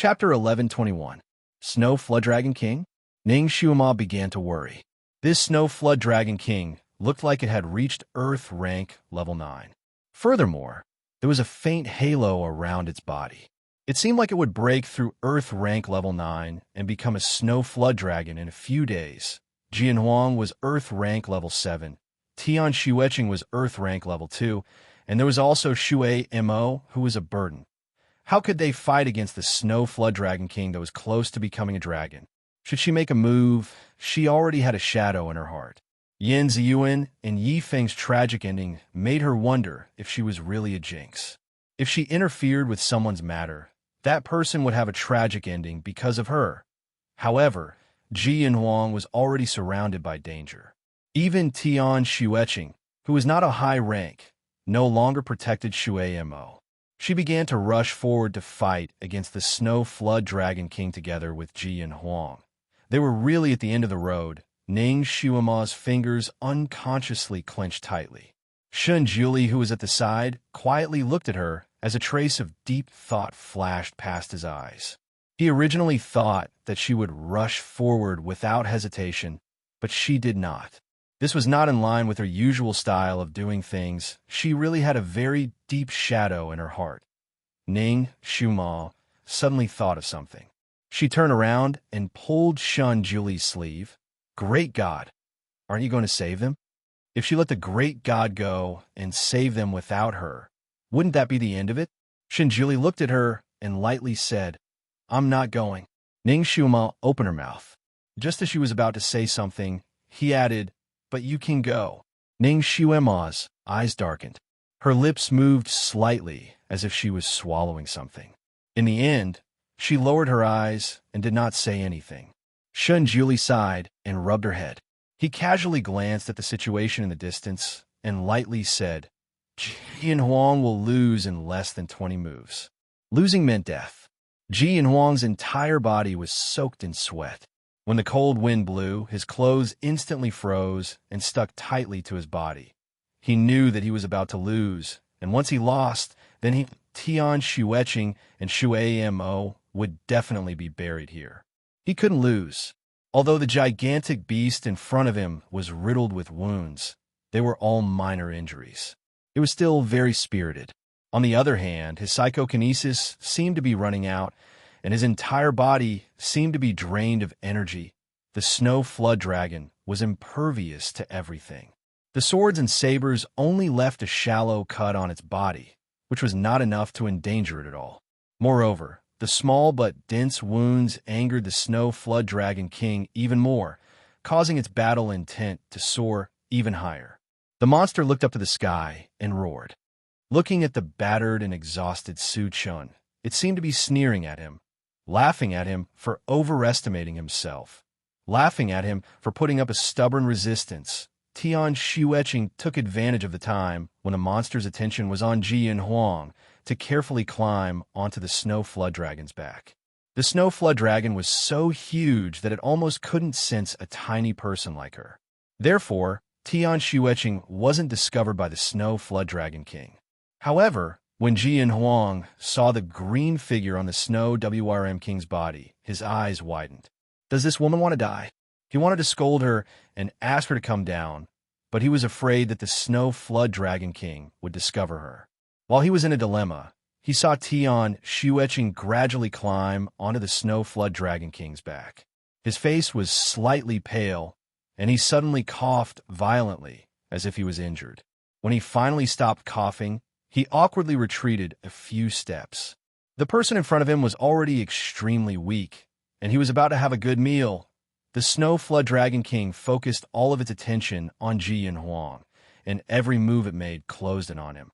Chapter 1121. Snow Flood Dragon King? Ning Shuama began to worry. This Snow Flood Dragon King looked like it had reached Earth rank level 9. Furthermore, there was a faint halo around its body. It seemed like it would break through Earth rank level 9 and become a Snow Flood Dragon in a few days. Jian Huang was Earth rank level 7, Tian Xueqing was Earth rank level 2, and there was also Shui Mo, who was a burden. How could they fight against the Snow Flood Dragon King that was close to becoming a dragon? Should she make a move? She already had a shadow in her heart. Yin Ziyuan and Yi Feng's tragic ending made her wonder if she was really a jinx. If she interfered with someone's matter, that person would have a tragic ending because of her. However, Jian Huang was already surrounded by danger. Even Tian Xueqing, who was not a high rank, no longer protected Shui Mo. She began to rush forward to fight against the Snow Flood Dragon King together with Jian Huang. They were really at the end of the road. Ning Shuama's fingers unconsciously clenched tightly. Shun Juli, who was at the side, quietly looked at her as a trace of deep thought flashed past his eyes. He originally thought that she would rush forward without hesitation, but she did not. This was not in line with her usual style of doing things. She really had a very deep shadow in her heart. Ning Shuama suddenly thought of something. She turned around and pulled Shun Juli's sleeve. Great God, aren't you going to save them? If she let the great God go and save them without her, wouldn't that be the end of it? Shun Juli looked at her and lightly said, "I'm not going." Ning Shuama opened her mouth. Just as she was about to say something, he added, "But you can go." Ning Shuama's eyes darkened. Her lips moved slightly as if she was swallowing something. In the end, she lowered her eyes and did not say anything. Shun Juli sighed and rubbed her head. He casually glanced at the situation in the distance and lightly said, "Jian Huang will lose in less than 20 moves." Losing meant death. Jian Huang's entire body was soaked in sweat. When the cold wind blew, his clothes instantly froze and stuck tightly to his body. He knew that he was about to lose, and once he lost, then Tian Xueqing and Shui Mo would definitely be buried here. He couldn't lose. Although the gigantic beast in front of him was riddled with wounds, they were all minor injuries. It was still very spirited. On the other hand, his psychokinesis seemed to be running out, and his entire body seemed to be drained of energy. The Snow Flood Dragon was impervious to everything. The swords and sabers only left a shallow cut on its body, which was not enough to endanger it at all. Moreover, the small but dense wounds angered the Snow Flood Dragon King even more, causing its battle intent to soar even higher. The monster looked up to the sky and roared. Looking at the battered and exhausted Su Chun, it seemed to be sneering at him, laughing at him for overestimating himself, laughing at him for putting up a stubborn resistance. Tian Xueqing took advantage of the time when the monster's attention was on Jian Huang to carefully climb onto the Snow Flood Dragon's back. The Snow Flood Dragon was so huge that it almost couldn't sense a tiny person like her. Therefore, Tian Xueqing wasn't discovered by the Snow Flood Dragon King. However, when Jian Huang saw the green figure on the Snow WRM King's body, his eyes widened. Does this woman want to die? He wanted to scold her and ask her to come down, but he was afraid that the Snow Flood Dragon King would discover her. While he was in a dilemma, he saw Tian Xueqing gradually climb onto the Snow Flood Dragon King's back. His face was slightly pale, and he suddenly coughed violently, as if he was injured. When he finally stopped coughing, he awkwardly retreated a few steps. The person in front of him was already extremely weak, and he was about to have a good meal. The Snow Flood Dragon King focused all of its attention on Jian Huang, and every move it made closed in on him.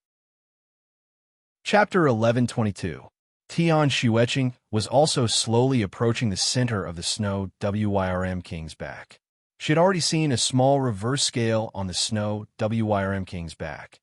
Chapter 1122. Tian Xueqing was also slowly approaching the center of the Snow WRM King's back. She had already seen a small reverse scale on the Snow WRM King's back.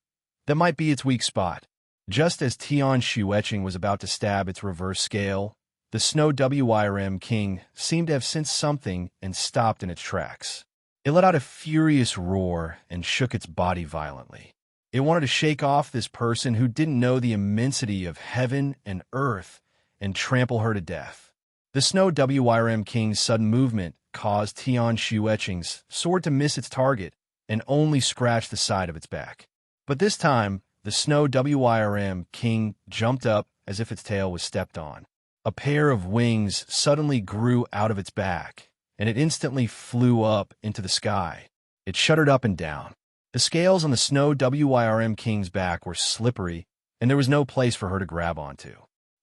That might be its weak spot. Just as Tian Xueqing was about to stab its reverse scale, the Snow WRM King seemed to have sensed something and stopped in its tracks. It let out a furious roar and shook its body violently. It wanted to shake off this person who didn't know the immensity of heaven and earth and trample her to death. The Snow WYRM King's sudden movement caused Tian Shueching's sword to miss its target and only scratch the side of its back. But this time, the Snow WYRM King jumped up as if its tail was stepped on. A pair of wings suddenly grew out of its back, and it instantly flew up into the sky. It shuddered up and down. The scales on the Snow WYRM King's back were slippery, and there was no place for her to grab onto.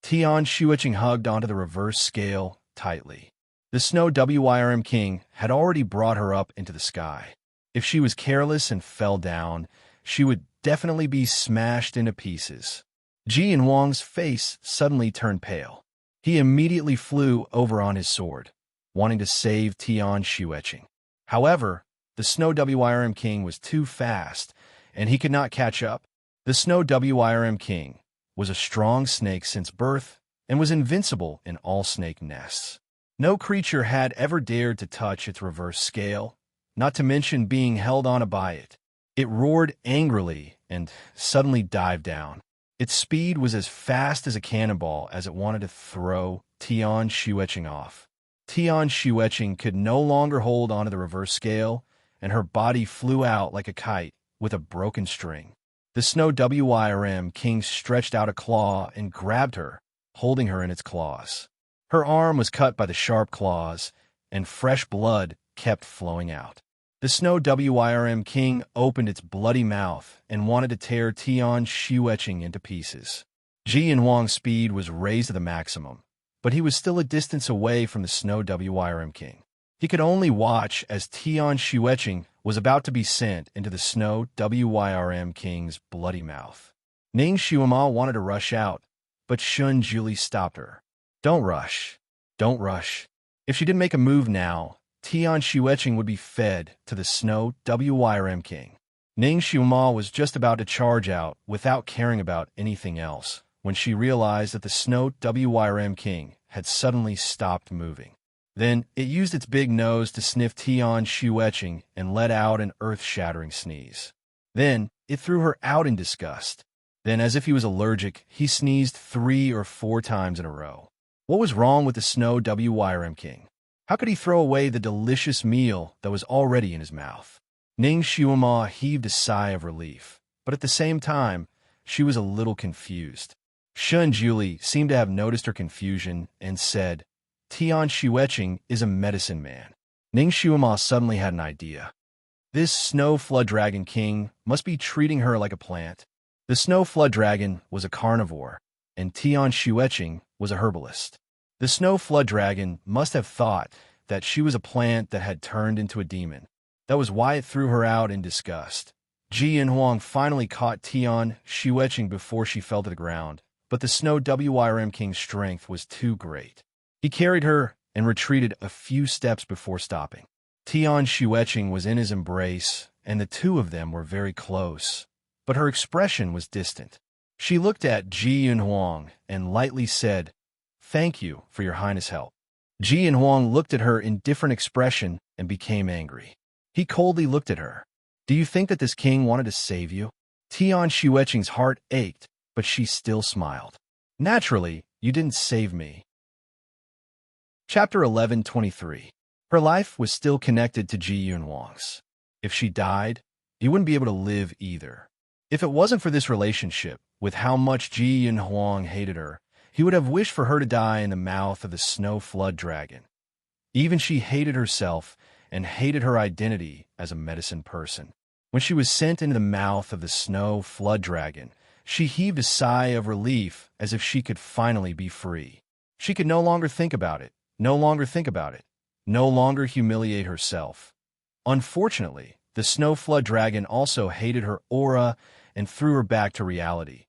Tian Shueching hugged onto the reverse scale tightly. The Snow WYRM King had already brought her up into the sky. If she was careless and fell down, she would definitely be smashed into pieces. Ji Yanhuang's face suddenly turned pale. He immediately flew over on his sword, wanting to save Tian Shueching. However, the Snow WYRM King was too fast, and he could not catch up. The Snow WYRM King was a strong snake since birth and was invincible in all snake nests. No creature had ever dared to touch its reverse scale, not to mention being held on by it. It roared angrily and suddenly dived down. Its speed was as fast as a cannonball as it wanted to throw Tian Shueching off. Tian Shueching could no longer hold onto the reverse scale, and her body flew out like a kite with a broken string. The Snow WYRM King stretched out a claw and grabbed her, holding her in its claws. Her arm was cut by the sharp claws, and fresh blood kept flowing out. The Snow WYRM King opened its bloody mouth and wanted to tear Tian Shueching into pieces. Ji Yanhuang's speed was raised to the maximum, but he was still a distance away from the Snow WYRM King. He could only watch as Tian Shueching was about to be sent into the Snow WYRM King's bloody mouth. Ning Shuama wanted to rush out, but Shun Juli stopped her. Don't rush. Don't rush. If she didn't make a move now, Tian Shueching would be fed to the Snow WYRM King. Ning Shuama was just about to charge out without caring about anything else when she realized that the Snow WYRM King had suddenly stopped moving. Then it used its big nose to sniff Tian Shueching and let out an earth-shattering sneeze. Then it threw her out in disgust. Then, as if he was allergic, he sneezed 3 or 4 times in a row. What was wrong with the Snow WYRM King? How could he throw away the delicious meal that was already in his mouth? Ning Shuama heaved a sigh of relief, but at the same time, she was a little confused. Shun Juli seemed to have noticed her confusion and said, Tian Shueching is a medicine man. Ning Shuama suddenly had an idea. This Snow Flood Dragon King must be treating her like a plant. The Snow Flood Dragon was a carnivore, and Tian Shueching was a herbalist. The Snow Flood Dragon must have thought that she was a plant that had turned into a demon. That was why it threw her out in disgust. Ji Yanhuang finally caught Tian Shueching before she fell to the ground, but the Snow WYRM King's strength was too great. He carried her and retreated a few steps before stopping. Tian Shueching was in his embrace, and the two of them were very close, but her expression was distant. She looked at Ji Yanhuang and lightly said, Thank you for your highness' help. Ji Yanhuang looked at her in different expression and became angry. He coldly looked at her. Do you think that this king wanted to save you? Tian Shueching's heart ached, but she still smiled. Naturally, you didn't save me. Chapter 11:23. Her life was still connected to Ji Yanhuang's. If she died, he wouldn't be able to live either. If it wasn't for this relationship, with how much Ji Yanhuang hated her, he would have wished for her to die in the mouth of the Snow Flood Dragon. Even she hated herself and hated her identity as a medicine person. When she was sent into the mouth of the Snow Flood Dragon, she heaved a sigh of relief as if she could finally be free. She could no longer think about it, no longer humiliate herself. Unfortunately, the Snow Flood Dragon also hated her aura and threw her back to reality.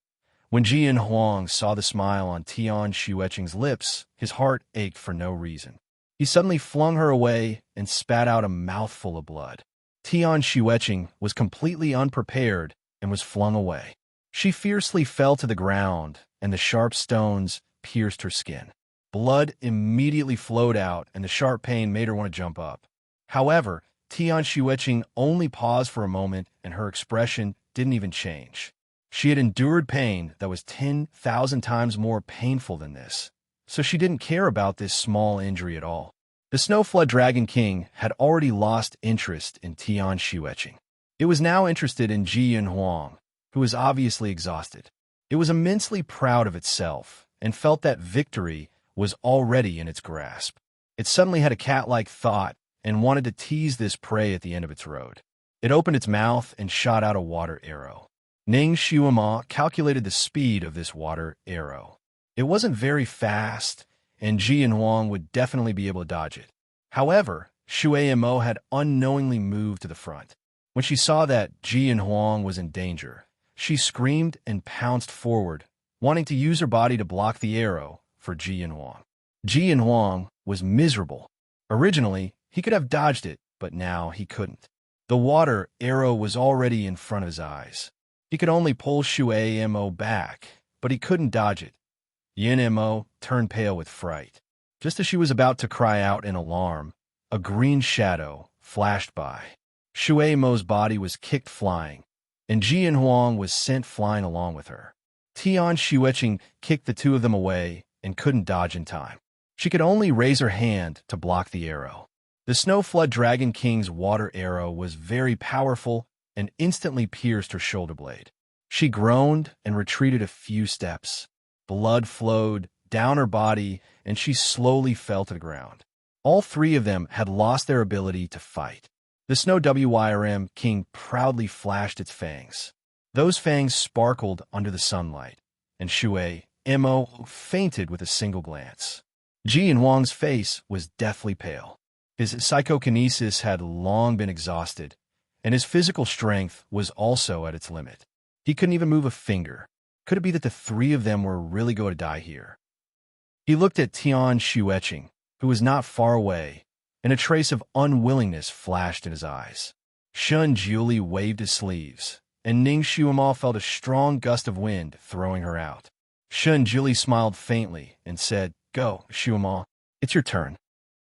When Ji Yanhuang saw the smile on Tian Shueching's lips, his heart ached for no reason. He suddenly flung her away and spat out a mouthful of blood. Tian Shueching was completely unprepared and was flung away. She fiercely fell to the ground, and the sharp stones pierced her skin. Blood immediately flowed out, and the sharp pain made her want to jump up. However, Tian Shueching only paused for a moment, and her expression didn't even change. She had endured pain that was 10,000 times more painful than this, so she didn't care about this small injury at all. The Snow Flood Dragon King had already lost interest in Tian Shueqing. It was now interested in Ji Yunhuang, who was obviously exhausted. It was immensely proud of itself and felt that victory was already in its grasp. It suddenly had a cat-like thought and wanted to tease this prey at the end of its road. It opened its mouth and shot out a water arrow. Ning Shuima calculated the speed of this water arrow. It wasn't very fast, and Ji Yunhuang would definitely be able to dodge it. However, Shui Mo had unknowingly moved to the front. When she saw that Ji Yunhuang was in danger, she screamed and pounced forward, wanting to use her body to block the arrow for Ji Yunhuang. Ji Yunhuang was miserable. Originally, he could have dodged it, but now he couldn't. The water arrow was already in front of his eyes. He could only pull Shui Mo back, but he couldn't dodge it. Yin Mo turned pale with fright. Just as she was about to cry out in alarm, a green shadow flashed by. Shui Mo's body was kicked flying, and Ji Yunhuang was sent flying along with her. Tian Shueqing kicked the two of them away and couldn't dodge in time. She could only raise her hand to block the arrow. The Snow Flood Dragon King's water arrow was very powerful and instantly pierced her shoulder blade. She groaned and retreated a few steps. Blood flowed down her body, and she slowly fell to the ground. All three of them had lost their ability to fight. The Snow Wyrm King proudly flashed its fangs. Those fangs sparkled under the sunlight, and Shui Mo fainted with a single glance. Ji Yunhuang's face was deathly pale. His psychokinesis had long been exhausted, and his physical strength was also at its limit. He couldn't even move a finger. Could it be that the three of them were really going to die here? He looked at Tian Shueqing, who was not far away, and a trace of unwillingness flashed in his eyes. Shun Jiuli waved his sleeves, and Ning Shuima felt a strong gust of wind throwing her out. Shun Jiuli smiled faintly and said, "Go, Shuima, it's your turn."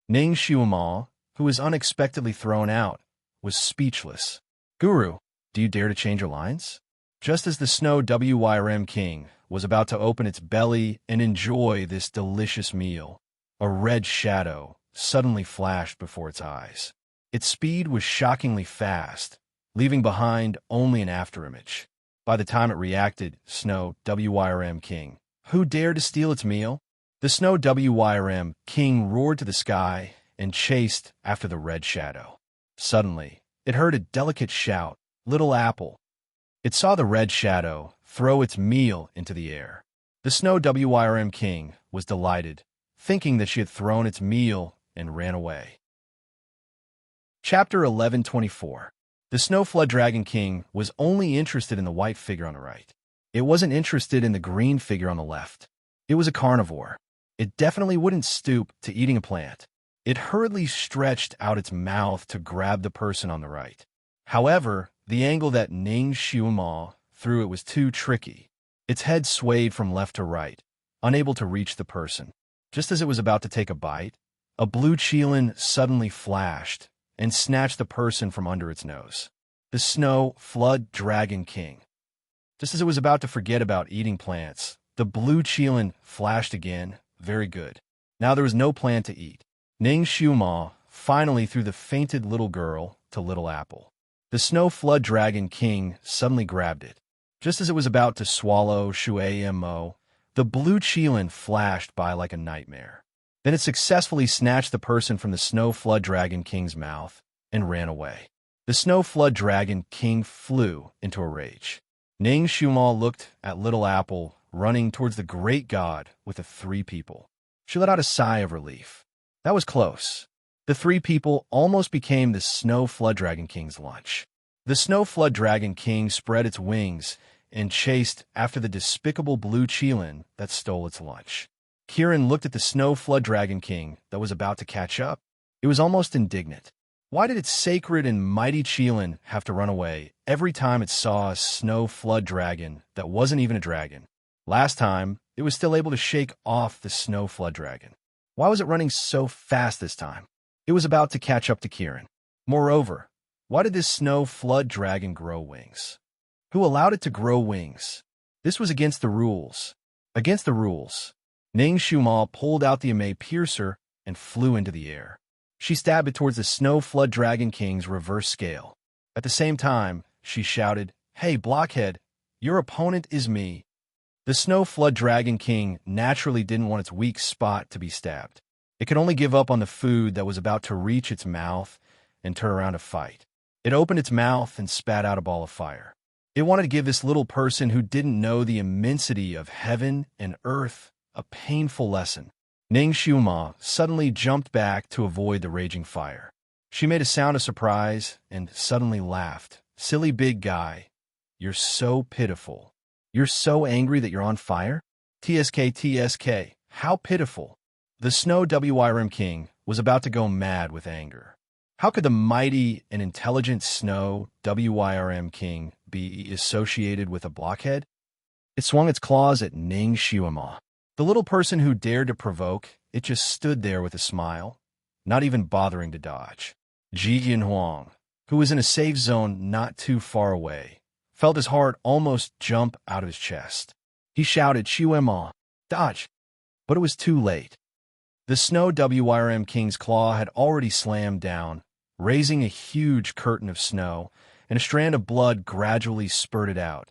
Ning Shuima, who was unexpectedly thrown out, was speechless. "Guru, do you dare to change your lines?" Just as the Snow Wyrm King was about to open its belly and enjoy this delicious meal, a red shadow suddenly flashed before its eyes. Its speed was shockingly fast, leaving behind only an afterimage. By the time it reacted, Snow Wyrm King, who dared to steal its meal? The Snow Wyrm King roared to the sky and chased after the red shadow. Suddenly, it heard a delicate shout, "Little apple." It saw the red shadow throw its meal into the air. The Snow Wyrm King was delighted, thinking that she had thrown its meal and ran away. Chapter 1124. The Snow Flood Dragon King was only interested in the white figure on the right. It wasn't interested in the green figure on the left. It was a carnivore. It definitely wouldn't stoop to eating a plant. It hurriedly stretched out its mouth to grab the person on the right. However, the angle that Ning Shuima threw it was too tricky. Its head swayed from left to right, unable to reach the person. Just as it was about to take a bite, a blue qilin suddenly flashed and snatched the person from under its nose. The Snow Flood Dragon King. Just as it was about to forget about eating plants, the blue qilin flashed again. Very good. Now there was no plant to eat. Ning Shuima finally threw the fainted little girl to Little Apple. The Snow Flood Dragon King suddenly grabbed it. Just as it was about to swallow Shui Mo, the blue qilin flashed by like a nightmare. Then it successfully snatched the person from the Snow Flood Dragon King's mouth and ran away. The Snow Flood Dragon King flew into a rage. Ning Shuima looked at Little Apple running towards the great god with the three people. She let out a sigh of relief. That was close. The three people almost became the Snow Flood Dragon King's lunch. The Snow Flood Dragon King spread its wings and chased after the despicable blue qilin that stole its lunch. Kirin looked at the Snow Flood Dragon King that was about to catch up. It was almost indignant. Why did its sacred and mighty qilin have to run away every time it saw a Snow Flood Dragon that wasn't even a dragon? Last time, it was still able to shake off the Snow Flood Dragon. Why was it running so fast this time? It was about to catch up to Kirin. Moreover, why did this Snow Flood Dragon grow wings? Who allowed it to grow wings? This was against the rules. Against the rules. Ning Shuma pulled out the Ame piercer and flew into the air. She stabbed it towards the Snow Flood Dragon King's reverse scale. At the same time, she shouted, "Hey, blockhead, your opponent is me." The Snow Flood Dragon King naturally didn't want its weak spot to be stabbed. It could only give up on the food that was about to reach its mouth and turn around to fight. It opened its mouth and spat out a ball of fire. It wanted to give this little person who didn't know the immensity of heaven and earth a painful lesson. Ning Xiuma suddenly jumped back to avoid the raging fire. She made a sound of surprise and suddenly laughed. "Silly big guy, you're so pitiful. You're so angry that you're on fire? TSK, how pitiful." The Snow WRM King was about to go mad with anger. How could the mighty and intelligent Snow WRM King be associated with a blockhead? It swung its claws at Ning Xiuma. The little person who dared to provoke, it just stood there with a smile, not even bothering to dodge. Ji Yinhuang, who was in a safe zone not too far away, felt his heart almost jump out of his chest. He shouted, "Xiuma, dodge!" But it was too late. The Snow WRM King's claw had already slammed down, raising a huge curtain of snow, and a strand of blood gradually spurted out.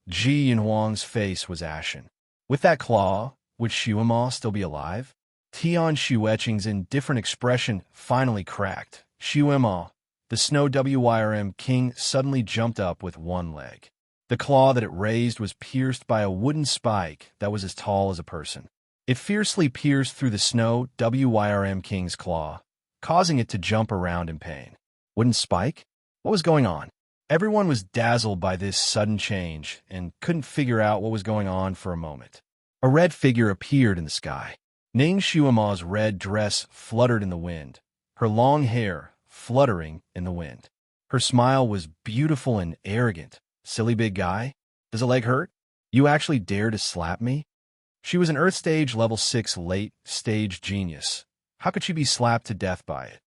Ji Yinhuang's face was ashen. With that claw, would Xiuma still be alive? Tian Shueching's indifferent expression finally cracked. "Xiuma." The Snow WRM King suddenly jumped up with one leg. The claw that it raised was pierced by a wooden spike that was as tall as a person. It fiercely pierced through the Snow WRM King's claw, causing it to jump around in pain. Wooden spike? What was going on? Everyone was dazzled by this sudden change and couldn't figure out what was going on for a moment. A red figure appeared in the sky. Ning Xiuma's red dress fluttered in the wind, her long hair fluttering in the wind. Her smile was beautiful and arrogant. "Silly big guy? Does a leg hurt? You actually dare to slap me?" She was an Earth Stage Level 6 late stage genius. How could she be slapped to death by it?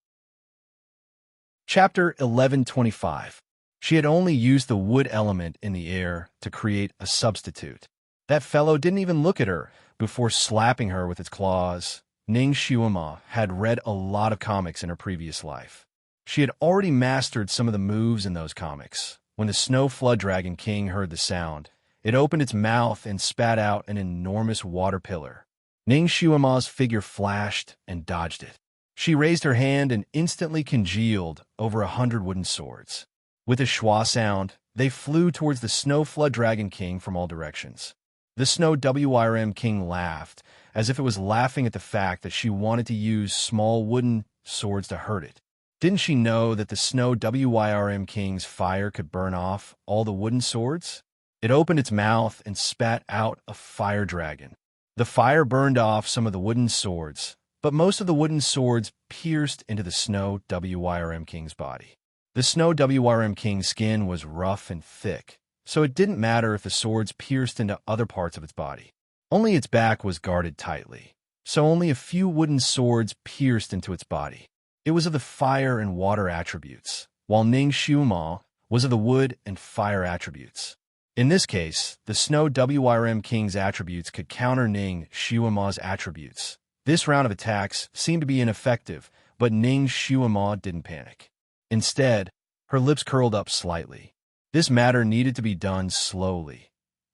Chapter 1125. She had only used the wood element in the air to create a substitute. That fellow didn't even look at her before slapping her with its claws. Ning Xiuma had read a lot of comics in her previous life. She had already mastered some of the moves in those comics. When the Snow Flood Dragon King heard the sound, it opened its mouth and spat out an enormous water pillar. Ning Xiuma's figure flashed and dodged it. She raised her hand and instantly congealed over 100 wooden swords. With a schwa sound, they flew towards the Snow Flood Dragon King from all directions. The Snow WRM King laughed, as if it was laughing at the fact that she wanted to use small wooden swords to hurt it. Didn't she know that the Snow WRM King's fire could burn off all the wooden swords? It opened its mouth and spat out a fire dragon. The fire burned off some of the wooden swords, but most of the wooden swords pierced into the Snow WRM King's body. The Snow WRM King's skin was rough and thick, so it didn't matter if the swords pierced into other parts of its body. Only its back was guarded tightly, so only a few wooden swords pierced into its body. It was of the fire and water attributes, while Ning Xiuma was of the wood and fire attributes. In this case, the Snow WRM King's attributes could counter Ning Xiuma's attributes. This round of attacks seemed to be ineffective, but Ning Xiuma didn't panic. Instead, her lips curled up slightly. This matter needed to be done slowly.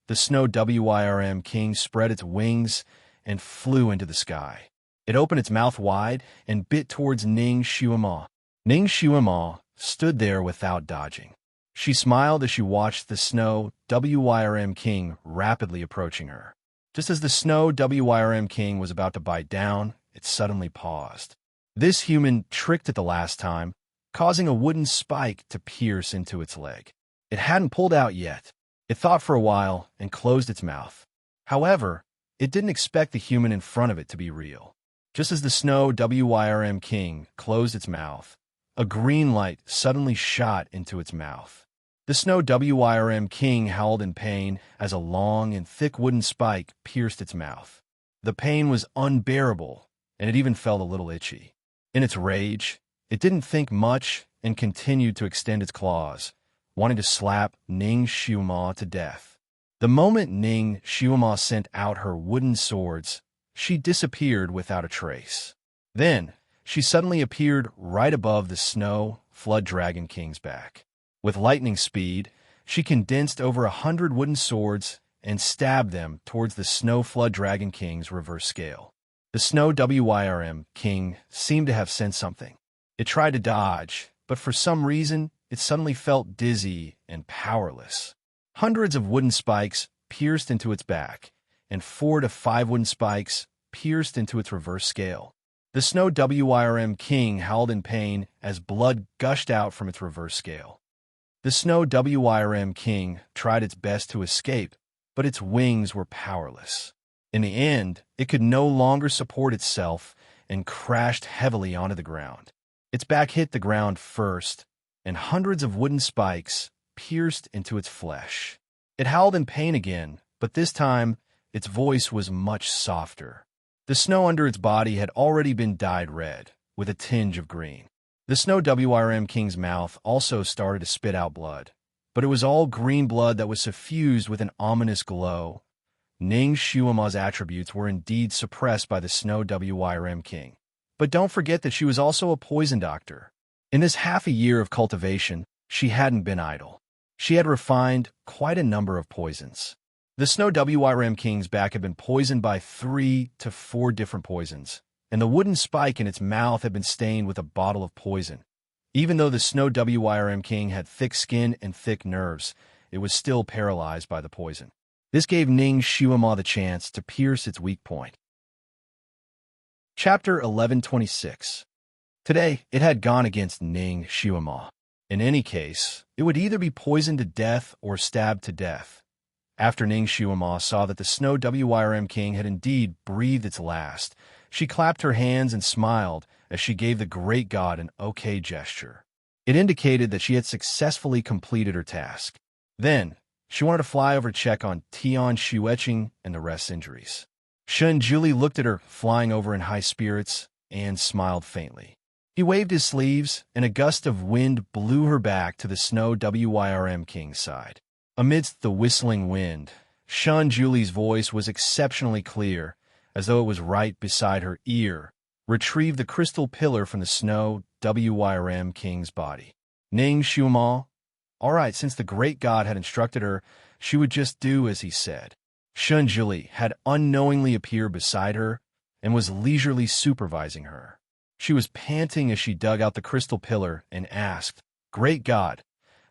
The Snow WRM King spread its wings and flew into the sky. It opened its mouth wide and bit towards Ning Xiuma. Ning Xiuma stood there without dodging. She smiled as she watched the Snow WRM King rapidly approaching her. Just as the Snow WRM King was about to bite down, it suddenly paused. This human tricked it the last time, causing a wooden spike to pierce into its leg. It hadn't pulled out yet. It thought for a while and closed its mouth. However, it didn't expect the human in front of it to be real. Just as the Snow WRM King closed its mouth, a green light suddenly shot into its mouth. The Snow WRM King howled in pain as a long and thick wooden spike pierced its mouth. The pain was unbearable, and it even felt a little itchy. In its rage, it didn't think much and continued to extend its claws, wanting to slap Ning Xiuma to death. The moment Ning Xiuma sent out her wooden swords, she disappeared without a trace. Then, she suddenly appeared right above the Snow Flood Dragon King's back. With lightning speed, she condensed over 100 wooden swords and stabbed them towards the Snow Flood Dragon King's reverse scale. The Snow Wyrm King seemed to have sensed something. It tried to dodge, but for some reason, it suddenly felt dizzy and powerless. Hundreds of wooden spikes pierced into its back, and 4 to 5 wooden spikes pierced into its reverse scale. The Snow Wyrm King howled in pain as blood gushed out from its reverse scale. The Snow Wyrm King tried its best to escape, but its wings were powerless. In the end, it could no longer support itself and crashed heavily onto the ground. Its back hit the ground first, and hundreds of wooden spikes pierced into its flesh. It howled in pain again, but this time, its voice was much softer. The snow under its body had already been dyed red, with a tinge of green. The Snow Wyrm King's mouth also started to spit out blood, but it was all green blood that was suffused with an ominous glow. Ning Shuima's attributes were indeed suppressed by the Snow Wyrm King. But don't forget that she was also a poison doctor. In this half a year of cultivation, she hadn't been idle. She had refined quite a number of poisons. The Snow Wyrm King's back had been poisoned by 3 to 4 different poisons, and the wooden spike in its mouth had been stained with a bottle of poison. Even though the Snow Wyrm King had thick skin and thick nerves, it was still paralyzed by the poison. This gave Ning Shuima the chance to pierce its weak point. Chapter 1126. Today, it had gone against Ning Shuima. In any case, it would either be poisoned to death or stabbed to death. After Ning Shuima saw that the Snow Wyrm King had indeed breathed its last, she clapped her hands and smiled as she gave the great god an okay gesture. It indicated that she had successfully completed her task. Then, she wanted to fly over to check on Tian Xueqing and the rest's injuries. Shun Juli looked at her, flying over in high spirits, and smiled faintly. He waved his sleeves, and a gust of wind blew her back to the Snow Wyrm King's side. Amidst the whistling wind, Shun Juli's voice was exceptionally clear, as though it was right beside her ear. Retrieve the crystal pillar from the Snow Wyrm King's body. Ning Shuima. All right, since the great god had instructed her, she would just do as he said. Shun Juli had unknowingly appeared beside her and was leisurely supervising her. She was panting as she dug out the crystal pillar and asked, "Great God,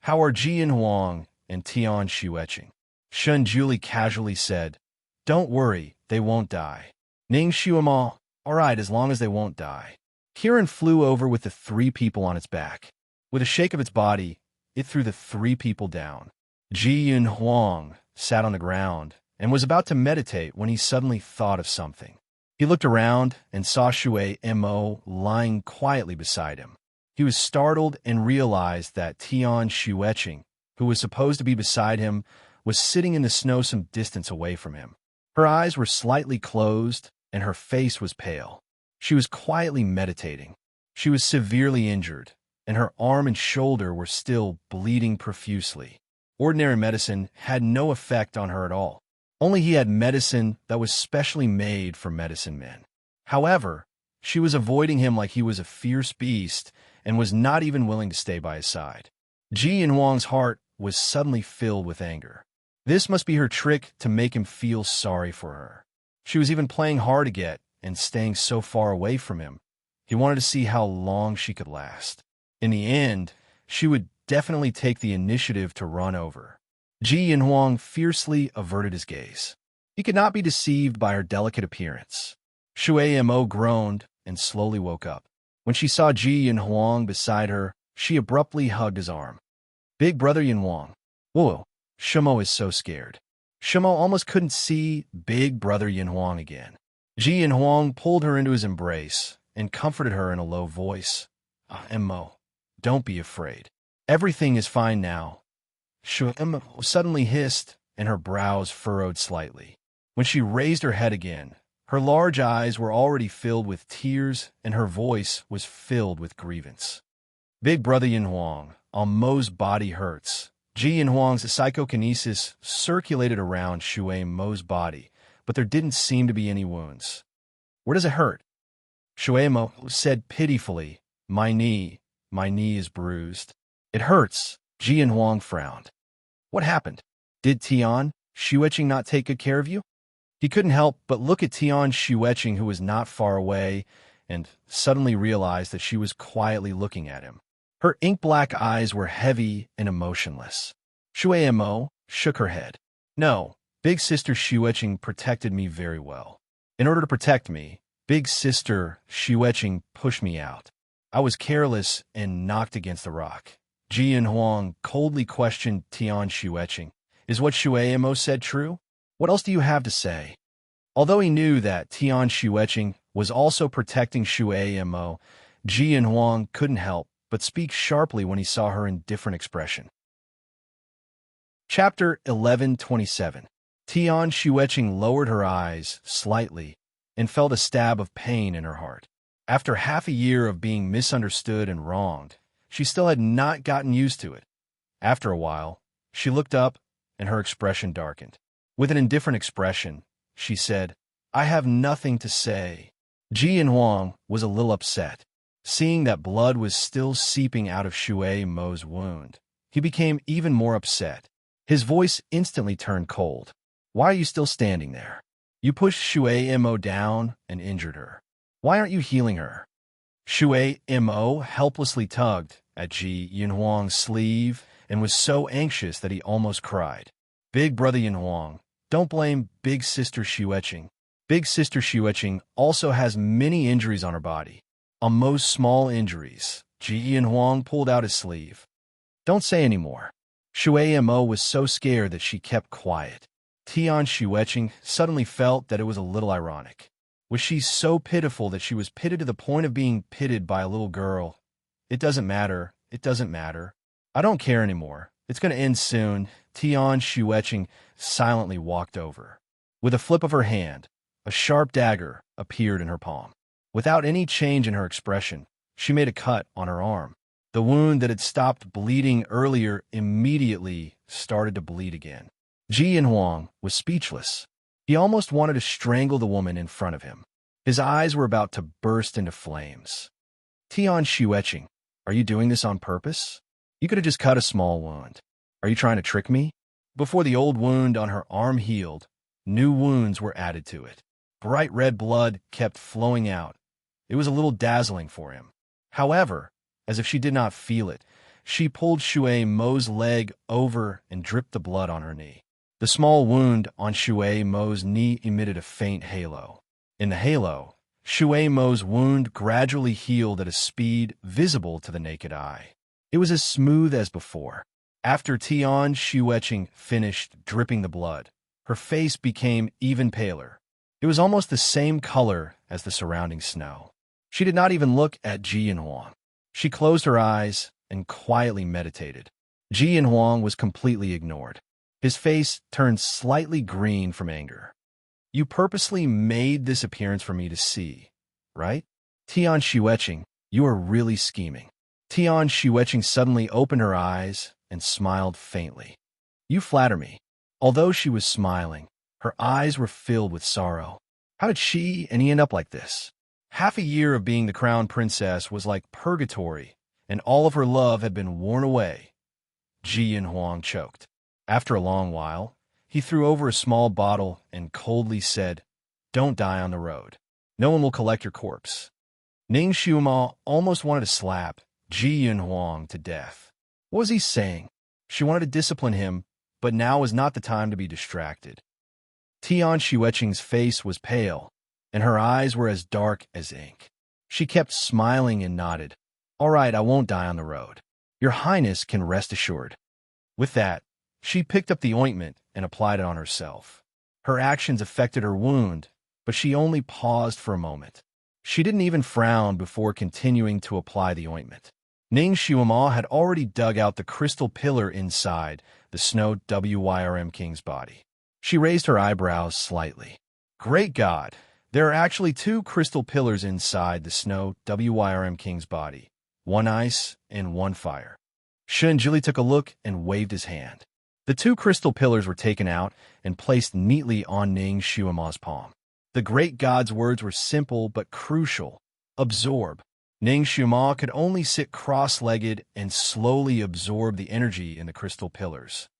how are Jian Huang and Tian Xueqing?" Shun Juli casually said, "Don't worry, they won't die." Ning Shuima, all right, as long as they won't die. Kiran flew over with the 3 people on its back. With a shake of its body, it threw the 3 people down. Jian Huang sat on the ground and was about to meditate when he suddenly thought of something. He looked around and saw Shui Mo lying quietly beside him. He was startled and realized that Tian Xueqing, who was supposed to be beside him, was sitting in the snow some distance away from him. Her eyes were slightly closed, and her face was pale. She was quietly meditating. She was severely injured, and her arm and shoulder were still bleeding profusely. Ordinary medicine had no effect on her at all. Only he had medicine that was specially made for medicine men. However, she was avoiding him like he was a fierce beast and was not even willing to stay by his side. Jian Huang's heart was suddenly filled with anger. This must be her trick to make him feel sorry for her. She was even playing hard to get and staying so far away from him. He wanted to see how long she could last. In the end, she would definitely take the initiative to run over. Jian Huang fiercely averted his gaze. He could not be deceived by her delicate appearance. Shui Mo groaned and slowly woke up. When she saw Jian Huang beside her, she abruptly hugged his arm. "Big brother Yin Huang." Whoa, Shimo is so scared. Shimo almost couldn't see big brother Yin Huang again. Jian Huang pulled her into his embrace and comforted her in a low voice. "Mo, don't be afraid. Everything is fine now." Shui Mo suddenly hissed, and her brows furrowed slightly. When she raised her head again, her large eyes were already filled with tears, and her voice was filled with grievance. "Big brother Yin Huang, Mo's body hurts." Jian Huang's psychokinesis circulated around Shui Mo's body, but there didn't seem to be any wounds. Where does it hurt? Shuemo said pitifully, my knee is bruised. It hurts. Ji Huang frowned. What happened? Did Tian Xueqing not take good care of you? He couldn't help but look at Tian Xueqing, who was not far away, and suddenly realized that she was quietly looking at him. Her ink-black eyes were heavy and emotionless. Shuemo shook her head. No, Big Sister Xueqing protected me very well. In order to protect me, Big Sister Xueqing pushed me out. I was careless and knocked against a rock. Ji Huang coldly questioned Tian Xueqing. Is what Shuemo said true? What else do you have to say? Although he knew that Tian Xueqing was also protecting Shuemo, Ji Huang couldn't help but speak sharply when he saw her indifferent expression. Chapter 11:27. Tian Xueqing lowered her eyes slightly and felt a stab of pain in her heart. After half a year of being misunderstood and wronged, she still had not gotten used to it. After a while, she looked up and her expression darkened. With an indifferent expression, she said, I have nothing to say. Ji Huang was a little upset. Seeing that blood was still seeping out of Shuemo's wound, he became even more upset. His voice instantly turned cold. Why are you still standing there? You pushed Shuemo down and injured her. Why aren't you healing her? Shuemo helplessly tugged at Ji Huang's sleeve and was so anxious that he almost cried. Big Brother Huang, don't blame Big Sister Xueqing. Big Sister Xueqing also has many injuries on her body. On most small injuries, Ji Huang pulled out his sleeve. Don't say any more. Shuemo was so scared that she kept quiet. Tian Xueqing suddenly felt that it was a little ironic. Was she so pitiful that she was pitted to the point of being pitted by a little girl? It doesn't matter. It doesn't matter. I don't care anymore. It's going to end soon. Tian Xueqing silently walked over. With a flip of her hand, a sharp dagger appeared in her palm. Without any change in her expression, she made a cut on her arm. The wound that had stopped bleeding earlier immediately started to bleed again. Ji Huang was speechless. He almost wanted to strangle the woman in front of him. His eyes were about to burst into flames. Tian Xueqing, are you doing this on purpose? You could have just cut a small wound. Are you trying to trick me? Before the old wound on her arm healed, new wounds were added to it. Bright red blood kept flowing out. It was a little dazzling for him. However, as if she did not feel it, she pulled Shuemo's leg over and dripped the blood on her knee. The small wound on Shuemo's knee emitted a faint halo. In the halo, Shuemo's wound gradually healed at a speed visible to the naked eye. It was as smooth as before. After Tian Xueqing finished dripping the blood, her face became even paler. It was almost the same color as the surrounding snow. She did not even look at Ji Huang. She closed her eyes and quietly meditated. Ji Huang was completely ignored. His face turned slightly green from anger. You purposely made this appearance for me to see, right? Tian Xueqing, you are really scheming. Tian Xueqing suddenly opened her eyes and smiled faintly. You flatter me. Although she was smiling, her eyes were filled with sorrow. How did she and he end up like this? Half a year of being the crown princess was like purgatory, and all of her love had been worn away. Ji Huang choked. After a long while, he threw over a small bottle and coldly said, Don't die on the road. No one will collect your corpse. Ning Xiuma almost wanted to slap Ji Huang to death. What was he saying? She wanted to discipline him, but now was not the time to be distracted. Tian Xueqing's face was pale, and her eyes were as dark as ink. She kept smiling and nodded. All right, I won't die on the road. Your Highness can rest assured. With that, she picked up the ointment and applied it on herself. Her actions affected her wound, but she only paused for a moment. She didn't even frown before continuing to apply the ointment. Ning Xiuma had already dug out the crystal pillar inside the Snow Wyrm King's body. She raised her eyebrows slightly. Great God, there are actually 2 crystal pillars inside the Snow Wyrm King's body, one ice and one fire. Shunjili took a look and waved his hand. The 2 crystal pillars were taken out and placed neatly on Ning Xiuma's palm. The great god's words were simple but crucial. Absorb. Ning Xiuma could only sit cross-legged and slowly absorb the energy in the crystal pillars.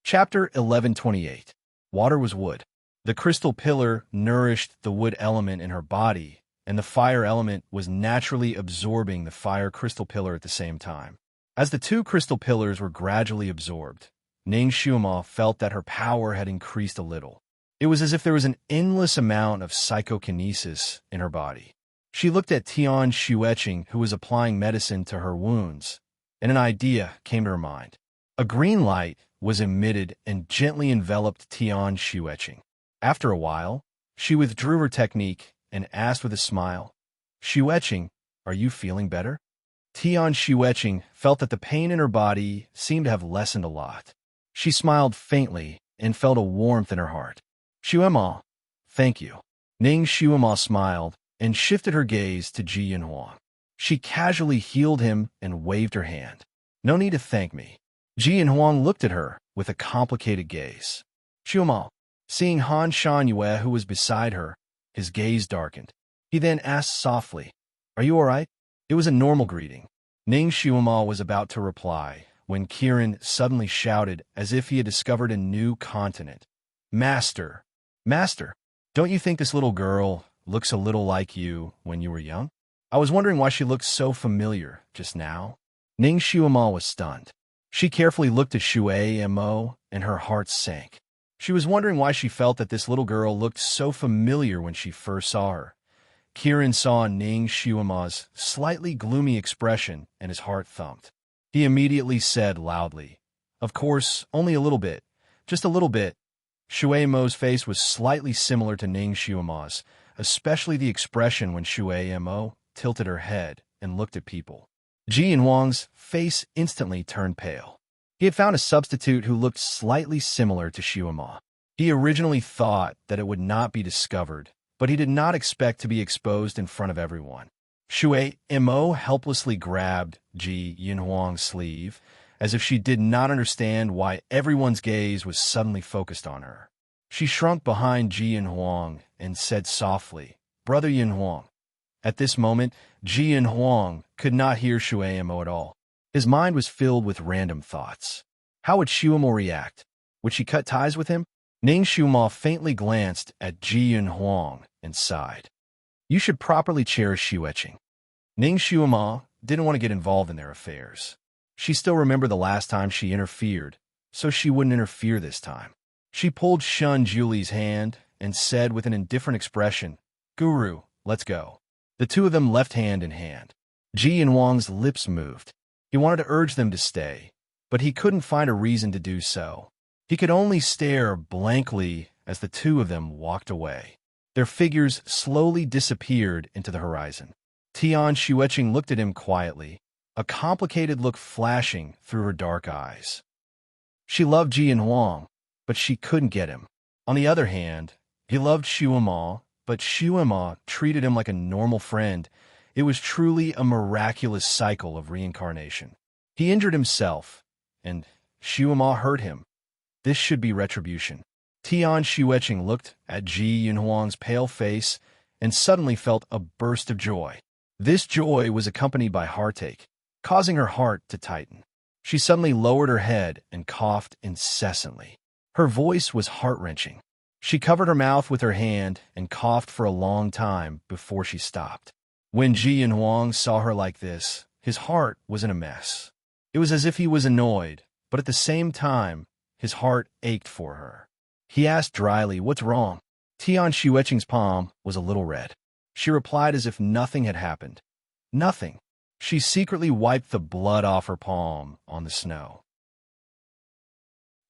Chapter 1128. Water was wood. The crystal pillar nourished the wood element in her body, and the fire element was naturally absorbing the fire crystal pillar at the same time. As the two crystal pillars were gradually absorbed, Ning Xiuma felt that her power had increased a little. It was as if there was an endless amount of psychokinesis in her body. She looked at Tian Xueqing, who was applying medicine to her wounds, and an idea came to her mind. A green light was emitted and gently enveloped Tian Xueqing. After a while, she withdrew her technique and asked with a smile, "Xueqing, are you feeling better?" Tian Xueqing felt that the pain in her body seemed to have lessened a lot. She smiled faintly and felt a warmth in her heart. "Xuema, thank you." Ning Xuema smiled and shifted her gaze to Ji Yinhuang. She casually healed him and waved her hand. "No need to thank me." Ji Yinhuang looked at her with a complicated gaze. "Xuema." Seeing Han Shanyue, who was beside her, his gaze darkened. He then asked softly, "Are you all right?" It was a normal greeting. Ning Xuema was about to reply when Kiran suddenly shouted as if he had discovered a new continent. "Master! Master! Don't you think this little girl looks a little like you when you were young? I was wondering why she looked so familiar just now." Ning Xuema was stunned. She carefully looked at Shui Mo, and her heart sank. She was wondering why she felt that this little girl looked so familiar when she first saw her. Kiran saw Ning Xuema's slightly gloomy expression, and his heart thumped. He immediately said loudly, "Of course, only a little bit. Just a little bit." Shui Mo's face was slightly similar to Ning Xuema's, especially the expression when Shui Mo tilted her head and looked at people. Ji Yinhuang's face instantly turned pale. He had found a substitute who looked slightly similar to Xiuma. He originally thought that it would not be discovered, but he did not expect to be exposed in front of everyone. Shui Mo helplessly grabbed Ji Yinhuang's sleeve, as if she did not understand why everyone's gaze was suddenly focused on her. She shrunk behind Ji Yinhuang and said softly, "Brother Yinhuang." At this moment, Ji Yinhuang could not hear Shui Mo at all. His mind was filled with random thoughts. How would Xiuma react? Would she cut ties with him? Ning Xiuma faintly glanced at Ji Yinhuang and sighed. "You should properly cherish Xueqing." Ning Xiuma didn't want to get involved in their affairs. She still remembered the last time she interfered, so she wouldn't interfere this time. She pulled Shun Julie's hand and said with an indifferent expression, "Guru, let's go." The two of them left hand in hand. Ji Yinhuang's lips moved. He wanted to urge them to stay, but he couldn't find a reason to do so. He could only stare blankly as the two of them walked away. Their figures slowly disappeared into the horizon. Tian Xueqing looked at him quietly, a complicated look flashing through her dark eyes. She loved Ji Yinhuang, but she couldn't get him. On the other hand, he loved Xiuma, but Xiuma treated him like a normal friend. It was truly a miraculous cycle of reincarnation. He injured himself, and Xiuma hurt him. This should be retribution. Tian Xueqing looked at Ji Yinhuang's pale face and suddenly felt a burst of joy. This joy was accompanied by heartache, causing her heart to tighten. She suddenly lowered her head and coughed incessantly. Her voice was heart-wrenching. She covered her mouth with her hand and coughed for a long time before she stopped. When Ji Yinhuang saw her like this, his heart was in a mess. It was as if he was annoyed, but at the same time, his heart ached for her. He asked dryly, "What's wrong?" Tian Xueqing's palm was a little red. She replied as if nothing had happened. "Nothing." She secretly wiped the blood off her palm on the snow.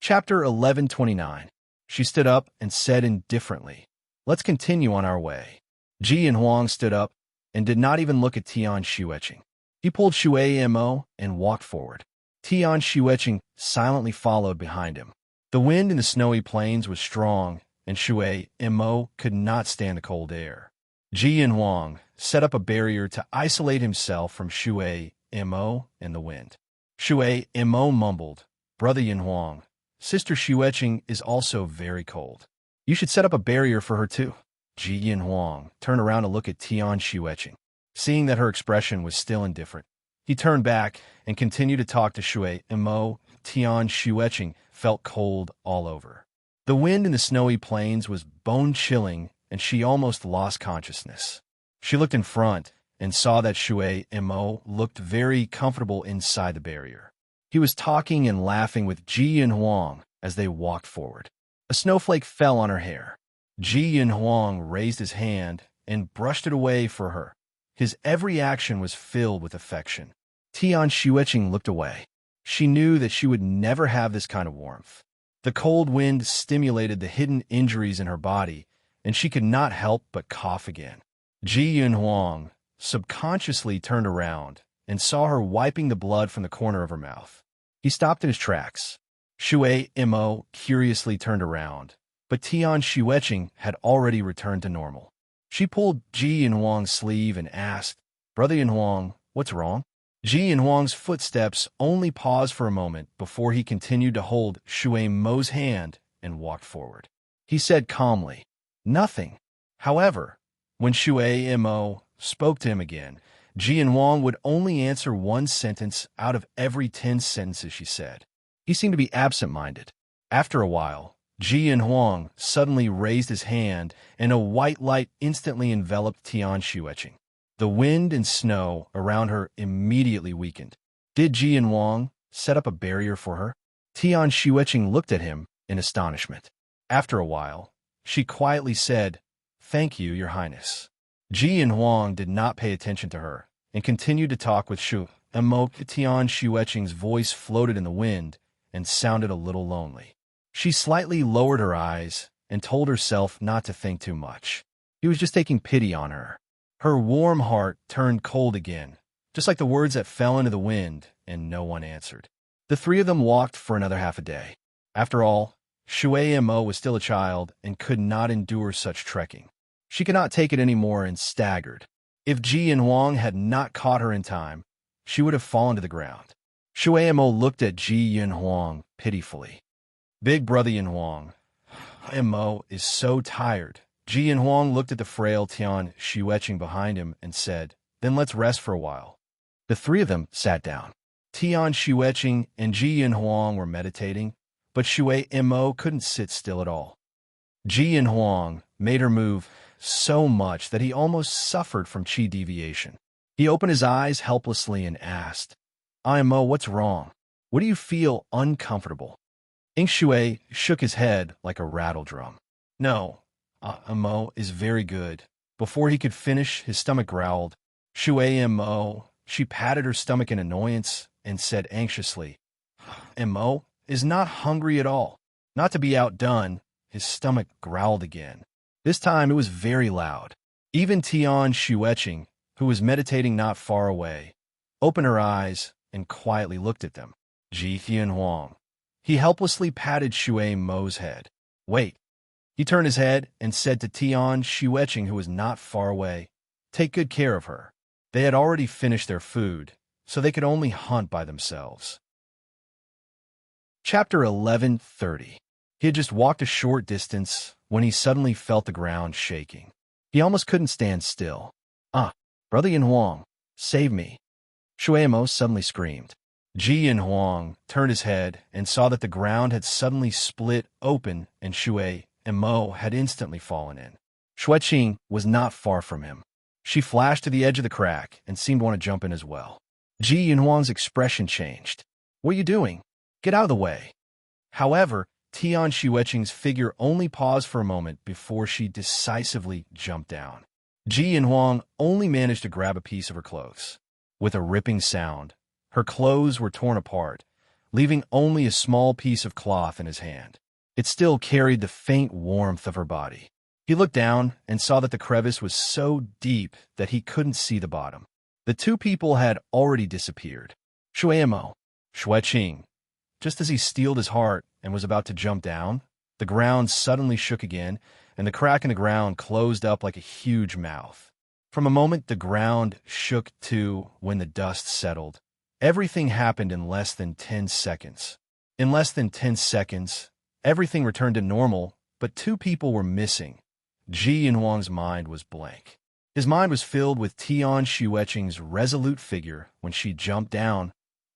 Chapter 1129. She stood up and said indifferently, "Let's continue on our way." Ji Yinhuang stood up and did not even look at Tian Xueqing. He pulled Shui Mo and walked forward. Tian Xueqing silently followed behind him. The wind in the snowy plains was strong, and Shui Mo could not stand the cold air. Ji Yinhuang set up a barrier to isolate himself from Shui Mo and the wind. Shui Mo mumbled, "Brother Yinhuang, Sister Xueqing is also very cold." You should set up a barrier for her too. Ji Yin Huang turned around to look at Tian Xueqing. Seeing that her expression was still indifferent, he turned back and continued to talk to Shui Mo. Tian Xueqing felt cold all over. The wind in the snowy plains was bone-chilling, and she almost lost consciousness. She looked in front and saw that Shui Mo looked very comfortable inside the barrier. He was talking and laughing with Ji Yin Huang as they walked forward. A snowflake fell on her hair. Ji Yin Huang raised his hand and brushed it away for her. His every action was filled with affection. Tian Xueqing looked away. She knew that she would never have this kind of warmth. The cold wind stimulated the hidden injuries in her body, and she could not help but cough again. Ji Yin Huang subconsciously turned around and saw her wiping the blood from the corner of her mouth. He stopped in his tracks. Shui Mo curiously turned around, but Tian Xueqing had already returned to normal. She pulled Ji Yin Huang's sleeve and asked, "Brother Yin Huang, what's wrong?" Ji Yin Huang's footsteps only paused for a moment before he continued to hold Shui Mo's hand and walked forward. He said calmly, "Nothing." However, when Shui Mo spoke to him again, Ji Yin Huang would only answer one sentence out of every 10 sentences she said. He seemed to be absent-minded. After a while, Ji Yin Huang suddenly raised his hand, and a white light instantly enveloped Tian Xueqing. The wind and snow around her immediately weakened. Did Ji Yin Huang set up a barrier for her? Tian Xueqing looked at him in astonishment. After a while, she quietly said, "Thank you, Your Highness." Ji Yin Huang did not pay attention to her and continued to talk with Shu Mo. Tian Xueqing's voice floated in the wind and sounded a little lonely. She slightly lowered her eyes and told herself not to think too much. He was just taking pity on her. Her warm heart turned cold again, just like the words that fell into the wind, and no one answered. The three of them walked for another half a day. After all, Shui Mo was still a child and could not endure such trekking. She could not take it anymore and staggered. If Ji Yin Huang had not caught her in time, she would have fallen to the ground. Shui Mo looked at Ji Yin Huang pitifully. "Big brother Yin Huang, Mo is so tired." Ji Yin Huang looked at the frail Tian Xueqing behind him and said, "Then let's rest for a while." The three of them sat down. Tian Xueqing and Ji Yin Huang were meditating, but Shui Mo couldn't sit still at all. Ji Yin Huang made her move so much that he almost suffered from qi deviation. He opened his eyes helplessly and asked, "Mo, what's wrong? What do you feel uncomfortable?" Ing Shui shook his head like a rattle drum. "No, Mo is very good." Before he could finish, his stomach growled. Shui Mo, she patted her stomach in annoyance and said anxiously, "Mo is not hungry at all." Not to be outdone, his stomach growled again. This time it was very loud. Even Tian Xueqing, who was meditating not far away, opened her eyes and quietly looked at them. Ji Yin Huang. He helplessly patted Shui Mo's head. "Wait." He turned his head and said to Tian Xueqing, who was not far away, "Take good care of her." They had already finished their food, so they could only hunt by themselves. Chapter 11:30. He had just walked a short distance when he suddenly felt the ground shaking. He almost couldn't stand still. Brother Yin Huang, save me." Shui Mo suddenly screamed. Ji Yin Huang turned his head and saw that the ground had suddenly split open and Shui Mo had instantly fallen in. Xueqing was not far from him. She flashed to the edge of the crack and seemed to want to jump in as well. Ji Yin Huang's expression changed. "What are you doing? Get out of the way." However, Tian Xueqing's figure only paused for a moment before she decisively jumped down. Ji Yin Huang only managed to grab a piece of her clothes. With a ripping sound, her clothes were torn apart, leaving only a small piece of cloth in his hand. It still carried the faint warmth of her body. He looked down and saw that the crevice was so deep that he couldn't see the bottom. The two people had already disappeared. Shui Mo, Xueqing. Just as he steeled his heart and was about to jump down, the ground suddenly shook again, and the crack in the ground closed up like a huge mouth. From a moment the ground shook too when the dust settled. Everything happened in less than 10 seconds. In less than 10 seconds, everything returned to normal, but two people were missing. Ji Yunhuang's mind was blank. His mind was filled with Tian Xueqing's resolute figure when she jumped down.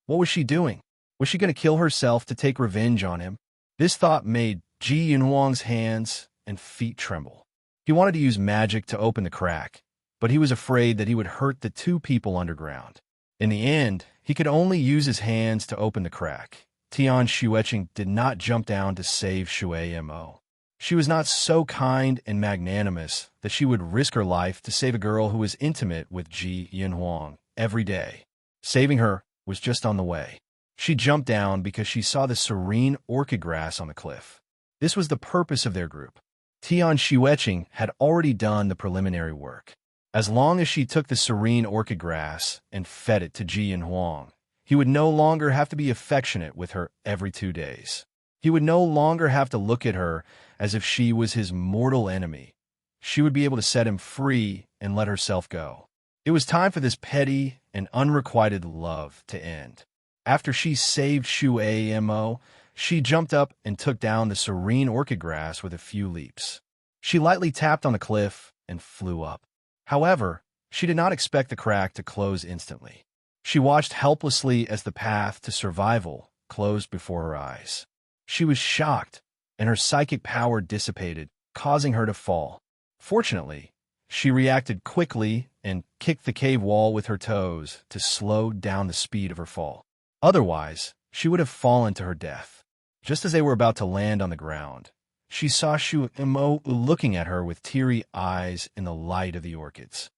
What was she doing? Was she going to kill herself to take revenge on him? This thought made Ji Yunhuang's hands and feet tremble. He wanted to use magic to open the crack, but he was afraid that he would hurt the two people underground. In the end, he could only use his hands to open the crack. Tian Xueqing did not jump down to save Shui Mo. She was not so kind and magnanimous that she would risk her life to save a girl who was intimate with Ji Yunhuang every day. Saving her was just on the way. She jumped down because she saw the serene orchid grass on the cliff. This was the purpose of their group. Tian Xueqing had already done the preliminary work. As long as she took the serene orchid grass and fed it to Ji Yunhuang, he would no longer have to be affectionate with her every 2 days. He would no longer have to look at her as if she was his mortal enemy. She would be able to set him free and let herself go. It was time for this petty and unrequited love to end. After she saved Shui Mo, she jumped up and took down the serene orchid grass with a few leaps. She lightly tapped on the cliff and flew up. However, she did not expect the crack to close instantly. She watched helplessly as the path to survival closed before her eyes. She was shocked, and her psychic power dissipated, causing her to fall. Fortunately, she reacted quickly and kicked the cave wall with her toes to slow down the speed of her fall. Otherwise, she would have fallen to her death. Just as they were about to land on the ground, she saw Shu Mo looking at her with teary eyes in the light of the orchids.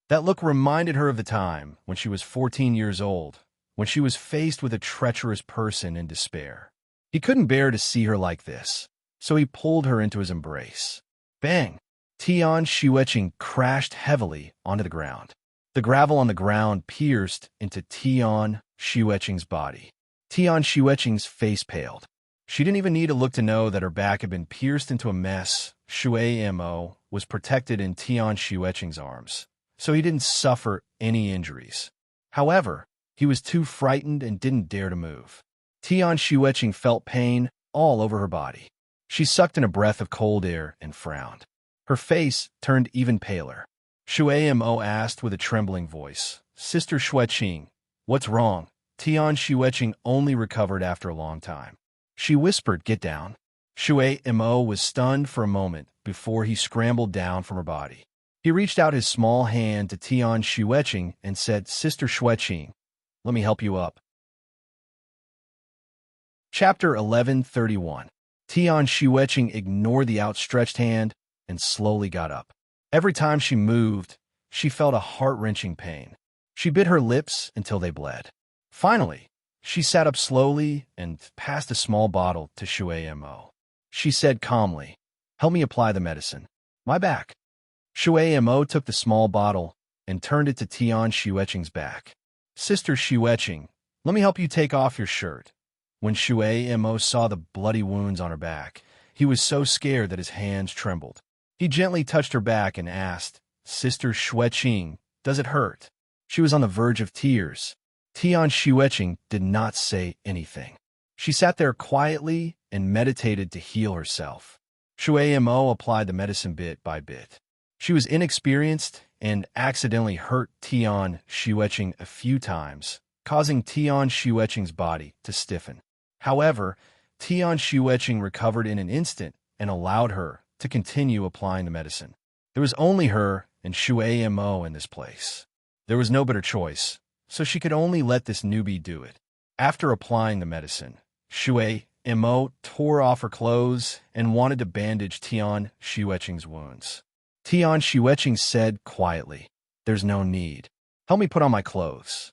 That look reminded her of the time when she was 14 years old, when she was faced with a treacherous person in despair. He couldn't bear to see her like this, so he pulled her into his embrace. Bang! Tian Xueqing crashed heavily onto the ground. The gravel on the ground pierced into Tian Xueqing's body. Tian Xueqing's face paled. She didn't even need to look to know that her back had been pierced into a mess. Shui Mo was protected in Tian Xueqing's arms, so he didn't suffer any injuries. However, he was too frightened and didn't dare to move. Tian Xueqing felt pain all over her body. She sucked in a breath of cold air and frowned. Her face turned even paler. Shui Mo asked with a trembling voice, "Sister Xueqing, what's wrong?" Tian Xueqing only recovered after a long time. She whispered, "Get down." Shui Mo was stunned for a moment before he scrambled down from her body. He reached out his small hand to Tian Xueqing and said, "Sister Xueqing, let me help you up." Chapter 1131. Tian Xueqing ignored the outstretched hand and slowly got up. Every time she moved, she felt a heart-wrenching pain. She bit her lips until they bled. Finally, she sat up slowly and passed a small bottle to Shui Mo. She said calmly, "Help me apply the medicine." "My back." Shui Mo took the small bottle and turned it to Tian Xueqing's back. "Sister Xueqing, let me help you take off your shirt." When Shui Mo saw the bloody wounds on her back, he was so scared that his hands trembled. He gently touched her back and asked, "Sister Xueqing, does it hurt?" She was on the verge of tears. Tian Xueqing did not say anything. She sat there quietly and meditated to heal herself. Shui Mo applied the medicine bit by bit. She was inexperienced and accidentally hurt Tian Xueqing a few times, causing Tian Xueqing's body to stiffen. However, Tian Xueqing recovered in an instant and allowed her to continue applying the medicine. There was only her and Shui Mo in this place. There was no better choice, so she could only let this newbie do it. After applying the medicine, Shui Mo tore off her clothes and wanted to bandage Tian Xueqing's wounds. Tian Xueqing said quietly, "There's no need. Help me put on my clothes."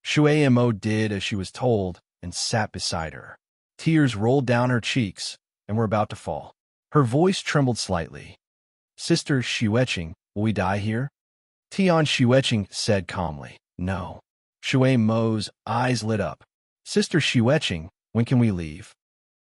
Shui Mo did as she was told and sat beside her. Tears rolled down her cheeks and were about to fall. Her voice trembled slightly. "Sister Xueqing, will we die here?" Tian Xueqing said calmly, "No." Shui Mo's eyes lit up. "Sister Xueqing, when can we leave?"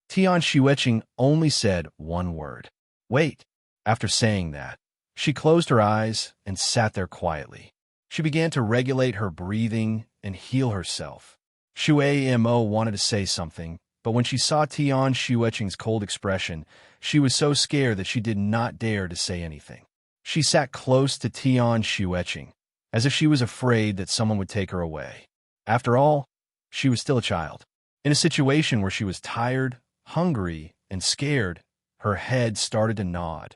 Tian Xueqing only said one word, "Wait." After saying that, she closed her eyes and sat there quietly. She began to regulate her breathing and heal herself. Shui Mo wanted to say something, but when she saw Tian Shueqing's cold expression, she was so scared that she did not dare to say anything. She sat close to Tian Shueqing, as if she was afraid that someone would take her away. After all, she was still a child. In a situation where she was tired, hungry, and scared, her head started to nod.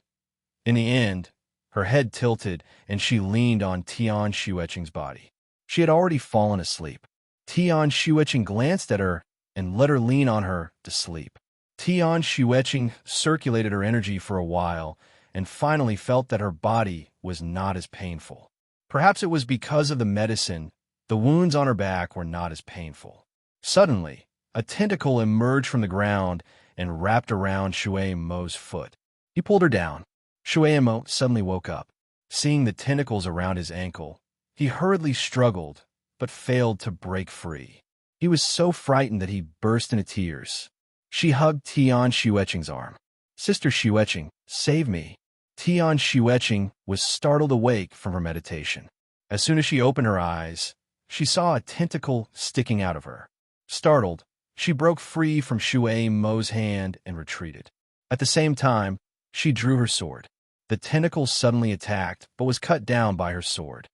In the end, her head tilted, and she leaned on Tian Shueqing's body. She had already fallen asleep. Tian Shueqing glanced at her and let her lean on her to sleep. Tian Shueqing circulated her energy for a while and finally felt that her body was not as painful. Perhaps it was because of the medicine, the wounds on her back were not as painful. Suddenly, a tentacle emerged from the ground and wrapped around Shui Mo's foot. He pulled her down. Shui Mo suddenly woke up. Seeing the tentacles around his ankle, he hurriedly struggled, but failed to break free. He was so frightened that he burst into tears. She hugged Tian Shueqing's arm. "Sister Shueqing, save me." Tian Shueqing was startled awake from her meditation. As soon as she opened her eyes, she saw a tentacle sticking out of her. Startled, she broke free from Shui Mo's hand and retreated. At the same time, she drew her sword. The tentacle suddenly attacked, but was cut down by her sword.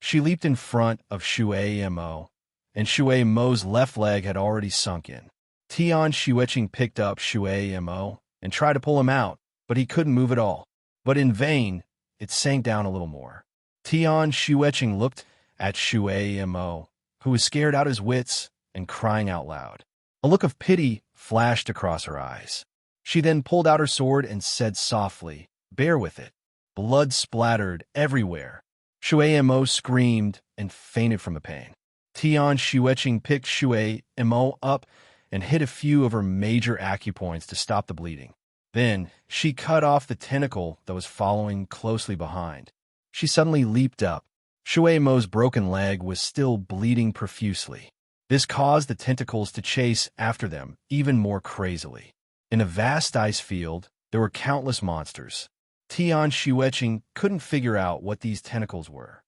She leaped in front of Shui Mo, and Shui Mo's left leg had already sunk in. Tian Shueqing picked up Shui Mo and tried to pull him out, but he couldn't move at all. But in vain, it sank down a little more. Tian Shueqing looked at Shui Mo, who was scared out his wits and crying out loud. A look of pity flashed across her eyes. She then pulled out her sword and said softly, "Bear with it." Blood splattered everywhere. Shui Mo screamed and fainted from the pain. Tian Shueqing picked Shui Mo up and hit a few of her major acupoints to stop the bleeding. Then, she cut off the tentacle that was following closely behind. She suddenly leaped up. Shui Mo's broken leg was still bleeding profusely. This caused the tentacles to chase after them even more crazily. In a vast ice field, there were countless monsters. Tian Shueqing couldn't figure out what these tentacles were.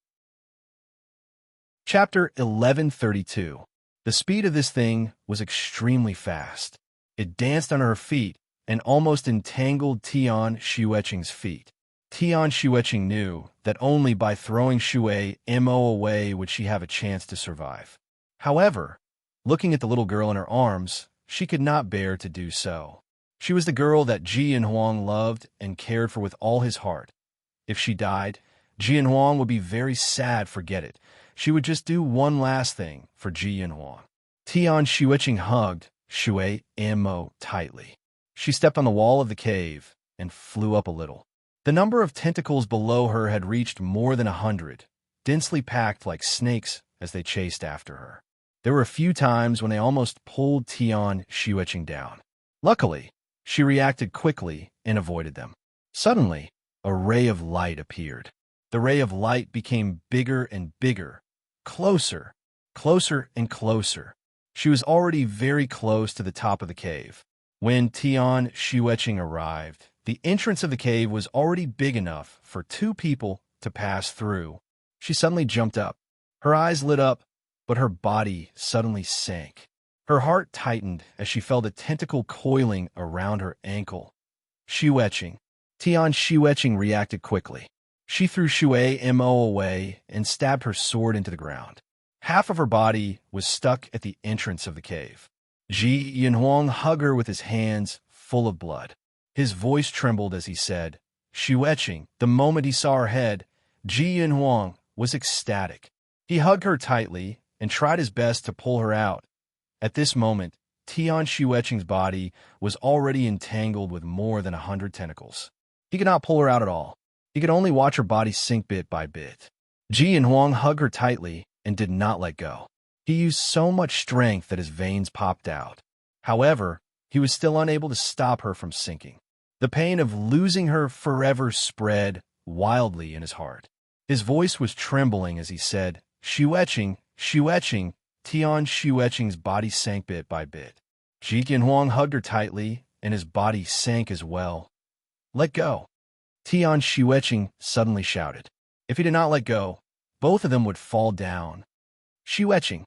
Chapter 1132. The speed of this thing was extremely fast. It danced under her feet and almost entangled Tian Shueqing's feet. Tian Shueqing knew that only by throwing Shui Mo away would she have a chance to survive. However, looking at the little girl in her arms, she could not bear to do so. She was the girl that Ji Yanhuang loved and cared for with all his heart. If she died, Ji Yanhuang would be very sad, forget it. She would just do one last thing for Ji Yanhuang. Tian Shueqing hugged Shui Mo tightly. She stepped on the wall of the cave and flew up a little. The number of tentacles below her had reached more than 100, densely packed like snakes as they chased after her. There were a few times when they almost pulled Tian Shueqing down. Luckily, she reacted quickly and avoided them. Suddenly, a ray of light appeared. The ray of light became bigger and bigger, closer, closer and closer. She was already very close to the top of the cave. When Tian Shueqing arrived, the entrance of the cave was already big enough for 2 people to pass through. She suddenly jumped up. Her eyes lit up, but her body suddenly sank. Her heart tightened as she felt a tentacle coiling around her ankle. Shueqing. Tian Shueqing reacted quickly. She threw Shui Mo away and stabbed her sword into the ground. Half of her body was stuck at the entrance of the cave. Ji Yanhuang hugged her with his hands full of blood. His voice trembled as he said, "Shueqing." The moment he saw her head, Ji Yanhuang was ecstatic. He hugged her tightly and tried his best to pull her out. At this moment, Tian Shueqing's body was already entangled with more than 100 tentacles. He could not pull her out at all. He could only watch her body sink bit by bit. Ji Yanhuang hugged her tightly and did not let go. He used so much strength that his veins popped out. However, he was still unable to stop her from sinking. The pain of losing her forever spread wildly in his heart. His voice was trembling as he said, "Shueqing, Shueqing." Tian Shueqing's body sank bit by bit. Ji Yanhuang hugged her tightly, and his body sank as well. "Let go." Tian Shueqing suddenly shouted. If he did not let go, both of them would fall down. "Shueqing."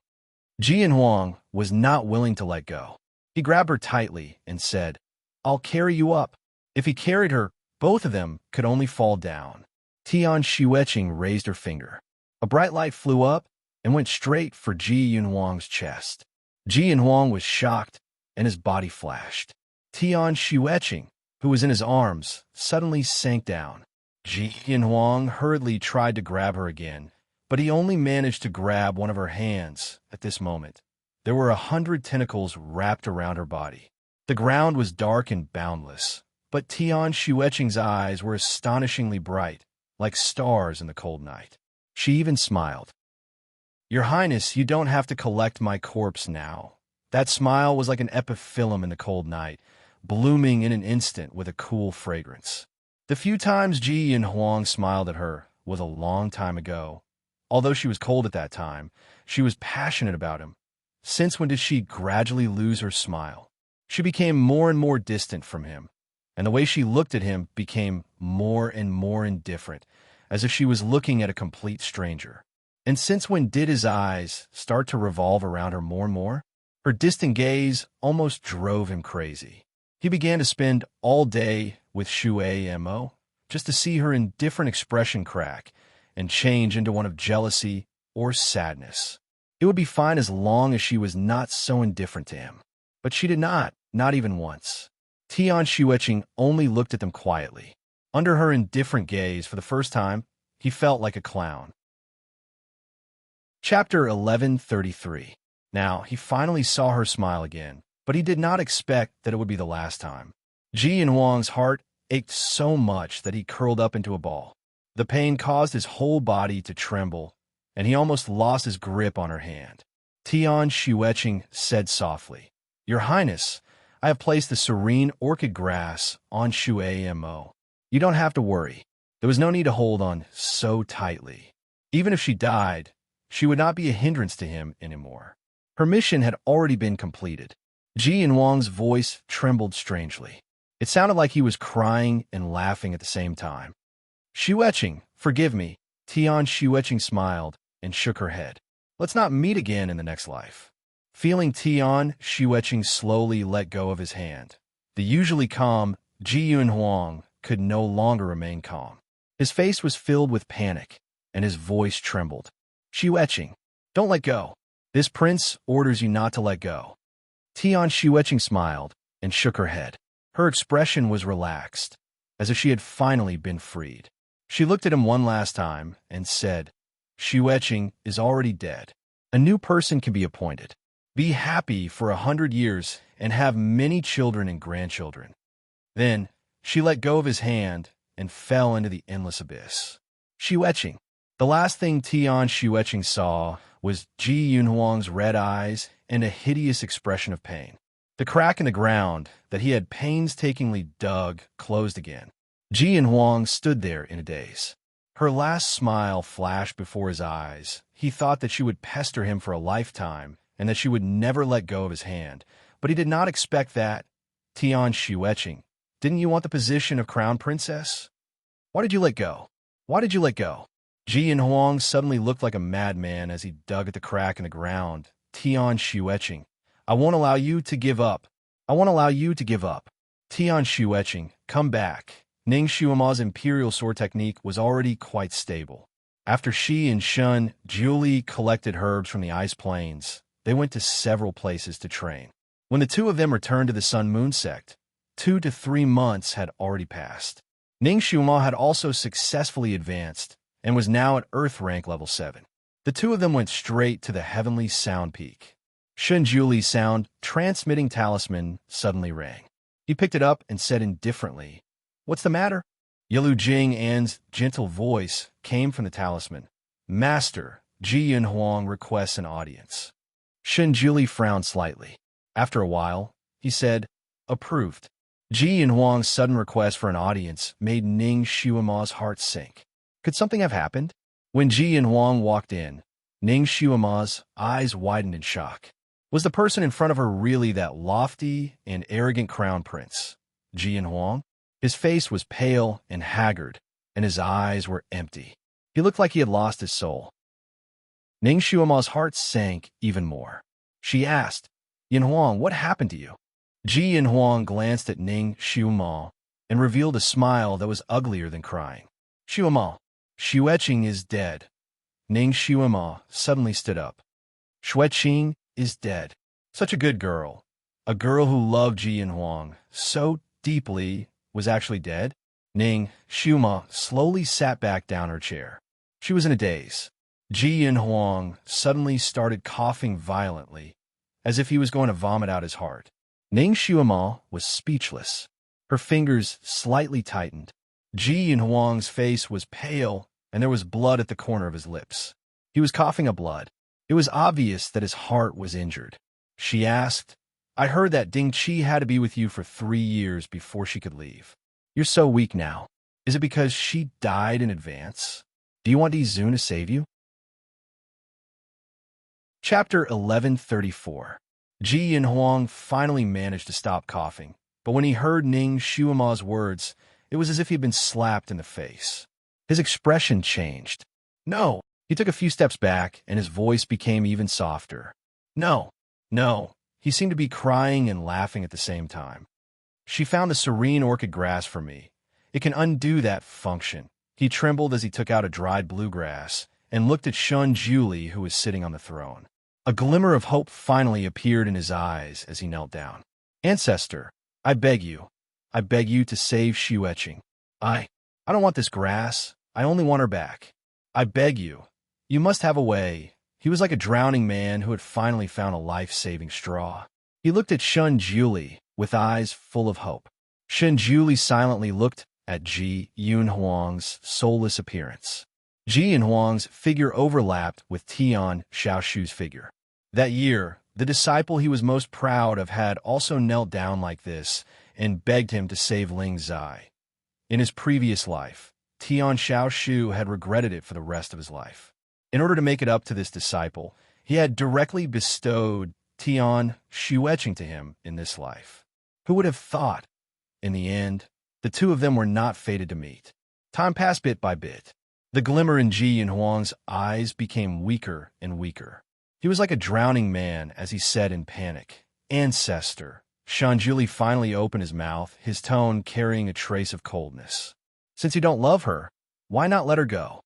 Ji Yanhuang was not willing to let go. He grabbed her tightly and said, "I'll carry you up." If he carried her, both of them could only fall down. Tian Xueqing raised her finger. A bright light flew up and went straight for Ji Yunhuang's chest. Ji Yunhuang was shocked, and his body flashed. Tian Xueqing, who was in his arms, suddenly sank down. Ji Yunhuang hurriedly tried to grab her again, but he only managed to grab one of her hands at this moment. There were 100 tentacles wrapped around her body. The ground was dark and boundless, but Tian Xueqing's eyes were astonishingly bright, like stars in the cold night. She even smiled. "Your Highness, you don't have to collect my corpse now." That smile was like an epiphyllum in the cold night, blooming in an instant with a cool fragrance. The few times Ji Yunhuang smiled at her was a long time ago. Although she was cold at that time, she was passionate about him. Since when did she gradually lose her smile? She became more and more distant from him, and the way she looked at him became more and more indifferent, as if she was looking at a complete stranger. And since when did his eyes start to revolve around her more and more? Her distant gaze almost drove him crazy. He began to spend all day with Xue Mo, just to see her indifferent expression crack and change into one of jealousy or sadness. It would be fine as long as she was not so indifferent to him. But she did not even once. Tian Xueqing only looked at them quietly. Under her indifferent gaze, for the first time, he felt like a clown. Chapter 1133. Now, he finally saw her smile again, but he did not expect that it would be the last time. Ji Yunhuang's heart ached so much that he curled up into a ball. The pain caused his whole body to tremble, and he almost lost his grip on her hand. Tian Xueqing said softly, "Your Highness, I have placed the serene orchid grass on Xue Mo. You don't have to worry. There was no need to hold on so tightly. Even if she died, she would not be a hindrance to him anymore." Her mission had already been completed. Ji Yunhuang's voice trembled strangely. It sounded like he was crying and laughing at the same time. "Xueqing, forgive me." Tian Xueqing smiled and shook her head. "Let's not meet again in the next life." Feeling Tian Xueqing slowly let go of his hand, the usually calm Ji Yunhuang could no longer remain calm. His face was filled with panic, and his voice trembled. "Xueqing, don't let go. This prince orders you not to let go." Tian Xueqing smiled and shook her head. Her expression was relaxed, as if she had finally been freed. She looked at him one last time and said, "Xueqing is already dead. A new person can be appointed. Be happy for 100 years and have many children and grandchildren." Then she let go of his hand and fell into the endless abyss. Xueqing. The last thing Tian Xueqing saw was Ji Yunhuang's red eyes and a hideous expression of pain. The crack in the ground that he had painstakingly dug closed again. Ji Yunhuang stood there in a daze. Her last smile flashed before his eyes. He thought that she would pester him for a lifetime and that she would never let go of his hand, but he did not expect that. "Tian Xueqing, didn't you want the position of crown princess? Why did you let go? Why did you let go?" Ji Yunhuang suddenly looked like a madman as he dug at the crack in the ground. "Tian Xueqing, I won't allow you to give up. I won't allow you to give up. Tian Xueqing, come back." Ning Xuema's imperial sword technique was already quite stable. After she and Shun duly collected herbs from the ice plains, they went to several places to train. When the two of them returned to the Sun-Moon sect, 2 to 3 months had already passed. Ning Xuema had also successfully advanced and was now at Earth rank level 7. The two of them went straight to the heavenly sound peak. Shun Juli's sound transmitting talisman suddenly rang. He picked it up and said indifferently, "What's the matter?" Yilu Jing An's gentle voice came from the talisman. "Master, Ji Yunhuang requests an audience." Shun Juli frowned slightly. After a while, he said, "Approved." Ji Yunhuang's sudden request for an audience made Ning Xuema's heart sink. Could something have happened? When Ji Yunhuang walked in, Ning Xuema's eyes widened in shock. Was the person in front of her really that lofty and arrogant crown prince, Ji Yunhuang? His face was pale and haggard, and his eyes were empty. He looked like he had lost his soul. Ning Xuema's heart sank even more. She asked, "Yunhuang, what happened to you?" Ji Yanhuang glanced at Ning Xiuma and revealed a smile that was uglier than crying. Xiuma, Xueqing is dead. Ning Xiuma suddenly stood up. Xueqing is dead. Such a good girl. A girl who loved Ji Yanhuang so deeply was actually dead? Ning Xiuma slowly sat back down her chair. She was in a daze. Ji Yanhuang suddenly started coughing violently, as if he was going to vomit out his heart. Ning Xiuma was speechless. Her fingers slightly tightened. Ji Yanhuang's face was pale, and there was blood at the corner of his lips. He was coughing up blood. It was obvious that his heart was injured. She asked, I heard that Ding Qi had to be with you for 3 years before she could leave. You're so weak now. Is it because she died in advance? Do you want Di Zun to save you? Chapter 1134. Ji Yanhuang finally managed to stop coughing, but when he heard Ning Xiuma's words, it was as if he'd been slapped in the face. His expression changed. No. He took a few steps back, and his voice became even softer. No. He seemed to be crying and laughing at the same time. She found the serene orchid grass for me. It can undo that function. He trembled as he took out a dried bluegrass and looked at Shun Juli, who was sitting on the throne. A glimmer of hope finally appeared in his eyes as he knelt down. Ancestor, I beg you to save Xueqing. I don't want this grass. I only want her back. I beg you. You must have a way. He was like a drowning man who had finally found a life-saving straw. He looked at Shun Juli with eyes full of hope. Shun Juli silently looked at Ji Yanhuang's soulless appearance. Ji Yanhuang's figure overlapped with Tian Xiaoshu's figure. That year, the disciple he was most proud of had also knelt down like this and begged him to save Ling Zai. In his previous life, Tian Xiaoshu had regretted it for the rest of his life. In order to make it up to this disciple, he had directly bestowed Tian Xueqing to him in this life. Who would have thought? In the end, the two of them were not fated to meet. Time passed bit by bit. The glimmer in Ji Yanhuang's eyes became weaker and weaker. He was like a drowning man as he said in panic, Ancestor. Shun Juli finally opened his mouth, his tone carrying a trace of coldness. Since you don't love her, why not let her go?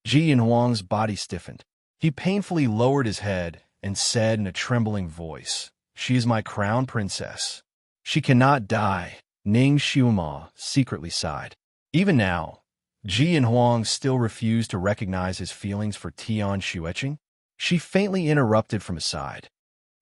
Ji Yanhuang's body stiffened. He painfully lowered his head and said in a trembling voice, She is my crown princess. She cannot die. Ning Xiuma secretly sighed. Even now, Ji Yanhuang still refused to recognize his feelings for Tian Xueqing. She faintly interrupted from his side.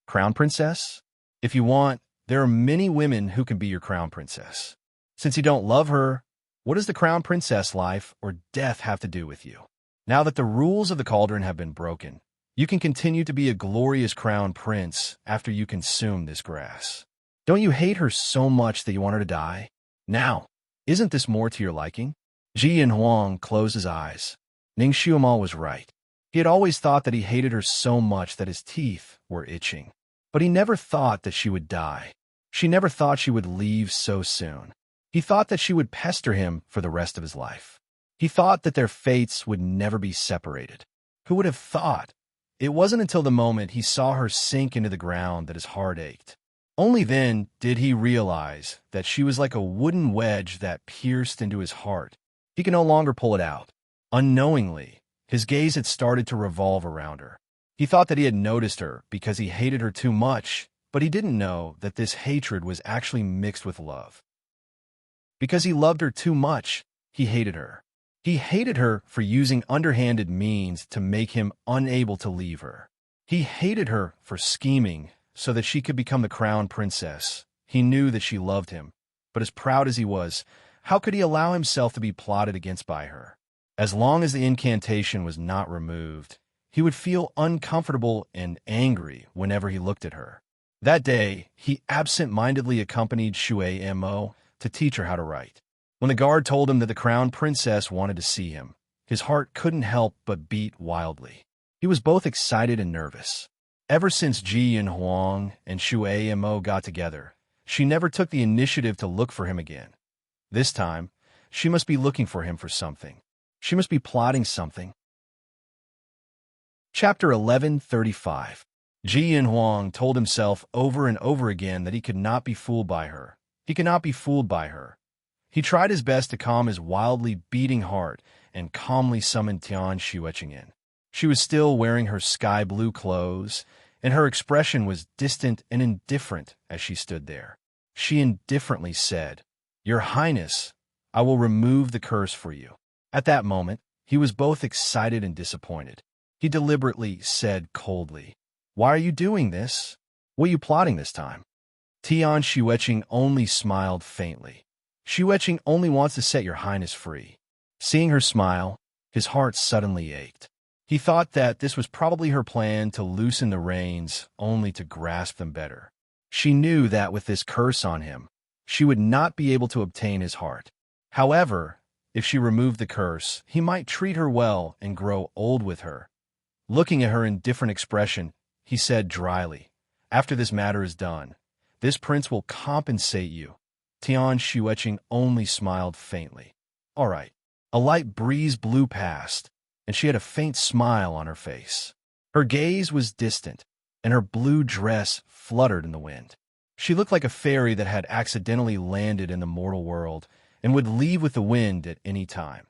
Crown princess? If you want, there are many women who can be your crown princess. Since you don't love her, what does the crown princess life or death have to do with you? Now that the rules of the cauldron have been broken, you can continue to be a glorious crown prince after you consume this grass. Don't you hate her so much that you want her to die? Now, isn't this more to your liking? Ji Yanhuang closed his eyes. Ning Xiuma was right. He had always thought that he hated her so much that his teeth were itching. But he never thought that she would die. She never thought she would leave so soon. He thought that she would pester him for the rest of his life. He thought that their fates would never be separated. Who would have thought? It wasn't until the moment he saw her sink into the ground that his heart ached. Only then did he realize that she was like a wooden wedge that pierced into his heart. He could no longer pull it out. Unknowingly, his gaze had started to revolve around her. He thought that he had noticed her because he hated her too much, but he didn't know that this hatred was actually mixed with love. Because he loved her too much, he hated her. He hated her for using underhanded means to make him unable to leave her. He hated her for scheming so that she could become the crown princess. He knew that she loved him, but as proud as he was, how could he allow himself to be plotted against by her? As long as the incantation was not removed, he would feel uncomfortable and angry whenever he looked at her. That day, he absent-mindedly accompanied Shui Mo to teach her how to write. When the guard told him that the crown princess wanted to see him, his heart couldn't help but beat wildly. He was both excited and nervous. Ever since Ji Yanhuang and Shui Mo got together, she never took the initiative to look for him again. This time, she must be looking for him for something. She must be plotting something. Chapter 1135. Ji Yinhuang told himself over and over again that he could not be fooled by her. He could not be fooled by her. He tried his best to calm his wildly beating heart and calmly summoned Tian Xueqing in. She was still wearing her sky-blue clothes, and her expression was distant and indifferent as she stood there. She indifferently said, "Your Highness, I will remove the curse for you." At that moment, he was both excited and disappointed. He deliberately said coldly, "Why are you doing this? What are you plotting this time?" Tian Xueqing only smiled faintly. "Xueqing only wants to set your Highness free." Seeing her smile, his heart suddenly ached. He thought that this was probably her plan to loosen the reins only to grasp them better. She knew that with this curse on him, she would not be able to obtain his heart. However, if she removed the curse, he might treat her well and grow old with her. Looking at her indifferent expression, he said dryly, "After this matter is done, this prince will compensate you." Tian Xueqing only smiled faintly. "All right." A light breeze blew past, and she had a faint smile on her face. Her gaze was distant, and her blue dress fluttered in the wind. She looked like a fairy that had accidentally landed in the mortal world and would leave with the wind at any time.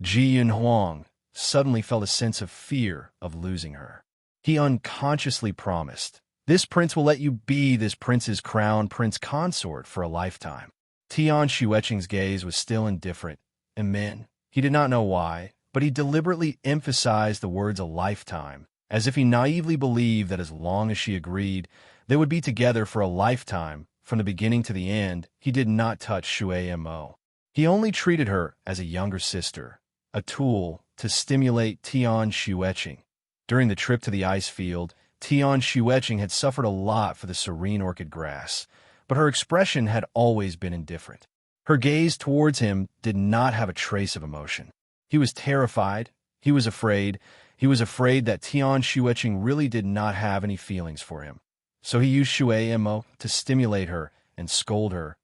Ji Yinhuang suddenly felt a sense of fear of losing her. He unconsciously promised, "This prince will let you be this prince's crown prince consort for a lifetime." Tian Xueqing's gaze was still indifferent, and men, he did not know why, but he deliberately emphasized the words "a lifetime," as if he naively believed that as long as she agreed, they would be together for a lifetime. From the beginning to the end, he did not touch Shui Mo. He only treated her as a younger sister, a tool to stimulate Tian Xueqing. During the trip to the ice field, Tian Xueqing had suffered a lot for the serene orchid grass, but her expression had always been indifferent. Her gaze towards him did not have a trace of emotion. He was terrified. He was afraid. He was afraid that Tian Xueqing really did not have any feelings for him. So he used Shui Mo to stimulate her and scold her.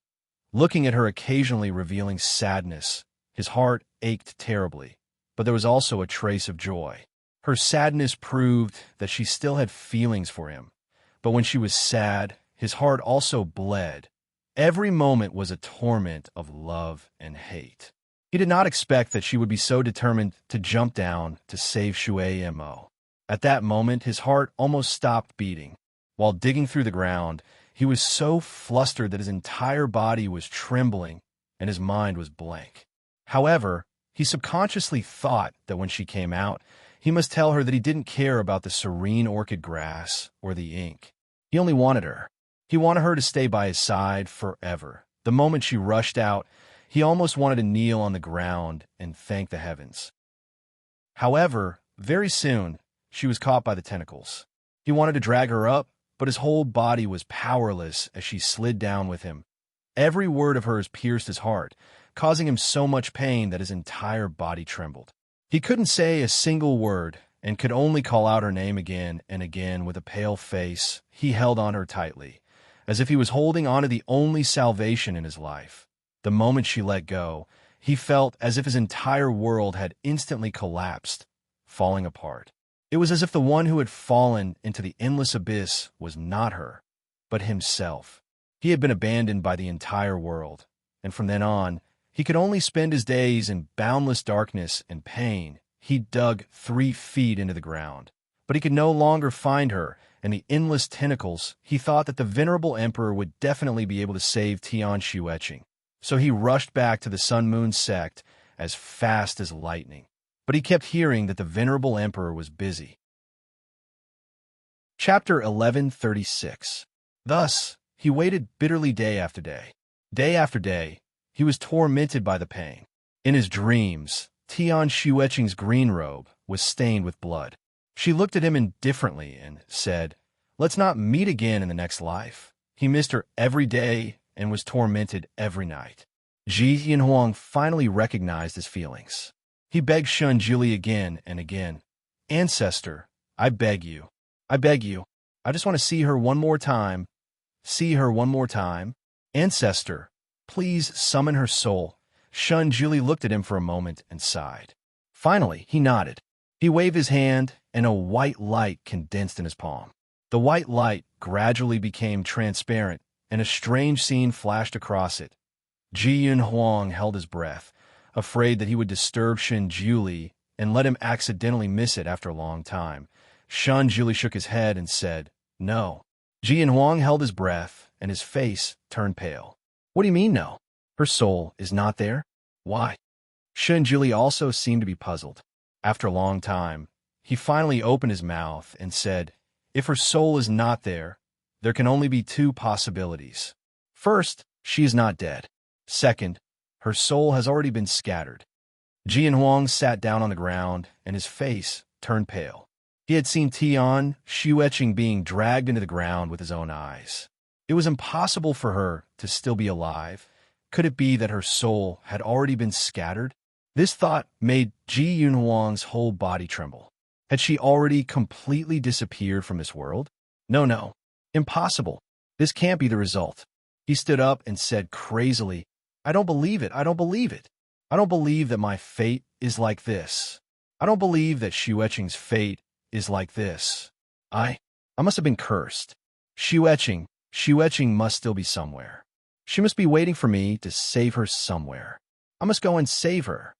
Looking at her occasionally revealing sadness, his heart ached terribly, but there was also a trace of joy. Her sadness proved that she still had feelings for him, but when she was sad, his heart also bled. Every moment was a torment of love and hate. He did not expect that she would be so determined to jump down to save Shui Mo. At that moment, his heart almost stopped beating. While digging through the ground, he was so flustered that his entire body was trembling and his mind was blank. However, he subconsciously thought that when she came out, he must tell her that he didn't care about the serene orchid grass or the ink. He only wanted her. He wanted her to stay by his side forever. The moment she rushed out, he almost wanted to kneel on the ground and thank the heavens. However, very soon, she was caught by the tentacles. He wanted to drag her up, but his whole body was powerless as she slid down with him. Every word of hers pierced his heart, causing him so much pain that his entire body trembled. He couldn't say a single word and could only call out her name again and again with a pale face. He held on her tightly, as if he was holding on to the only salvation in his life. The moment she let go, he felt as if his entire world had instantly collapsed, falling apart. It was as if the one who had fallen into the endless abyss was not her, but himself. He had been abandoned by the entire world, and from then on, he could only spend his days in boundless darkness and pain. He dug 3 feet into the ground, but he could no longer find her, and the endless tentacles. He thought that the venerable emperor would definitely be able to save Tian Xueqing. So he rushed back to the Sun Moon sect as fast as lightning. But he kept hearing that the venerable emperor was busy. Chapter 1136. Thus, he waited bitterly day after day. Day after day, he was tormented by the pain. In his dreams, Tian Xueqing's green robe was stained with blood. She looked at him indifferently and said, "Let's not meet again in the next life." He missed her every day and was tormented every night. Ji Yinhuang finally recognized his feelings. He begged Shun Jili again and again, "Ancestor, I beg you. I beg you. I just want to see her one more time. See her one more time. Ancestor, please summon her soul." Shun Jili looked at him for a moment and sighed. Finally, he nodded. He waved his hand, and a white light condensed in his palm. The white light gradually became transparent, and a strange scene flashed across it. Ji Yun Huang held his breath, afraid that he would disturb Shen Juli and let him accidentally miss it after a long time. Shen Juli shook his head and said, "No." Ji Yun Huang held his breath, and his face turned pale. "What do you mean, no? Her soul is not there? Why?" Shen Juli also seemed to be puzzled. After a long time, he finally opened his mouth and said, "If her soul is not there, there can only be two possibilities. First, she is not dead. Second, her soul has already been scattered." Ji Yun Huang sat down on the ground, and his face turned pale. He had seen Tian Xueqing being dragged into the ground with his own eyes. It was impossible for her to still be alive. Could it be that her soul had already been scattered? This thought made Ji Yun Huang's whole body tremble. Had she already completely disappeared from this world? No. Impossible. This can't be the result. He stood up and said crazily, "I don't believe it. I don't believe it. I don't believe that my fate is like this. I don't believe that Xueqing's fate is like this. I must have been cursed. Xueqing must still be somewhere. She must be waiting for me to save her somewhere. I must go and save her."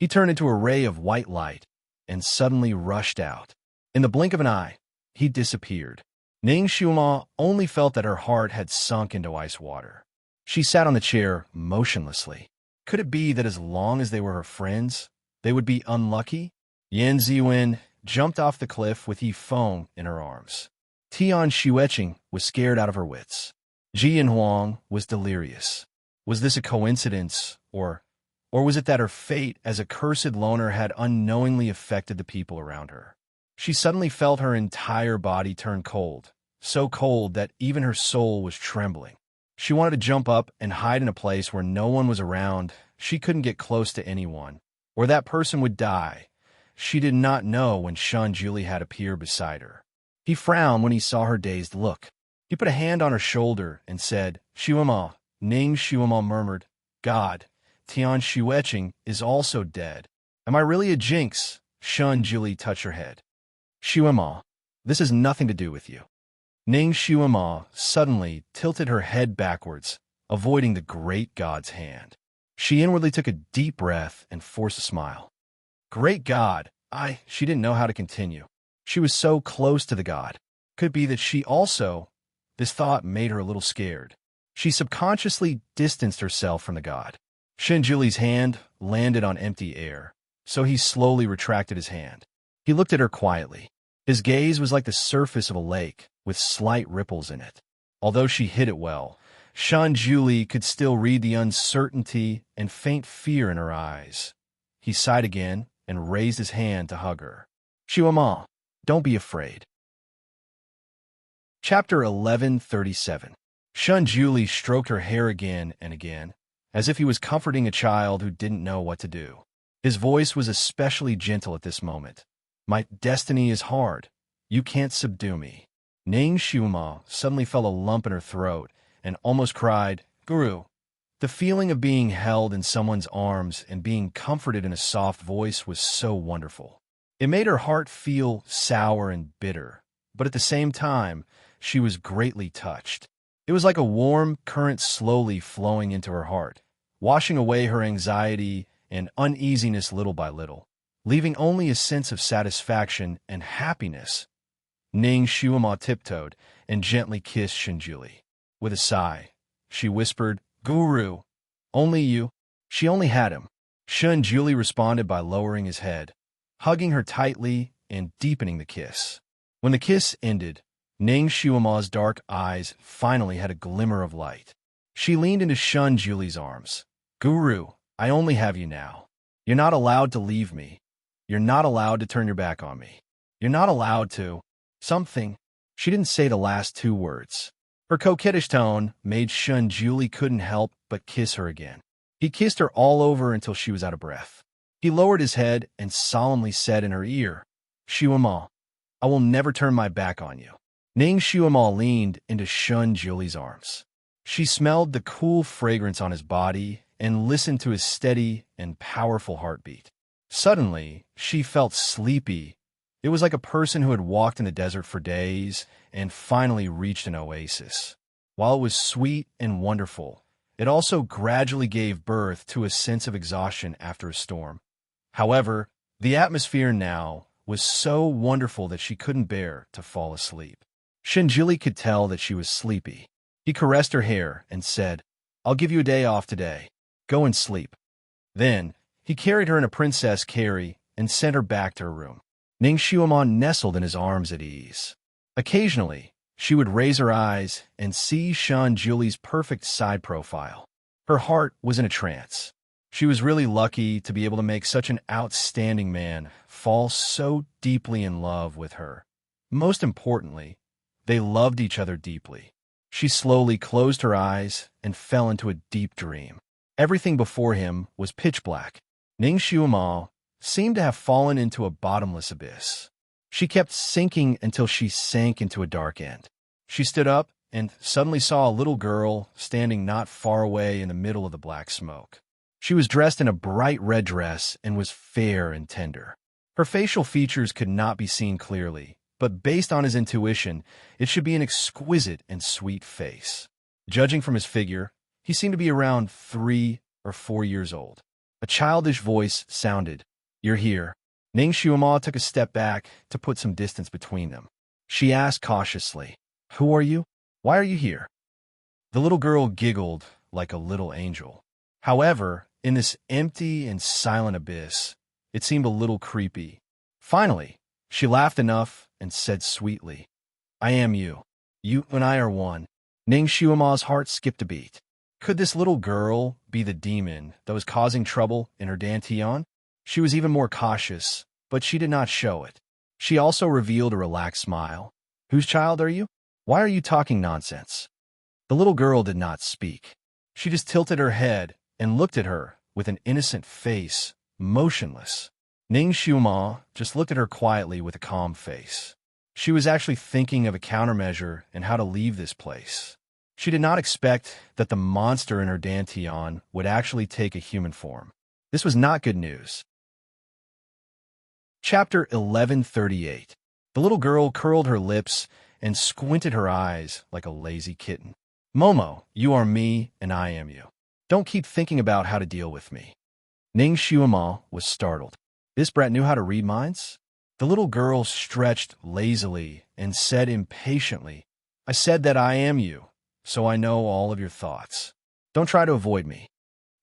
He turned into a ray of white light and suddenly rushed out. In the blink of an eye, he disappeared. Ning Xuema only felt that her heart had sunk into ice water. She sat on the chair motionlessly. Could it be that as long as they were her friends, they would be unlucky? Yan Ziwen jumped off the cliff with Yifeng in her arms. Tian Xueqing was scared out of her wits. Ji Yun Huang was delirious. Was this a coincidence, or was it that her fate as a cursed loner had unknowingly affected the people around her? She suddenly felt her entire body turn cold, so cold that even her soul was trembling. She wanted to jump up and hide in a place where no one was around. She couldn't get close to anyone, or that person would die. She did not know when Shen Juli had appeared beside her. He frowned when he saw her dazed look. He put a hand on her shoulder and said, "Xuema." Ning Xuema murmured, "God, Tian Xueqing is also dead. Am I really a jinx?" Shen Juli touched her head. "Xuema, this has nothing to do with you." Ning Xuema suddenly tilted her head backwards, avoiding the great god's hand. She inwardly took a deep breath and forced a smile. Great God! She didn't know how to continue. She was so close to the god. Could it be that she also... This thought made her a little scared. She subconsciously distanced herself from the god. Shen Juli's hand landed on empty air, so he slowly retracted his hand. He looked at her quietly. His gaze was like the surface of a lake, with slight ripples in it. Although she hid it well, Shen Juli could still read the uncertainty and faint fear in her eyes. He sighed again and raised his hand to hug her. "Xuema, don't be afraid." Chapter 1137. Shen Juli stroked her hair again and again, as if he was comforting a child who didn't know what to do. His voice was especially gentle at this moment. "My destiny is hard. You can't subdue me." Ning Xuema suddenly felt a lump in her throat and almost cried, "Guru." The feeling of being held in someone's arms and being comforted in a soft voice was so wonderful. It made her heart feel sour and bitter, but at the same time, she was greatly touched. It was like a warm current slowly flowing into her heart, washing away her anxiety and uneasiness little by little, leaving only a sense of satisfaction and happiness. Ning Xuema tiptoed and gently kissed Shen Juli. With a sigh, she whispered, "Guru, only you." She only had him. Shen Juli responded by lowering his head, hugging her tightly and deepening the kiss. When the kiss ended, Ning Xuema's dark eyes finally had a glimmer of light. She leaned into Shen Juli's arms. "Guru, I only have you now. You're not allowed to leave me. You're not allowed to turn your back on me. You're not allowed to... something." She didn't say the last two words. Her coquettish tone made Shen Juli couldn't help but kiss her again. He kissed her all over until she was out of breath. He lowered his head and solemnly said in her ear, "Xuema, I will never turn my back on you." Ning Xuema leaned into Shen Juli's arms. She smelled the cool fragrance on his body and listened to his steady and powerful heartbeat. Suddenly, she felt sleepy It was like a person who had walked in the desert for days and finally reached an oasis. While it was sweet and wonderful, it also gradually gave birth to a sense of exhaustion after a storm. However, the atmosphere now was so wonderful that she couldn't bear to fall asleep. Shinjili could tell that she was sleepy. He caressed her hair and said, "I'll give you a day off today. Go and sleep." Then, he carried her in a princess carry and sent her back to her room. Ning Xiaomon nestled in his arms at ease. Occasionally, she would raise her eyes and see Shan Julie's perfect side profile. Her heart was in a trance. She was really lucky to be able to make such an outstanding man fall so deeply in love with her. Most importantly, they loved each other deeply. She slowly closed her eyes and fell into a deep dream. Everything before him was pitch black. Ning Xiaomon seemed to have fallen into a bottomless abyss. She kept sinking until she sank into a dark end. She stood up and suddenly saw a little girl standing not far away in the middle of the black smoke. She was dressed in a bright red dress and was fair and tender. Her facial features could not be seen clearly, but based on his intuition, it should be an exquisite and sweet face. Judging from his figure, he seemed to be around 3 or 4 years old. A childish voice sounded, "You're here." Ning Xiaomon took a step back to put some distance between them. She asked cautiously, "Who are you? Why are you here?" The little girl giggled like a little angel. However, in this empty and silent abyss, it seemed a little creepy. Finally, she laughed enough and said sweetly, "I am you. You and I are one." Ning Xiaomon's heart skipped a beat. Could this little girl be the demon that was causing trouble in her dantian? She was even more cautious, but she did not show it. She also revealed a relaxed smile. "Whose child are you? Why are you talking nonsense?" The little girl did not speak. She just tilted her head and looked at her with an innocent face, motionless. Ning Xiaomon just looked at her quietly with a calm face. She was actually thinking of a countermeasure and how to leave this place. She did not expect that the monster in her dantian would actually take a human form. This was not good news. Chapter 1138. The little girl curled her lips and squinted her eyes like a lazy kitten. "Momo, you are me and I am you. Don't keep thinking about how to deal with me." Ning Xiaomon was startled. This brat knew how to read minds? The little girl stretched lazily and said impatiently, "I said that I am you, so I know all of your thoughts. Don't try to avoid me."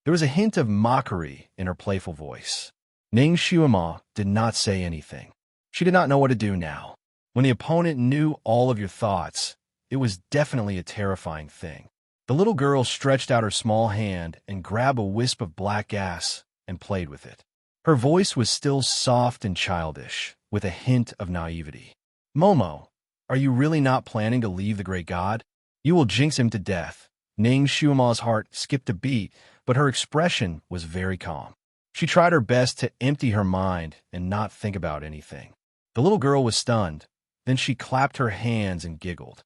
There was a hint of mockery in her playful voice. Ning Xiaomon did not say anything. She did not know what to do now. When the opponent knew all of your thoughts, it was definitely a terrifying thing. The little girl stretched out her small hand and grabbed a wisp of black gas and played with it. Her voice was still soft and childish, with a hint of naivety. "Momo, are you really not planning to leave the great god? You will jinx him to death." Ning Xiaomon's heart skipped a beat, but her expression was very calm. She tried her best to empty her mind and not think about anything. The little girl was stunned. Then she clapped her hands and giggled.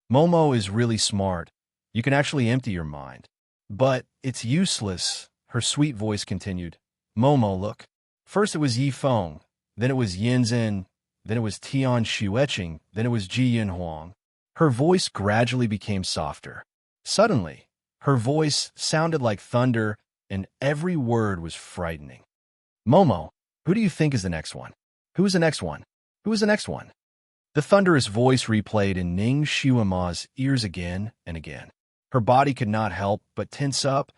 "Momo is really smart. You can actually empty your mind. But it's useless," her sweet voice continued. "Momo, look. First it was Yi Feng, then it was Yin Zhen, then it was Tian Xueqing, then it was Ji Yin Huang." Her voice gradually became softer. Suddenly, her voice sounded like thunder, and every word was frightening. "Momo, who do you think is the next one? Who is the next one? Who is the next one?" The thunderous voice replayed in Ning Xiaomon's ears again and again. Her body could not help but tense up,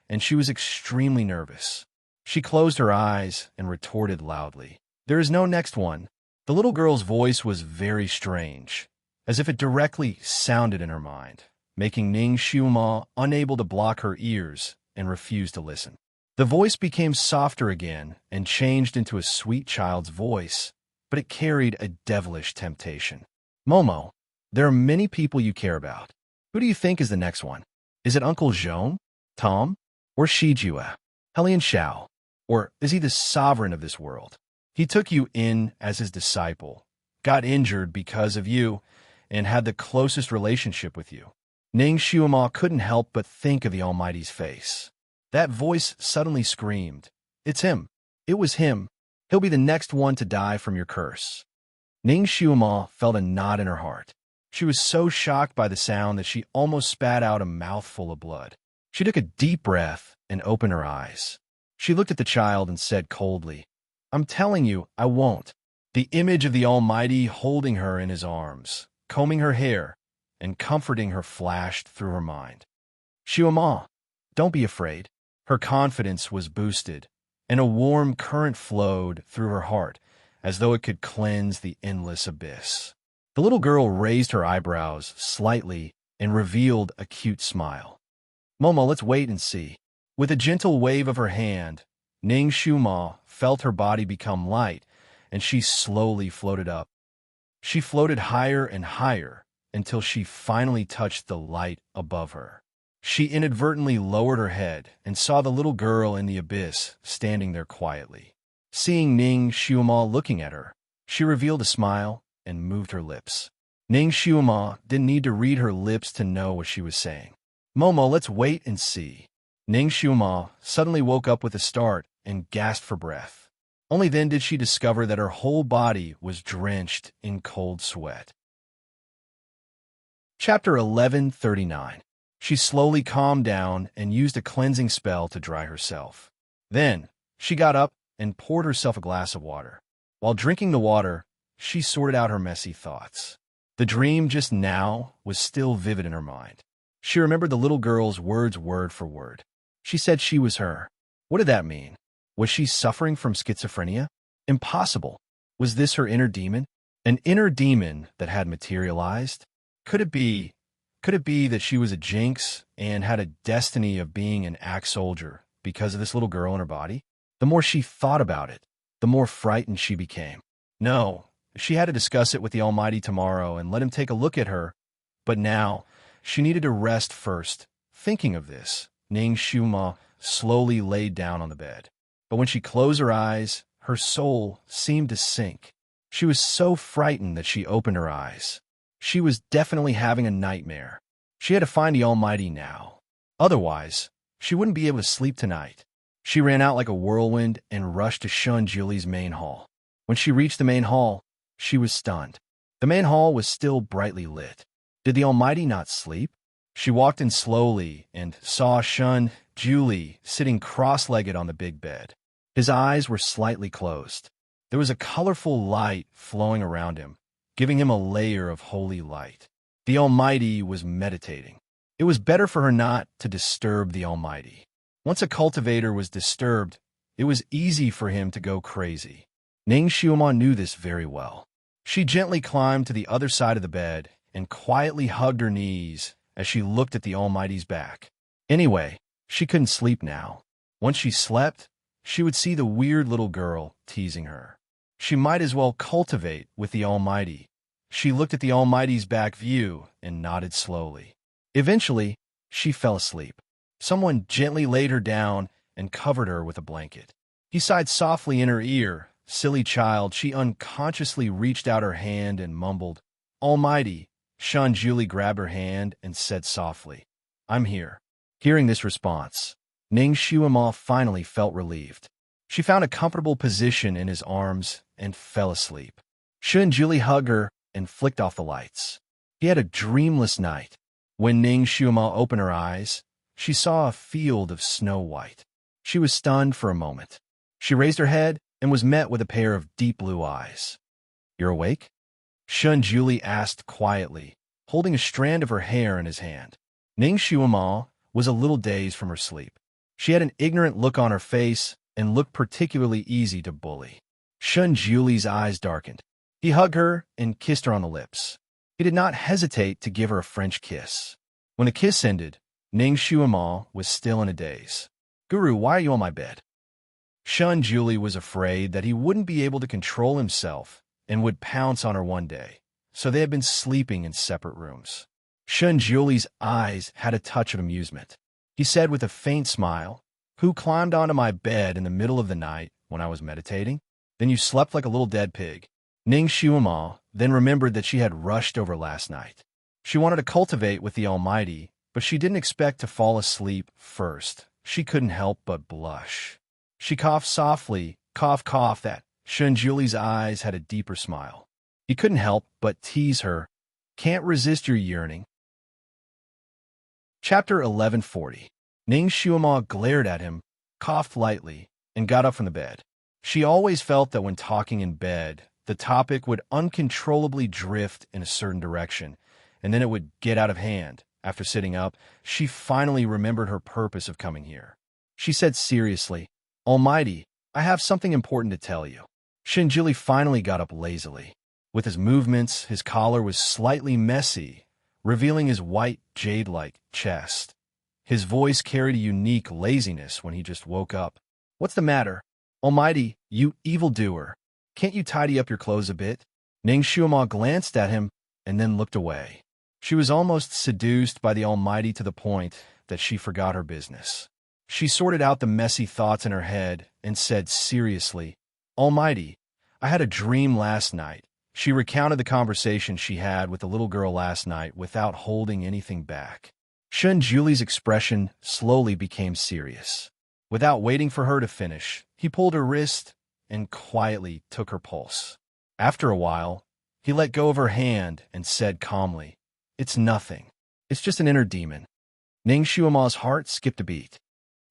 and she was extremely nervous. She closed her eyes and retorted loudly, "There is no next one." The little girl's voice was very strange, as if it directly sounded in her mind, making Ning Xiaomon unable to block her ears and refuse to listen. The voice became softer again and changed into a sweet child's voice, but it carried a devilish temptation. "Momo, there are many people you care about. Who do you think is the next one? Is it Uncle Zhong, Tom, or Shijue, Helian Xiao? Or is he the sovereign of this world? He took you in as his disciple, got injured because of you, and had the closest relationship with you." Ning Xiaomon couldn't help but think of the Almighty's face. That voice suddenly screamed, "It's him. It was him. He'll be the next one to die from your curse." Ning Xiuma felt a knot in her heart. She was so shocked by the sound that she almost spat out a mouthful of blood. She took a deep breath and opened her eyes. She looked at the child and said coldly, "I'm telling you, I won't." The image of the Almighty holding her in his arms, combing her hair, and comforting her flashed through her mind. "Xiuma, don't be afraid." Her confidence was boosted, and a warm current flowed through her heart, as though it could cleanse the endless abyss. The little girl raised her eyebrows slightly and revealed a cute smile. "Momo, let's wait and see." With a gentle wave of her hand, Ning Xiuma felt her body become light, and she slowly floated up. She floated higher and higher until she finally touched the light above her. She inadvertently lowered her head and saw the little girl in the abyss standing there quietly. Seeing Ning Xiuma looking at her, she revealed a smile and moved her lips. Ning Xiuma didn't need to read her lips to know what she was saying. "Momo, let's wait and see." Ning Xiuma suddenly woke up with a start and gasped for breath. Only then did she discover that her whole body was drenched in cold sweat. Chapter 1139. She slowly calmed down and used a cleansing spell to dry herself. Then, she got up and poured herself a glass of water. While drinking the water, she sorted out her messy thoughts. The dream just now was still vivid in her mind. She remembered the little girl's words word for word. She said she was her. What did that mean? Was she suffering from schizophrenia? Impossible. Was this her inner demon? An inner demon that had materialized? Could it be that she was a jinx and had a destiny of being an axe soldier because of this little girl in her body? The more she thought about it, the more frightened she became. No, she had to discuss it with the Almighty tomorrow and let him take a look at her. But now, she needed to rest first. Thinking of this, Ning Xiuma slowly laid down on the bed. But when she closed her eyes, her soul seemed to sink. She was so frightened that she opened her eyes. She was definitely having a nightmare. She had to find the Almighty now. Otherwise, she wouldn't be able to sleep tonight. She ran out like a whirlwind and rushed to Shun Julie's main hall. When she reached the main hall, she was stunned. The main hall was still brightly lit. Did the Almighty not sleep? She walked in slowly and saw Shun Julie sitting cross-legged on the big bed. His eyes were slightly closed. There was a colorful light flowing around him, giving him a layer of holy light. The Almighty was meditating. It was better for her not to disturb the Almighty. Once a cultivator was disturbed, it was easy for him to go crazy. Ning Xiuma knew this very well. She gently climbed to the other side of the bed and quietly hugged her knees as she looked at the Almighty's back. Anyway, she couldn't sleep now. Once she slept, she would see the weird little girl teasing her. She might as well cultivate with the Almighty. She looked at the Almighty's back view and nodded slowly. Eventually, she fell asleep. Someone gently laid her down and covered her with a blanket. He sighed softly in her ear. Silly child, she unconsciously reached out her hand and mumbled, "Almighty." Shun Julie grabbed her hand and said softly, "I'm here." Hearing this response, Ning Xiuma finally felt relieved. She found a comfortable position in his arms and fell asleep. Shun Julie hugged her and flicked off the lights. He had a dreamless night. When Ning Xiuma opened her eyes, she saw a field of snow white. She was stunned for a moment. She raised her head and was met with a pair of deep blue eyes. "You're awake?" Shun Julie asked quietly, holding a strand of her hair in his hand. Ning Xiuma was a little dazed from her sleep. She had an ignorant look on her face and looked particularly easy to bully. Shun Julie's eyes darkened. He hugged her and kissed her on the lips. He did not hesitate to give her a French kiss. When the kiss ended, Ning Xiuma was still in a daze. "Guru, why are you on my bed?" Shun Julie was afraid that he wouldn't be able to control himself and would pounce on her one day, so they had been sleeping in separate rooms. Shun Julie's eyes had a touch of amusement. He said with a faint smile, "Who climbed onto my bed in the middle of the night when I was meditating? Then you slept like a little dead pig." Ning Xiuma then remembered that she had rushed over last night. She wanted to cultivate with the Almighty, but she didn't expect to fall asleep first. She couldn't help but blush. She coughed softly, cough, that Shun Julie's eyes had a deeper smile. He couldn't help but tease her. Can't resist your yearning. Chapter 1140. Ning Shuama glared at him, coughed lightly, and got up from the bed. She always felt that when talking in bed, the topic would uncontrollably drift in a certain direction, and then it would get out of hand. After sitting up, she finally remembered her purpose of coming here. She said seriously, Almighty, I have something important to tell you. Shinjili finally got up lazily. With his movements, his collar was slightly messy, revealing his white, jade-like chest. His voice carried a unique laziness when he just woke up. What's the matter? Almighty, you evildoer. Can't you tidy up your clothes a bit? Ning Shuama glanced at him and then looked away. She was almost seduced by the Almighty to the point that she forgot her business. She sorted out the messy thoughts in her head and said seriously, Almighty, I had a dream last night. She recounted the conversation she had with the little girl last night without holding anything back. Shun Julie's expression slowly became serious. Without waiting for her to finish, he pulled her wrist and quietly took her pulse. After a while, he let go of her hand and said calmly, It's nothing. It's just an inner demon. Ning Shuama's heart skipped a beat.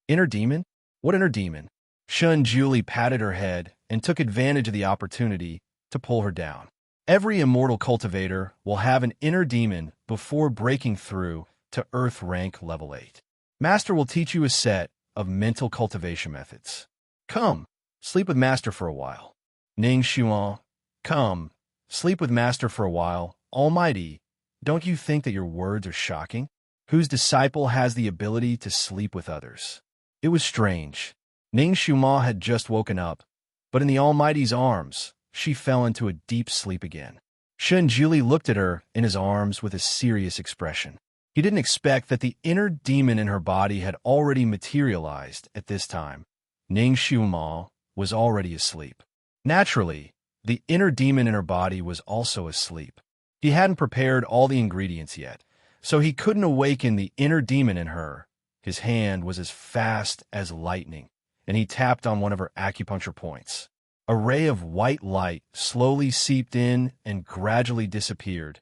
Inner demon? What inner demon? Shun Julie patted her head and took advantage of the opportunity to pull her down. Every immortal cultivator will have an inner demon before breaking through to Earth rank level 8. Master will teach you a set of mental cultivation methods. Come, sleep with Master for a while. Ning Xuan, come, sleep with Master for a while. Almighty, don't you think that your words are shocking? Whose disciple has the ability to sleep with others? It was strange. Ning Xuan had just woken up, but in the Almighty's arms, she fell into a deep sleep again. Shun Juli looked at her in his arms with a serious expression. He didn't expect that the inner demon in her body had already materialized at this time. Ning Xiuma was already asleep. Naturally, the inner demon in her body was also asleep. He hadn't prepared all the ingredients yet, so he couldn't awaken the inner demon in her. His hand was as fast as lightning, and he tapped on one of her acupuncture points. A ray of white light slowly seeped in and gradually disappeared.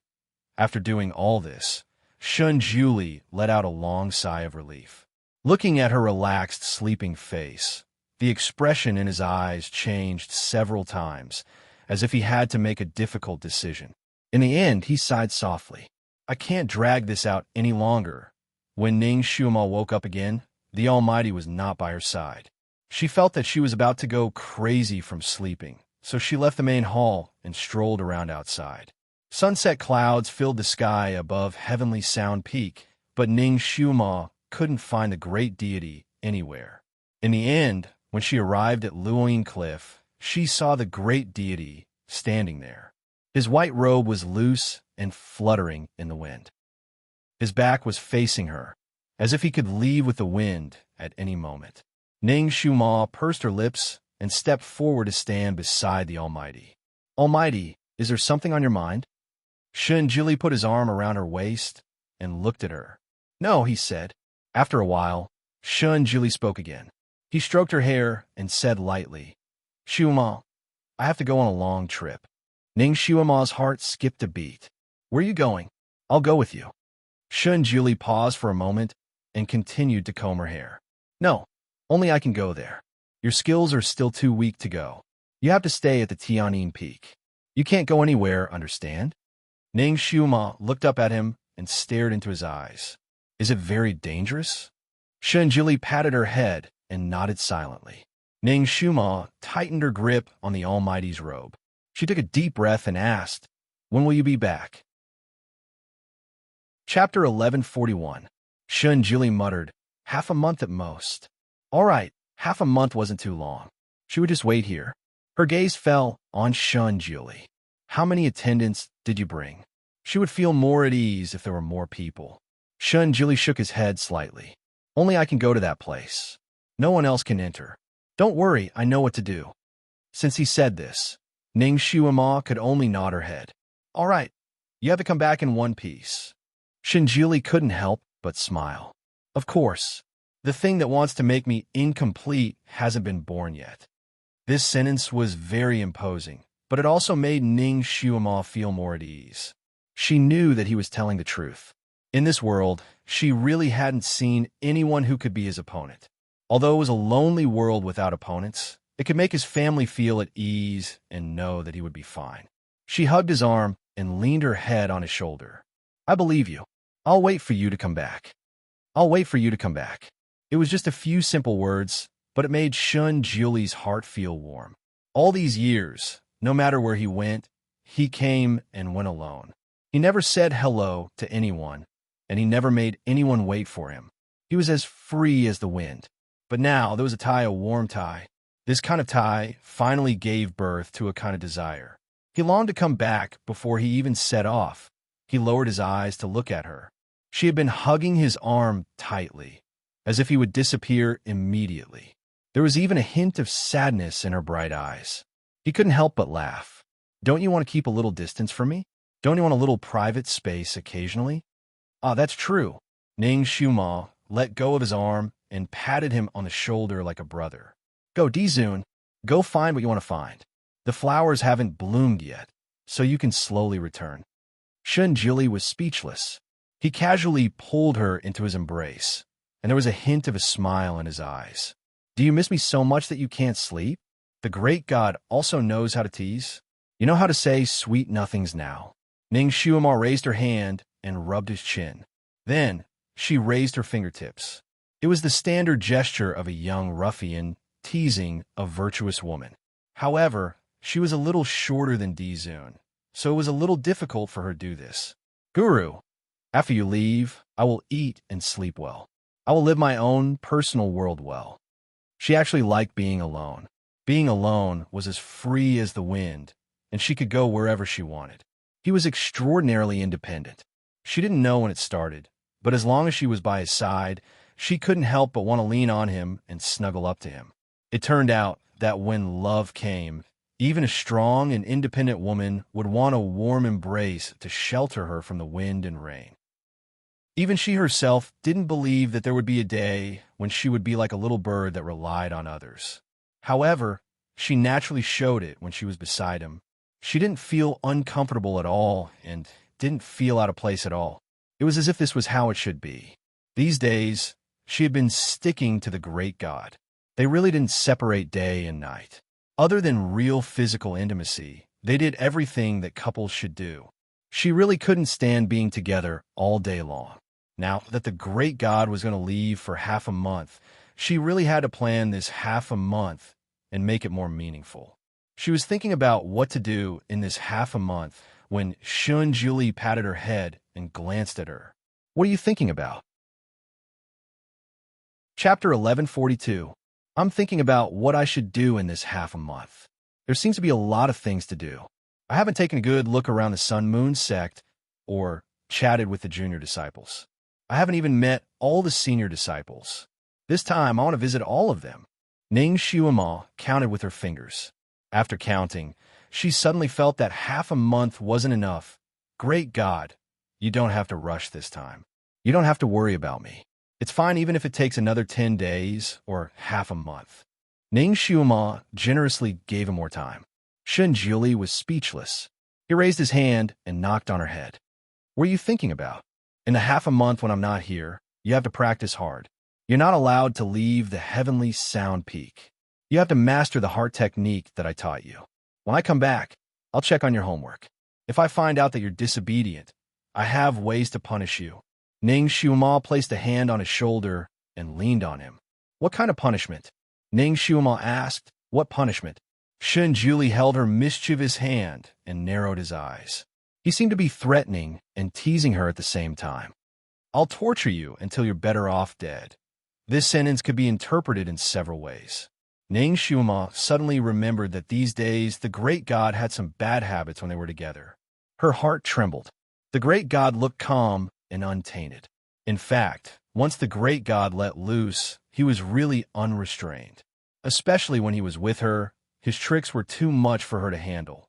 After doing all this, Shun Juli let out a long sigh of relief. Looking at her relaxed, sleeping face, the expression in his eyes changed several times, as if he had to make a difficult decision. In the end, he sighed softly. I can't drag this out any longer. When Ning Xiuma woke up again, the Almighty was not by her side. She felt that she was about to go crazy from sleeping, so she left the main hall and strolled around outside. Sunset clouds filled the sky above Heavenly Sound Peak, but Ning Xiuma couldn't find the great deity anywhere. In the end, when she arrived at Luoying Cliff, she saw the great deity standing there. His white robe was loose and fluttering in the wind. His back was facing her, as if he could leave with the wind at any moment. Ning Xiuma pursed her lips and stepped forward to stand beside the Almighty. Almighty, is there something on your mind? Shun Jili put his arm around her waist and looked at her. No, he said. After a while, Shun Jili spoke again. He stroked her hair and said lightly, Xiuma, I have to go on a long trip. Ning Xiuma's heart skipped a beat. Where are you going? I'll go with you. Shun Jili paused for a moment and continued to comb her hair. No, only I can go there. Your skills are still too weak to go. You have to stay at the Tianyin Peak. You can't go anywhere, understand? Ning Xiuma looked up at him and stared into his eyes. Is it very dangerous? Shun Jili patted her head and nodded silently. Ning Xiuma tightened her grip on the Almighty's robe. She took a deep breath and asked, When will you be back? Chapter 1141. Shun Jili muttered, Half a month at most. All right, half a month wasn't too long. She would just wait here. Her gaze fell on Shun Jili. How many attendants did you bring? She would feel more at ease if there were more people. Shun Jili shook his head slightly. Only I can go to that place. No one else can enter. Don't worry, I know what to do. Since he said this, Ning Xiuma could only nod her head. All right, you have to come back in one piece. Shun Jili couldn't help but smile. Of course, the thing that wants to make me incomplete hasn't been born yet. This sentence was very imposing, but it also made Ning Xiuma feel more at ease. She knew that he was telling the truth. In this world, she really hadn't seen anyone who could be his opponent. Although it was a lonely world without opponents, it could make his family feel at ease and know that he would be fine. She hugged his arm and leaned her head on his shoulder. I believe you. I'll wait for you to come back. I'll wait for you to come back. It was just a few simple words, but it made Shun Julie's heart feel warm. All these years, no matter where he went, he came and went alone. He never said hello to anyone, and he never made anyone wait for him. He was as free as the wind. But now there was a warm tie. This kind of tie finally gave birth to a kind of desire. He longed to come back before he even set off. He lowered his eyes to look at her. She had been hugging his arm tightly, as if he would disappear immediately. There was even a hint of sadness in her bright eyes. He couldn't help but laugh. Don't you want to keep a little distance from me? Don't you want a little private space occasionally? Ah, that's true. Ning Xiuma let go of his arm and patted him on the shoulder like a brother. Go, Dizun. Go find what you want to find. The flowers haven't bloomed yet, so you can slowly return. Shun Jili was speechless. He casually pulled her into his embrace, and there was a hint of a smile in his eyes. Do you miss me so much that you can't sleep? The great god also knows how to tease. You know how to say sweet nothings now. Ning Xiuma raised her hand and rubbed his chin. Then she raised her fingertips. It was the standard gesture of a young ruffian teasing a virtuous woman. However, she was a little shorter than Dizun, so it was a little difficult for her to do this. Guru, after you leave, I will eat and sleep well. I will live my own personal world well. She actually liked being alone. Being alone was as free as the wind, and she could go wherever she wanted. He was extraordinarily independent. She didn't know when it started, but as long as she was by his side, she couldn't help but want to lean on him and snuggle up to him. It turned out that when love came, even a strong and independent woman would want a warm embrace to shelter her from the wind and rain. Even she herself didn't believe that there would be a day when she would be like a little bird that relied on others. However, she naturally showed it when she was beside him. She didn't feel uncomfortable at all and didn't feel out of place at all. It was as if this was how it should be. These days, she had been sticking to the great god. They really didn't separate day and night. Other than real physical intimacy, they did everything that couples should do. She really couldn't stand being together all day long. Now that the great god was going to leave for half a month, she really had to plan this half a month and make it more meaningful. She was thinking about what to do in this half a month when Shun Jili patted her head and glanced at her. What are you thinking about? Chapter 1142. I'm thinking about what I should do in this half a month. There seems to be a lot of things to do. I haven't taken a good look around the Sun Moon sect or chatted with the junior disciples. I haven't even met all the senior disciples. This time, I want to visit all of them. Ning Xiuma counted with her fingers. After counting, she suddenly felt that half a month wasn't enough. Great God, you don't have to rush this time. You don't have to worry about me. It's fine even if it takes another 10 days or half a month. Ning Xiuma generously gave him more time. Shun Jili was speechless. He raised his hand and knocked on her head. What are you thinking about? In the half a month when I'm not here, you have to practice hard. You're not allowed to leave the heavenly sound peak. You have to master the heart technique that I taught you. When I come back, I'll check on your homework. If I find out that you're disobedient, I have ways to punish you. Ning Xiuma placed a hand on his shoulder and leaned on him. What kind of punishment? Ning Xiuma asked. What punishment? Shun Jili held her mischievous hand and narrowed his eyes. He seemed to be threatening and teasing her at the same time. I'll torture you until you're better off dead. This sentence could be interpreted in several ways. Ning Xiuma suddenly remembered that these days the great god had some bad habits when they were together. Her heart trembled. The great god looked calm and untainted. In fact, once the great god let loose, he was really unrestrained. Especially when he was with her, his tricks were too much for her to handle.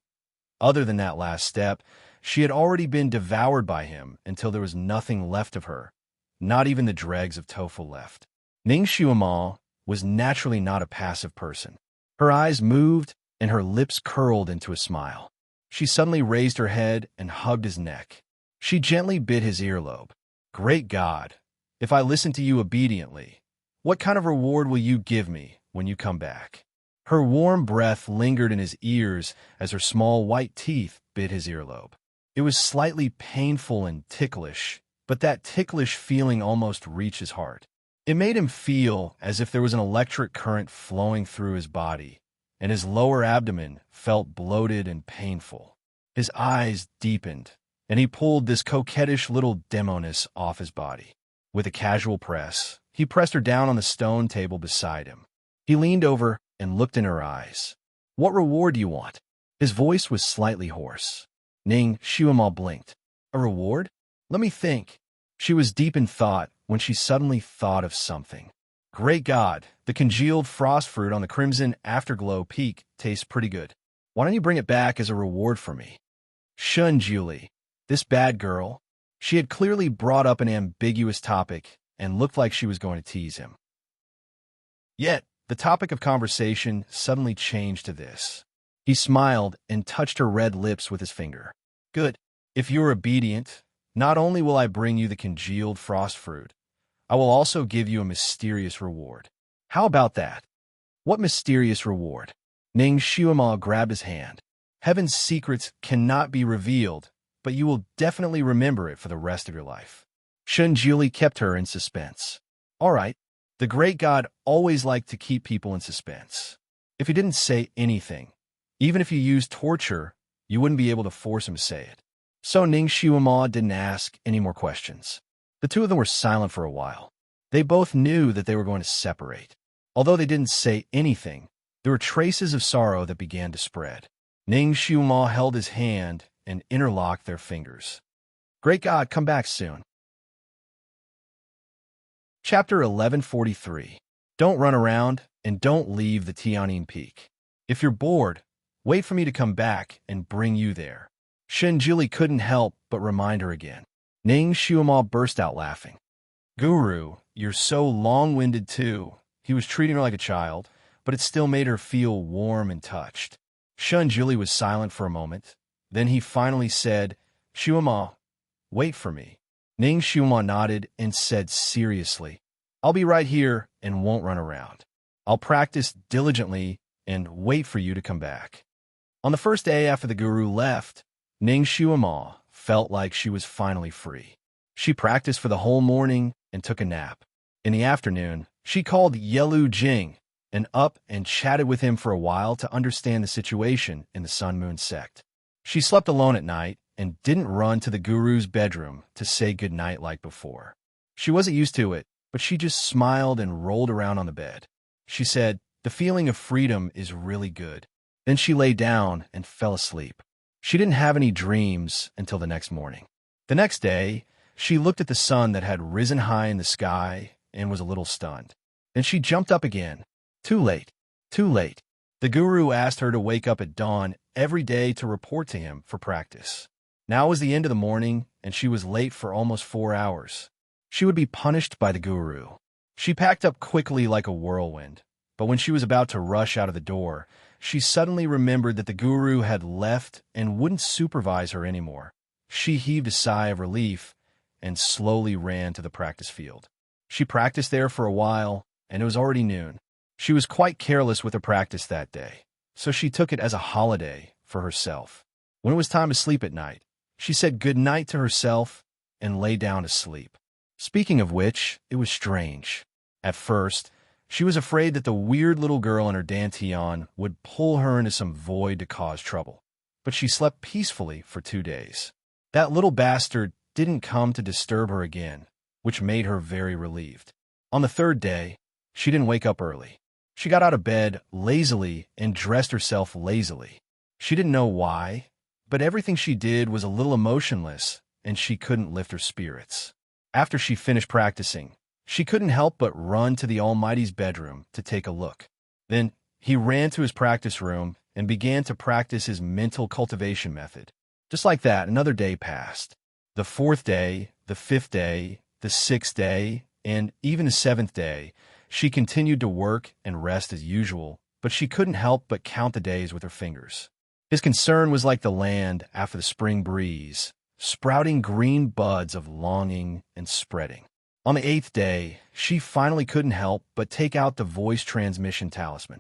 Other than that last step, she had already been devoured by him until there was nothing left of her, not even the dregs of tofu left. Ning Xiuma was naturally not a passive person. Her eyes moved, and her lips curled into a smile. She suddenly raised her head and hugged his neck. She gently bit his earlobe. "Great God, if I listen to you obediently, what kind of reward will you give me when you come back?" Her warm breath lingered in his ears as her small white teeth bit his earlobe. It was slightly painful and ticklish, but that ticklish feeling almost reached his heart. It made him feel as if there was an electric current flowing through his body, and his lower abdomen felt bloated and painful. His eyes deepened, and he pulled this coquettish little demoness off his body. With a casual press, he pressed her down on the stone table beside him. He leaned over and looked in her eyes. "What reward do you want?" His voice was slightly hoarse. Ning Xiaomo blinked. "A reward? Let me think." She was deep in thought when she suddenly thought of something. "Great God, the congealed frost fruit on the Crimson Afterglow Peak tastes pretty good. Why don't you bring it back as a reward for me?" Shun Julie, this bad girl. She had clearly brought up an ambiguous topic and looked like she was going to tease him. Yet, the topic of conversation suddenly changed to this. He smiled and touched her red lips with his finger. "Good. If you are obedient, not only will I bring you the congealed frost fruit, I will also give you a mysterious reward." "How about that?" "What mysterious reward?" Ning Xiaomo grabbed his hand. "Heaven's secrets cannot be revealed, but you will definitely remember it for the rest of your life." Shun Julie kept her in suspense. "All right." The great god always liked to keep people in suspense. If he didn't say anything, even if you used torture, you wouldn't be able to force him to say it. So Ning Xiaomo didn't ask any more questions. The two of them were silent for a while. They both knew that they were going to separate. Although they didn't say anything, there were traces of sorrow that began to spread. Ning Xiaomo held his hand and interlocked their fingers. "Great God, come back soon." Chapter 1143. Don't run around and don't leave the Tianyin Peak. If you're bored, wait for me to come back and bring you there. Shun Julie couldn't help but remind her again. Ning Xiaomo burst out laughing. "Guru, you're so long-winded too." He was treating her like a child, but it still made her feel warm and touched. Shun Julie was silent for a moment. Then he finally said, "Xiaomo, wait for me." Ning Xiaomo nodded and said seriously, "I'll be right here and won't run around. I'll practice diligently and wait for you to come back." On the first day after the guru left, Ning Xiaomo felt like she was finally free. She practiced for the whole morning and took a nap. In the afternoon, she called Yelu Jing and up and chatted with him for a while to understand the situation in the Sun Moon sect. She slept alone at night and didn't run to the guru's bedroom to say goodnight like before. She wasn't used to it, but she just smiled and rolled around on the bed. She said, "The feeling of freedom is really good." Then she lay down and fell asleep. She didn't have any dreams until the next morning. The next day, she looked at the sun that had risen high in the sky and was a little stunned. Then she jumped up again. Too late. Too late. The guru asked her to wake up at dawn every day to report to him for practice. Now was the end of the morning, and she was late for almost 4 hours. She would be punished by the guru. She packed up quickly like a whirlwind, but when she was about to rush out of the door, she suddenly remembered that the guru had left and wouldn't supervise her anymore. She heaved a sigh of relief and slowly ran to the practice field. She practiced there for a while, and it was already noon. She was quite careless with her practice that day, so she took it as a holiday for herself. When it was time to sleep at night, she said good night to herself and lay down to sleep. Speaking of which, it was strange. At first, she was afraid that the weird little girl in her dantian would pull her into some void to cause trouble. But she slept peacefully for 2 days. That little bastard didn't come to disturb her again, which made her very relieved. On the 3rd day, she didn't wake up early. She got out of bed lazily and dressed herself lazily. She didn't know why, but everything she did was a little emotionless, and she couldn't lift her spirits. After she finished practicing, she couldn't help but run to the Almighty's bedroom to take a look. Then he ran to his practice room and began to practice his mental cultivation method. Just like that, another day passed. The 4th day, the 5th day, the 6th day, and even the 7th day, she continued to work and rest as usual, but she couldn't help but count the days with her fingers. His concern was like the land after the spring breeze, sprouting green buds of longing and spreading. On the 8th day, she finally couldn't help but take out the voice transmission talisman.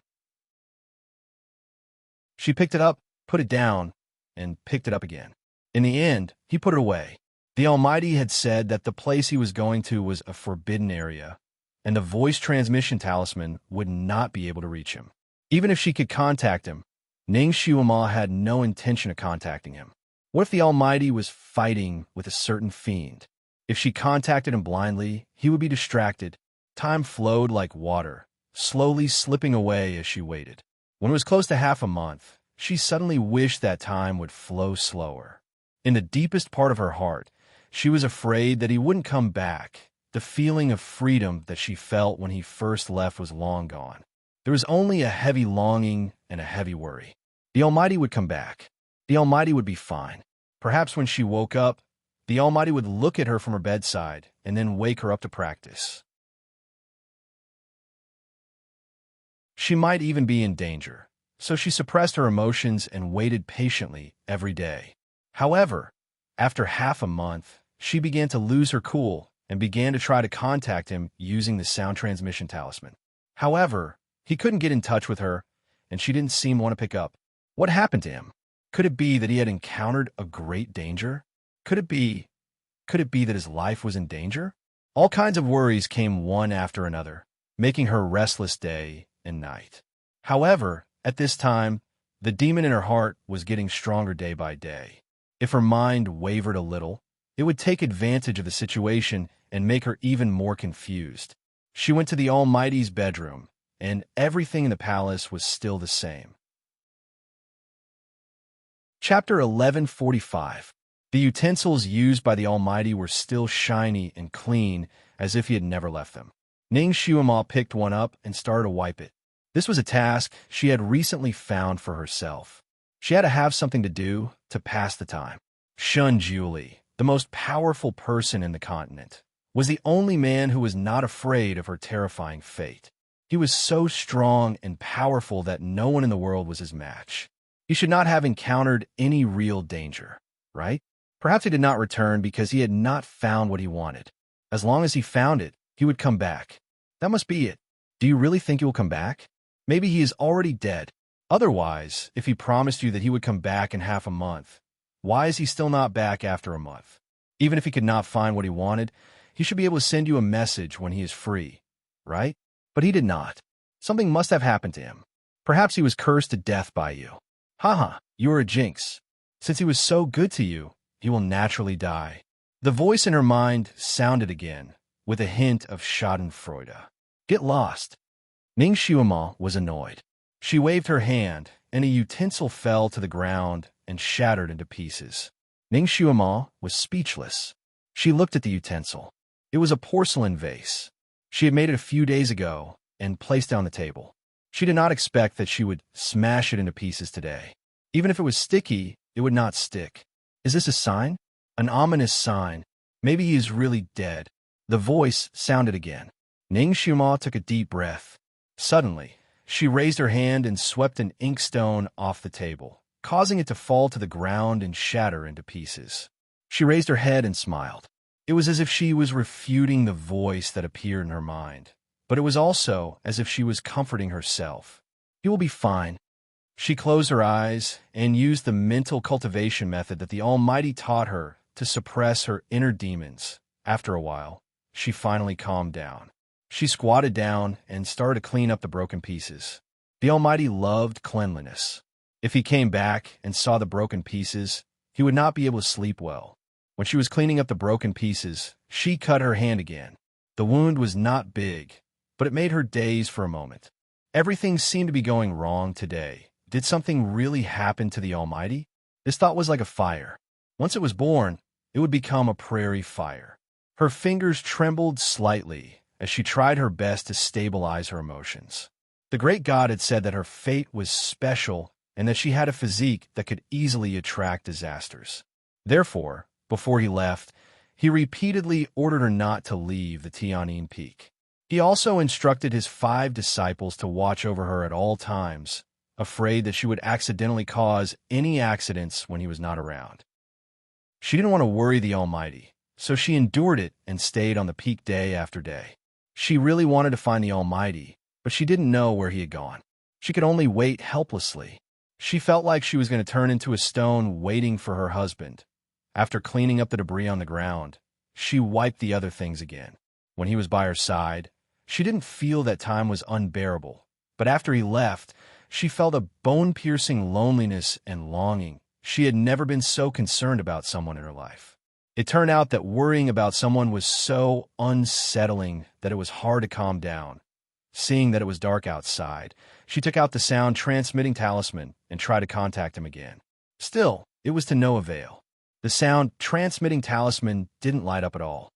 She picked it up, put it down, and picked it up again. In the end, he put it away. The Almighty had said that the place he was going to was a forbidden area, and the voice transmission talisman would not be able to reach him. Even if she could contact him, Ning Xiuma had no intention of contacting him. What if the Almighty was fighting with a certain fiend? If she contacted him blindly, he would be distracted. Time flowed like water, slowly slipping away as she waited. When it was close to half a month, she suddenly wished that time would flow slower. In the deepest part of her heart, she was afraid that he wouldn't come back. The feeling of freedom that she felt when he first left was long gone. There was only a heavy longing and a heavy worry. The Almighty would come back. The Almighty would be fine. Perhaps when she woke up, the Almighty would look at her from her bedside and then wake her up to practice. She might even be in danger, so she suppressed her emotions and waited patiently every day. However, after half a month, she began to lose her cool and began to try to contact him using the sound transmission talisman. However, he couldn't get in touch with her, and she didn't seem to want to pick up. What happened to him? Could it be that he had encountered a great danger? Could it be that his life was in danger? All kinds of worries came one after another, making her restless day and night. However, at this time, the demon in her heart was getting stronger day by day. If her mind wavered a little, it would take advantage of the situation and make her even more confused. She went to the Almighty's bedroom, and everything in the palace was still the same. Chapter 1145. The utensils used by the Almighty were still shiny and clean, as if he had never left them. Ning Xiuma picked one up and started to wipe it. This was a task she had recently found for herself. She had to have something to do to pass the time. Shun Julie, the most powerful person in the continent, was the only man who was not afraid of her terrifying fate. He was so strong and powerful that no one in the world was his match. He should not have encountered any real danger, right? Perhaps he did not return because he had not found what he wanted. As long as he found it, he would come back. That must be it. Do you really think he will come back? Maybe he is already dead. Otherwise, if he promised you that he would come back in half a month, why is he still not back after a month? Even if he could not find what he wanted, he should be able to send you a message when he is free, right? But he did not. Something must have happened to him. Perhaps he was cursed to death by you. Haha, you are a jinx. Since he was so good to you, he will naturally die. The voice in her mind sounded again, with a hint of schadenfreude. Get lost. Ning Xiuma was annoyed. She waved her hand, and a utensil fell to the ground and shattered into pieces. Ning Xiuma was speechless. She looked at the utensil. It was a porcelain vase. She had made it a few days ago and placed it on the table. She did not expect that she would smash it into pieces today. Even if it was sticky, it would not stick. Is this a sign? An ominous sign. Maybe he is really dead. The voice sounded again. Ning Xiuma took a deep breath. Suddenly, she raised her hand and swept an inkstone off the table, causing it to fall to the ground and shatter into pieces. She raised her head and smiled. It was as if she was refuting the voice that appeared in her mind, but it was also as if she was comforting herself. He will be fine. She closed her eyes and used the mental cultivation method that the Almighty taught her to suppress her inner demons. After a while, she finally calmed down. She squatted down and started to clean up the broken pieces. The Almighty loved cleanliness. If he came back and saw the broken pieces, he would not be able to sleep well. When she was cleaning up the broken pieces, she cut her hand again. The wound was not big, but it made her daze for a moment. Everything seemed to be going wrong today. Did something really happen to the Almighty? This thought was like a fire. Once it was born, it would become a prairie fire. Her fingers trembled slightly as she tried her best to stabilize her emotions. The great god had said that her fate was special and that she had a physique that could easily attract disasters. Therefore, before he left, he repeatedly ordered her not to leave the Tianyin Peak. He also instructed his 5 disciples to watch over her at all times, afraid that she would accidentally cause any accidents when he was not around. She didn't want to worry the Almighty, so she endured it and stayed on the peak day after day. She really wanted to find the Almighty, but she didn't know where he had gone. She could only wait helplessly. She felt like she was going to turn into a stone waiting for her husband. After cleaning up the debris on the ground, she wiped the other things again. When he was by her side, she didn't feel that time was unbearable, but after he left, she felt a bone-piercing loneliness and longing. She had never been so concerned about someone in her life. It turned out that worrying about someone was so unsettling that it was hard to calm down. Seeing that it was dark outside, she took out the sound-transmitting talisman and tried to contact him again. Still, it was to no avail. The sound-transmitting talisman didn't light up at all.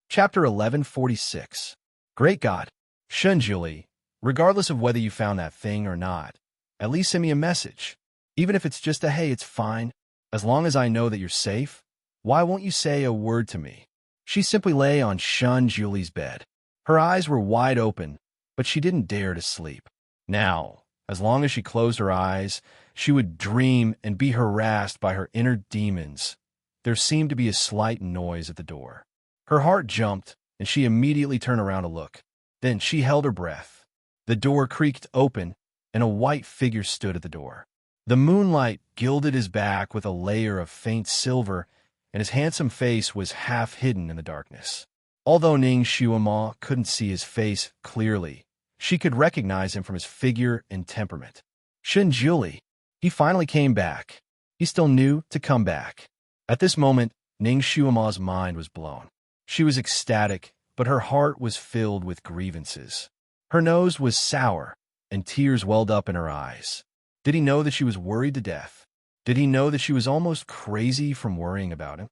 Chapter 1146. Great God, Shunjuli, regardless of whether you found that thing or not, at least send me a message. Even if it's just a hey, it's fine. As long as I know that you're safe, why won't you say a word to me? She simply lay on Shunjuli's bed. Her eyes were wide open, but she didn't dare to sleep. Now, as long as she closed her eyes, she would dream and be harassed by her inner demons. There seemed to be a slight noise at the door. Her heart jumped, and she immediately turned around to look. Then she held her breath. The door creaked open, and a white figure stood at the door. The moonlight gilded his back with a layer of faint silver, and his handsome face was half hidden in the darkness. Although Ning Shuima couldn't see his face clearly, she could recognize him from his figure and temperament. Shunjuli. He finally came back. He still knew to come back. At this moment, Ning Shuima's mind was blown. She was ecstatic, but her heart was filled with grievances. Her nose was sour, and tears welled up in her eyes. Did he know that she was worried to death? Did he know that she was almost crazy from worrying about him?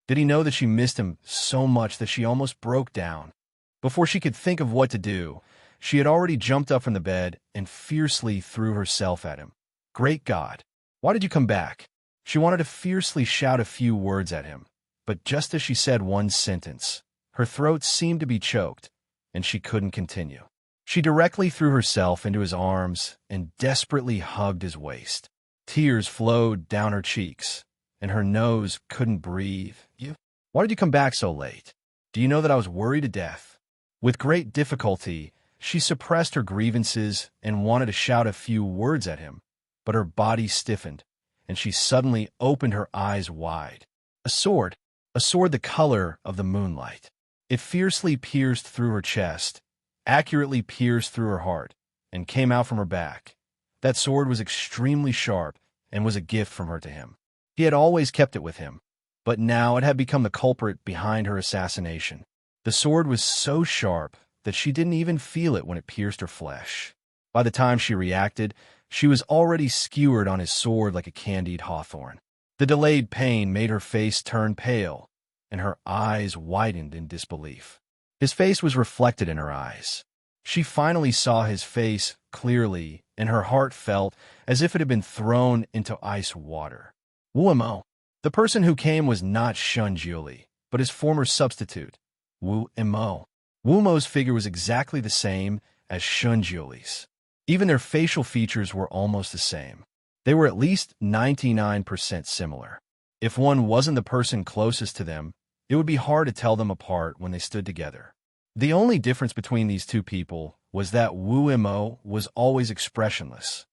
Did he know that she missed him so much that she almost broke down? Before she could think of what to do, she had already jumped up from the bed and fiercely threw herself at him. Great God, why did you come back? She wanted to fiercely shout a few words at him, but just as she said one sentence, her throat seemed to be choked, and she couldn't continue. She directly threw herself into his arms and desperately hugged his waist. Tears flowed down her cheeks, and her nose couldn't breathe. Why did you come back so late? Do you know that I was worried to death? With great difficulty, she suppressed her grievances and wanted to shout a few words at him, but her body stiffened, and she suddenly opened her eyes wide. A sword the color of the moonlight. It fiercely pierced through her chest, accurately pierced through her heart, and came out from her back. That sword was extremely sharp and was a gift from her to him. He had always kept it with him, but now it had become the culprit behind her assassination. The sword was so sharp that she didn't even feel it when it pierced her flesh. By the time she reacted, she was already skewered on his sword like a candied hawthorn. The delayed pain made her face turn pale, and her eyes widened in disbelief. His face was reflected in her eyes. She finally saw his face clearly, and her heart felt as if it had been thrown into ice water. Wu Mo. The person who came was not Shunjuli, but his former substitute, Wu Mo. Wu Mo's figure was exactly the same as Shunjuli's. Even their facial features were almost the same. They were at least 99% similar. If one wasn't the person closest to them, it would be hard to tell them apart when they stood together. The only difference between these two people was that Wu Mo was always expressionless.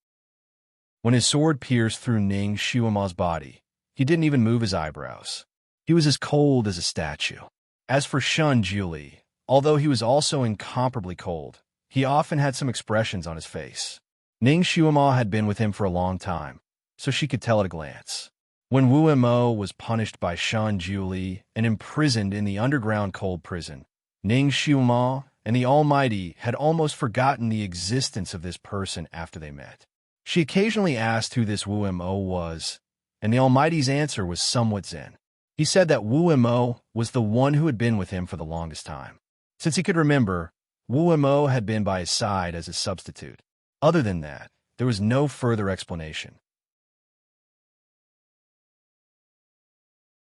When his sword pierced through Ning Shuima's body, he didn't even move his eyebrows. He was as cold as a statue. As for Shunjuli, although he was also incomparably cold, he often had some expressions on his face. Ning Shuima had been with him for a long time, so she could tell at a glance. When Wu Mo was punished by Shunjuli and imprisoned in the underground cold prison, Ning Shuima and the Almighty had almost forgotten the existence of this person after they met. She occasionally asked who this Wu Mo was, and the Almighty's answer was somewhat zen. He said that Wu Mo was the one who had been with him for the longest time. Since he could remember, Wu Mo had been by his side as his substitute. Other than that, there was no further explanation.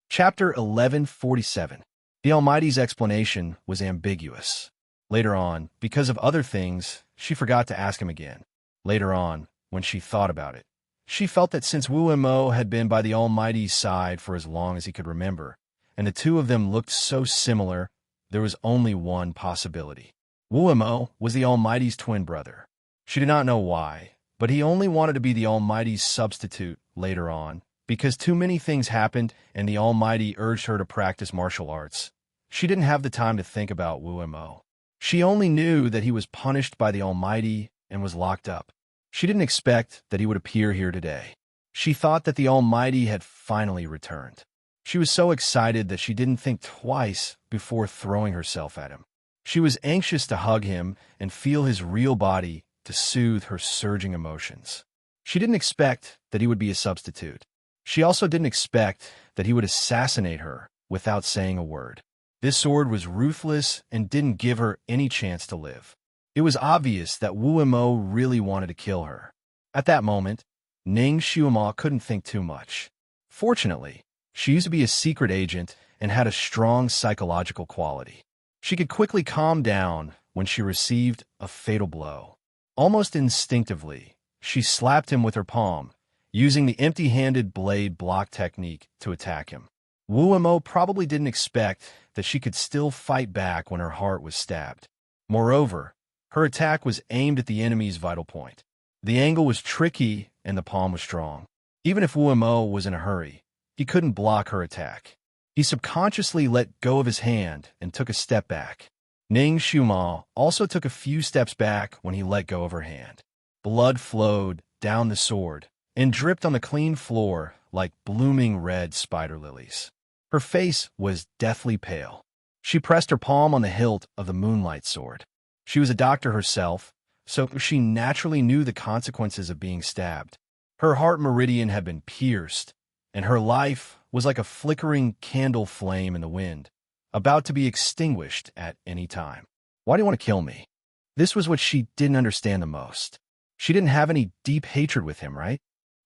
Chapter 1147. The Almighty's explanation was ambiguous. Later on, because of other things, she forgot to ask him again. Later on, when she thought about it, she felt that since Wu Mo had been by the Almighty's side for as long as he could remember, and the two of them looked so similar, there was only one possibility. Wu Mo was the Almighty's twin brother. She did not know why, but he only wanted to be the Almighty's substitute later on, because too many things happened and the Almighty urged her to practice martial arts. She didn't have the time to think about Wu Mo. She only knew that he was punished by the Almighty and was locked up. She didn't expect that he would appear here today. She thought that the Almighty had finally returned. She was so excited that she didn't think twice before throwing herself at him. She was anxious to hug him and feel his real body to soothe her surging emotions. She didn't expect that he would be a substitute. She also didn't expect that he would assassinate her without saying a word. This sword was ruthless and didn't give her any chance to live. It was obvious that Wu Mo really wanted to kill her. At that moment, Ning Xiuma couldn't think too much. Fortunately, she used to be a secret agent and had a strong psychological quality. She could quickly calm down when she received a fatal blow. Almost instinctively, she slapped him with her palm, using the empty-handed blade block technique to attack him. Wu Mo probably didn't expect that she could still fight back when her heart was stabbed. Moreover, her attack was aimed at the enemy's vital point. The angle was tricky and the palm was strong. Even if Wu Mo was in a hurry, he couldn't block her attack. He subconsciously let go of his hand and took a step back. Ning Xiuma also took a few steps back when he let go of her hand. Blood flowed down the sword and dripped on the clean floor like blooming red spider lilies. Her face was deathly pale. She pressed her palm on the hilt of the moonlight sword. She was a doctor herself, so she naturally knew the consequences of being stabbed. Her heart meridian had been pierced, and her life was like a flickering candle flame in the wind, about to be extinguished at any time. Why do you want to kill me? This was what she didn't understand the most. She didn't have any deep hatred with him, right?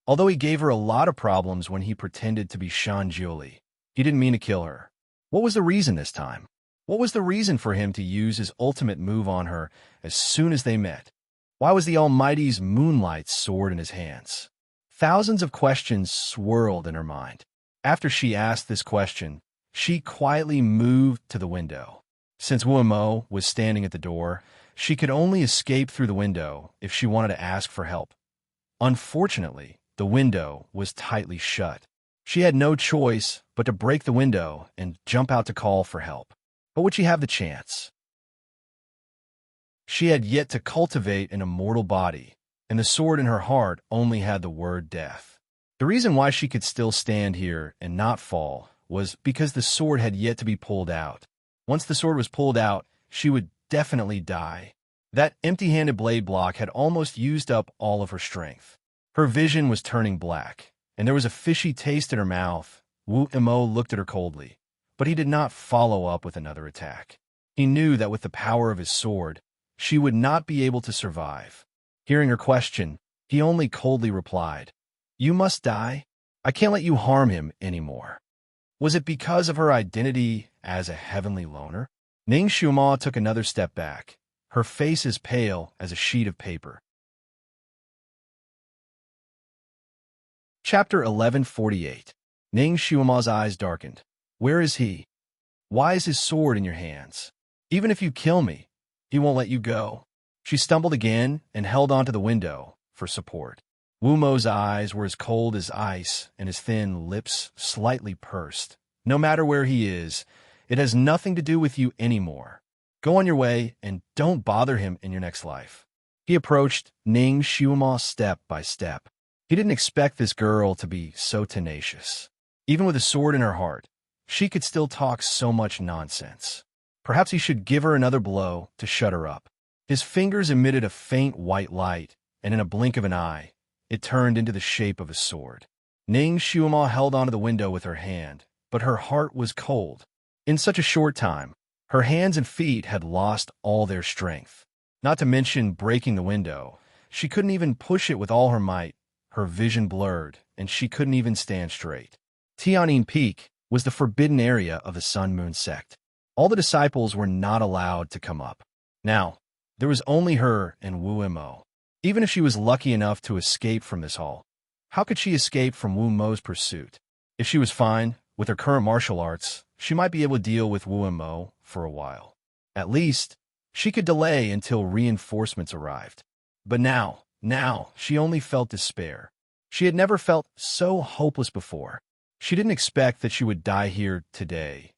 Although he gave her a lot of problems when he pretended to be Shan Jiuli, he didn't mean to kill her. What was the reason this time? What was the reason for him to use his ultimate move on her as soon as they met? Why was the Almighty's moonlight sword in his hands? Thousands of questions swirled in her mind. After she asked this question, she quietly moved to the window. Since Wu Mo was standing at the door, she could only escape through the window if she wanted to ask for help. Unfortunately, the window was tightly shut. She had no choice but to break the window and jump out to call for help. But would she have the chance? She had yet to cultivate an immortal body, and the sword in her heart only had the word death. The reason why she could still stand here and not fall was because the sword had yet to be pulled out. Once the sword was pulled out, she would definitely die. That empty-handed blade block had almost used up all of her strength. Her vision was turning black, and there was a fishy taste in her mouth. Wu Mo looked at her coldly, but he did not follow up with another attack. He knew that with the power of his sword, she would not be able to survive. Hearing her question, he only coldly replied, "You must die. I can't let you harm him anymore." Was it because of her identity as a heavenly loner? Ning Xiuma took another step back, her face as pale as a sheet of paper. Chapter 1148. Ning Xiuma's eyes darkened. Where is he? Why is his sword in your hands? Even if you kill me, he won't let you go. She stumbled again and held onto the window for support. Wu Mo's eyes were as cold as ice and his thin lips slightly pursed. No matter where he is, it has nothing to do with you anymore. Go on your way and don't bother him in your next life. He approached Ning Xiuma step by step. He didn't expect this girl to be so tenacious. Even with a sword in her heart, she could still talk so much nonsense. Perhaps he should give her another blow to shut her up. His fingers emitted a faint white light, and in a blink of an eye, it turned into the shape of a sword. Ning Xiuma held onto the window with her hand, but her heart was cold. In such a short time, her hands and feet had lost all their strength. Not to mention breaking the window, she couldn't even push it with all her might. Her vision blurred, and she couldn't even stand straight. Tianyin Peak was the forbidden area of the Sun Moon sect. All the disciples were not allowed to come up. Now, there was only her and Wu Mo. Even if she was lucky enough to escape from this hall, how could she escape from Wu Mo's pursuit? If she was fine with her current martial arts, she might be able to deal with Wu Mo for a while. At least, she could delay until reinforcements arrived. But now, she only felt despair. She had never felt so hopeless before. She didn't expect that she would die here today.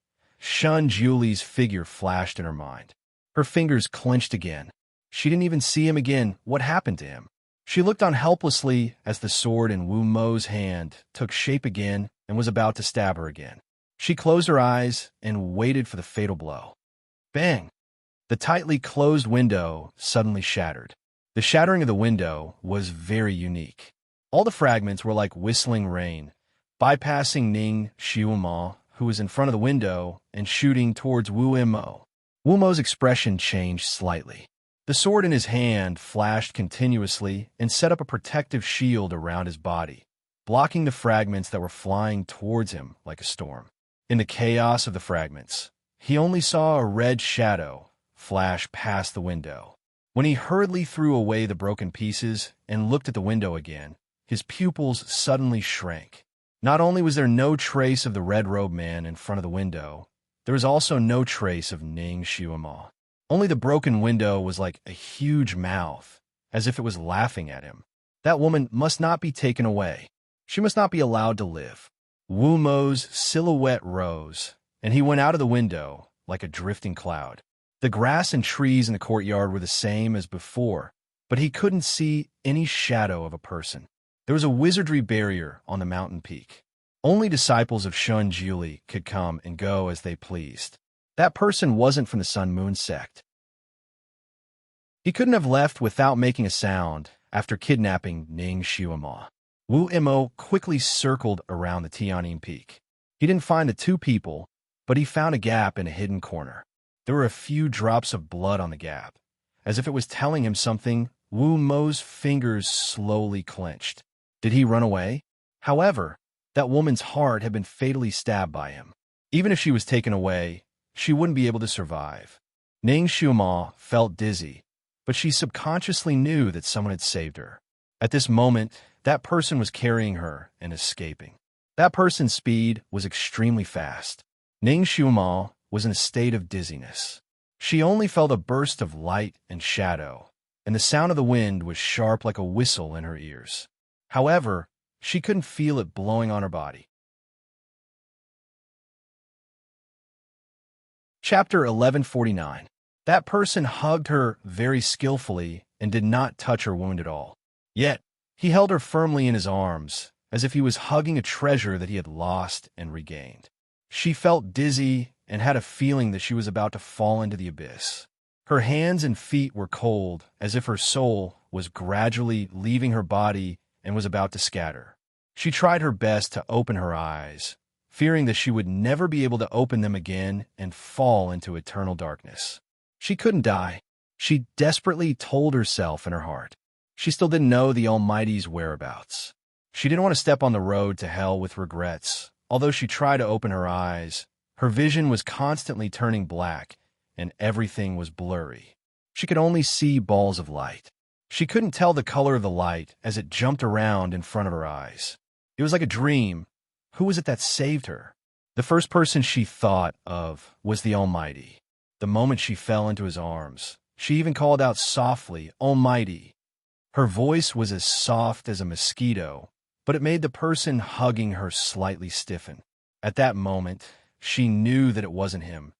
Shun Julie's figure flashed in her mind. Her fingers clenched again. She didn't even see him again. What happened to him? She looked on helplessly as the sword in Wu Mo's hand took shape again and was about to stab her again. She closed her eyes and waited for the fatal blow. Bang! The tightly closed window suddenly shattered. The shattering of the window was very unique. All the fragments were like whistling rain, bypassing Ning Xiuma, who was in front of the window, and shooting towards Wu Mo. Wu Mo's expression changed slightly. The sword in his hand flashed continuously and set up a protective shield around his body, blocking the fragments that were flying towards him like a storm. In the chaos of the fragments, he only saw a red shadow flash past the window. When he hurriedly threw away the broken pieces and looked at the window again, his pupils suddenly shrank. Not only was there no trace of the red-robed man in front of the window, there was also no trace of Ning Xiuma. Only the broken window was like a huge mouth, as if it was laughing at him. That woman must not be taken away. She must not be allowed to live. Wu Mo's silhouette rose, and he went out of the window like a drifting cloud. The grass and trees in the courtyard were the same as before, but he couldn't see any shadow of a person. There was a wizardry barrier on the mountain peak. Only disciples of Shun Juli could come and go as they pleased. That person wasn't from the Sun Moon sect. He couldn't have left without making a sound after kidnapping Ning Xiuma. Wu Mo quickly circled around the Tianyin Peak. He didn't find the two people, but he found a gap in a hidden corner. There were a few drops of blood on the gap. As if it was telling him something, Wu Mo's fingers slowly clenched. Did he run away? However, that woman's heart had been fatally stabbed by him. Even if she was taken away, she wouldn't be able to survive. Ning Xiuma felt dizzy, but she subconsciously knew that someone had saved her. At this moment, that person was carrying her and escaping. That person's speed was extremely fast. Ning Xiuma was in a state of dizziness. She only felt a burst of light and shadow, and the sound of the wind was sharp like a whistle in her ears. However, she couldn't feel it blowing on her body. Chapter 1149. That person hugged her very skillfully and did not touch her wound at all. Yet, he held her firmly in his arms, as if he was hugging a treasure that he had lost and regained. She felt dizzy and had a feeling that she was about to fall into the abyss. Her hands and feet were cold, as if her soul was gradually leaving her body and was about to scatter. She tried her best to open her eyes, fearing that she would never be able to open them again and fall into eternal darkness. She couldn't die. She desperately told herself in her heart. She still didn't know the Almighty's whereabouts. She didn't want to step on the road to hell with regrets. Although she tried to open her eyes, her vision was constantly turning black, and everything was blurry. She could only see balls of light. She couldn't tell the color of the light as it jumped around in front of her eyes. It was like a dream. Who was it that saved her? The first person she thought of was the Almighty. The moment she fell into his arms, she even called out softly, "Almighty." Her voice was as soft as a mosquito, but it made the person hugging her slightly stiffen. At that moment, she knew that it wasn't him.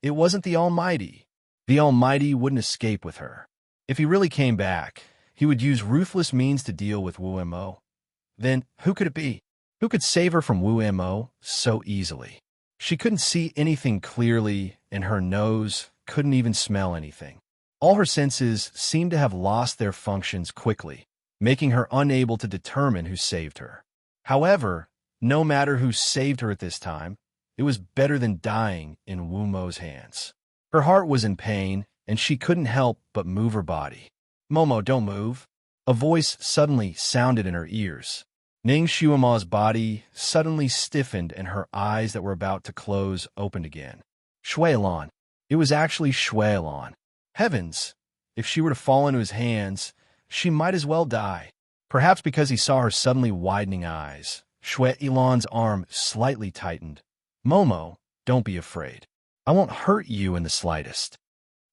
It wasn't the Almighty. The Almighty wouldn't escape with her. If he really came back, he would use ruthless means to deal with Wu Mo. Then, who could it be? Who could save her from Wu Mo so easily? She couldn't see anything clearly, and her nose couldn't even smell anything. All her senses seemed to have lost their functions quickly, making her unable to determine who saved her. However, no matter who saved her at this time, it was better than dying in Wu Mo's hands. Her heart was in pain, and she couldn't help but move her body. "Momo, don't move." A voice suddenly sounded in her ears. Ning Xiuma's body suddenly stiffened and her eyes that were about to close opened again. Shueilon. It was actually Shueilon. Heavens! If she were to fall into his hands, she might as well die. Perhaps because he saw her suddenly widening eyes, Shueilon's arm slightly tightened. Momo, don't be afraid. I won't hurt you in the slightest.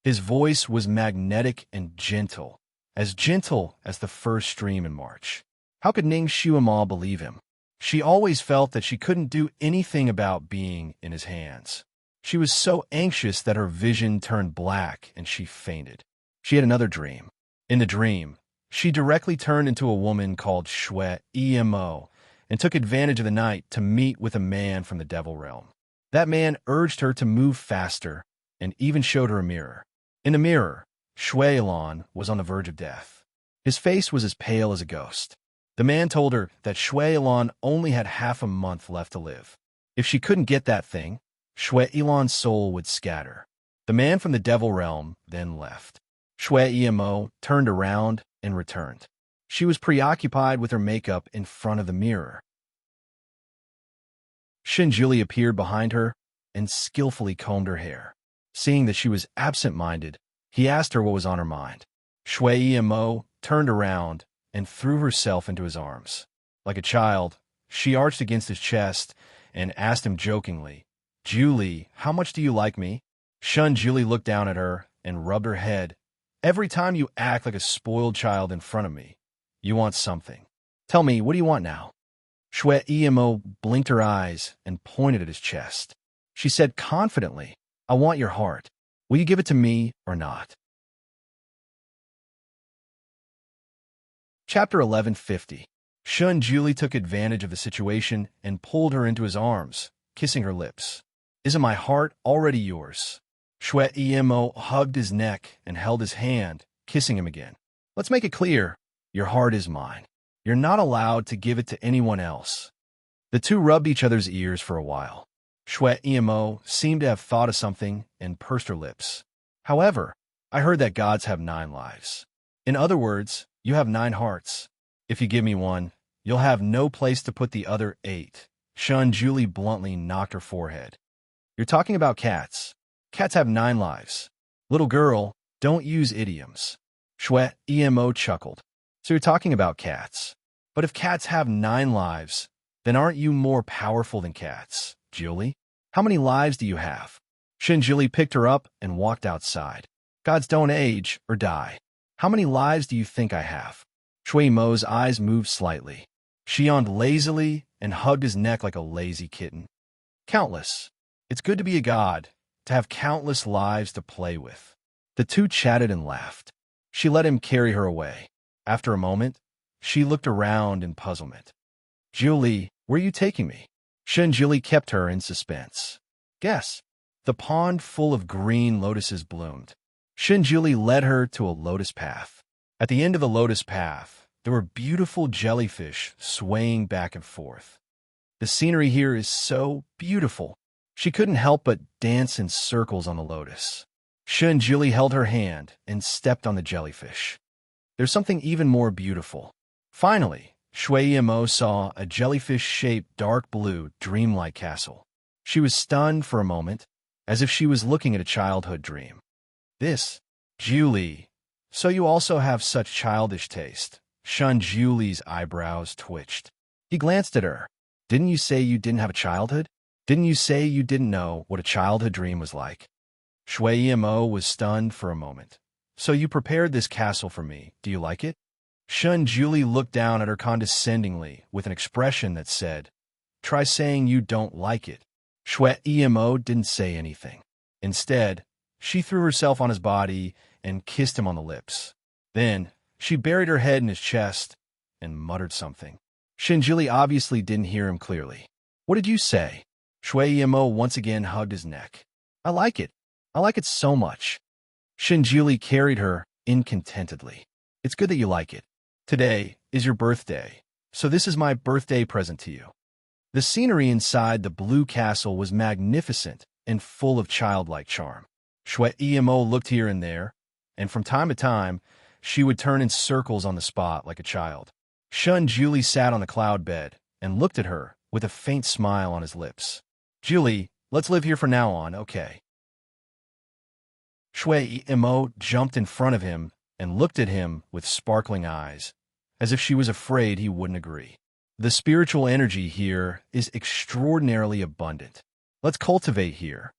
His voice was magnetic and gentle as the first stream in March. How could Ning Shuima believe him? She always felt that she couldn't do anything about being in his hands. She was so anxious that her vision turned black and she fainted. She had another dream. In the dream, she directly turned into a woman called Shueimo and took advantage of the night to meet with a man from the Devil Realm. That man urged her to move faster and even showed her a mirror. In the mirror, Shueilon was on the verge of death. His face was as pale as a ghost. The man told her that Shueilon only had half a month left to live. If she couldn't get that thing, Shueilon's soul would scatter. The man from the Devil Realm then left. Shueimo turned around and returned. She was preoccupied with her makeup in front of the mirror. Shinjuli appeared behind her and skillfully combed her hair. Seeing that she was absent-minded, he asked her what was on her mind. Shueimo turned around and threw herself into his arms. Like a child, she arched against his chest and asked him jokingly, Julie, how much do you like me? Julie looked down at her and rubbed her head. Every time you act like a spoiled child in front of me, you want something. Tell me, what do you want now? Shueimo blinked her eyes and pointed at his chest. She said confidently, I want your heart. Will you give it to me or not? Chapter 1150. Julie took advantage of the situation and pulled her into his arms, kissing her lips. Isn't my heart already yours? Shueimo hugged his neck and held his hand, kissing him again. Let's make it clear, your heart is mine. You're not allowed to give it to anyone else. The two rubbed each other's ears for a while. Shueimo seemed to have thought of something and pursed her lips. However, I heard that gods have 9 lives. In other words, you have 9 hearts. If you give me one, you'll have no place to put the other 8. Julie bluntly knocked her forehead. You're talking about cats. Cats have 9 lives. Little girl, don't use idioms. Shueimo chuckled. So you're talking about cats. But if cats have 9 lives, then aren't you more powerful than cats, Julie? How many lives do you have? Julie picked her up and walked outside. Gods don't age or die. How many lives do you think I have? Shueimo's eyes moved slightly. She yawned lazily and hugged his neck like a lazy kitten. Countless. It's good to be a god, to have countless lives to play with. The two chatted and laughed. She let him carry her away. After a moment, she looked around in puzzlement. Julie, where are you taking me? Julie kept her in suspense. Guess. The pond full of green lotuses bloomed. Julie led her to a lotus path. At the end of the lotus path, there were beautiful jellyfish swaying back and forth. The scenery here is so beautiful. She couldn't help but dance in circles on the lotus. Julie held her hand and stepped on the jellyfish. There's something even more beautiful. Finally, Shueimo saw a jellyfish-shaped dark blue dreamlike castle. She was stunned for a moment, as if she was looking at a childhood dream. This, Julie. So you also have such childish taste. Julie's eyebrows twitched. He glanced at her. Didn't you say you didn't have a childhood? Didn't you say you didn't know what a childhood dream was like? Shueimo was stunned for a moment. So you prepared this castle for me. Do you like it? Julie looked down at her condescendingly with an expression that said, Try saying you don't like it. Shueimo didn't say anything. Instead, she threw herself on his body and kissed him on the lips. Then, she buried her head in his chest and muttered something. Julie obviously didn't hear him clearly. What did you say? Shueimo once again hugged his neck. I like it. I like it so much. Julie carried her incontentedly. It's good that you like it. Today is your birthday, so this is my birthday present to you. The scenery inside the blue castle was magnificent and full of childlike charm. Shueimo looked here and there, and from time to time, she would turn in circles on the spot like a child. Julie sat on the cloud bed and looked at her with a faint smile on his lips. Julie, let's live here from now on, okay? Shui Mo jumped in front of him and looked at him with sparkling eyes, as if she was afraid he wouldn't agree. The spiritual energy here is extraordinarily abundant. Let's cultivate here.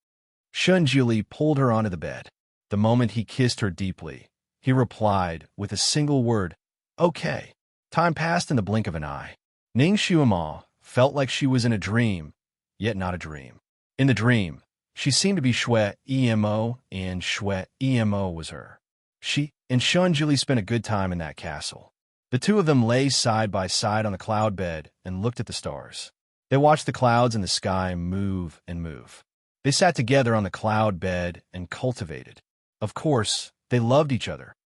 Shunjuli pulled her onto the bed. The moment he kissed her deeply, he replied with a single word, "Okay." Time passed in the blink of an eye. Ning Shuima felt like she was in a dream, yet not a dream. In the dream, she seemed to be Shui Emo, and Shui Emo was her. She and Shunjuli spent a good time in that castle. The two of them lay side by side on the cloud bed and looked at the stars. They watched the clouds in the sky move and move. They sat together on the cloud bed and cultivated. Of course, they loved each other.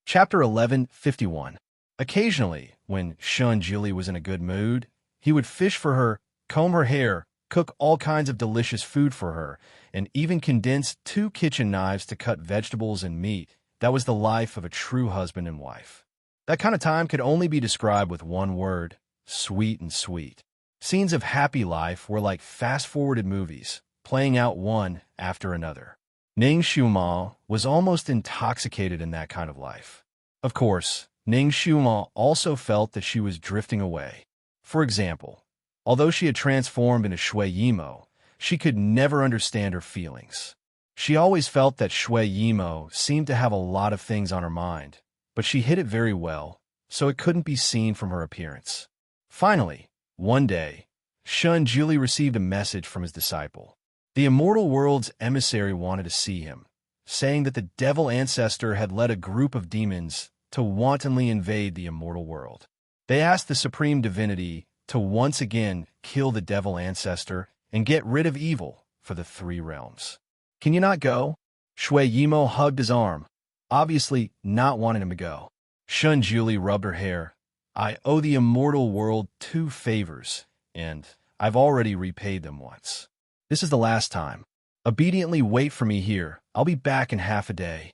Chapter 11:51. Occasionally, when Shunjuli was in a good mood, he would fish for her, comb her hair, cook all kinds of delicious food for her, and even condense 2 kitchen knives to cut vegetables and meat. That was the life of a true husband and wife. That kind of time could only be described with one word: sweet and sweet. Scenes of happy life were like fast-forwarded movies, playing out one after another. Ning Shuima was almost intoxicated in that kind of life. Of course, Ning Shuima also felt that she was drifting away. For example, although she had transformed into Shui Yimo, she could never understand her feelings. She always felt that Shui Yimo seemed to have a lot of things on her mind, but she hid it very well, so it couldn't be seen from her appearance. Finally, one day, Shunjuli received a message from his disciple. The immortal world's emissary wanted to see him, saying that the devil ancestor had led a group of demons to wantonly invade the immortal world. They asked the supreme divinity to once again kill the devil ancestor and get rid of evil for the 3 realms. Can you not go? Shui Yimo hugged his arm, obviously not wanting him to go. Shunjuli rubbed her hair. I owe the immortal world 2 favors, and I've already repaid them once. This is the last time. Obediently wait for me here. I'll be back in half a day.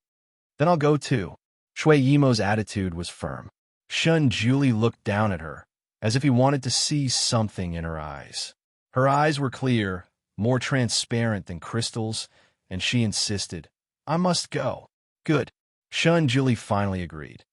Then I'll go too. Shui Yimo's attitude was firm. Shunjuli looked down at her, as if he wanted to see something in her eyes. Her eyes were clear, more transparent than crystals, and she insisted, I must go. Good. Shunjuli finally agreed.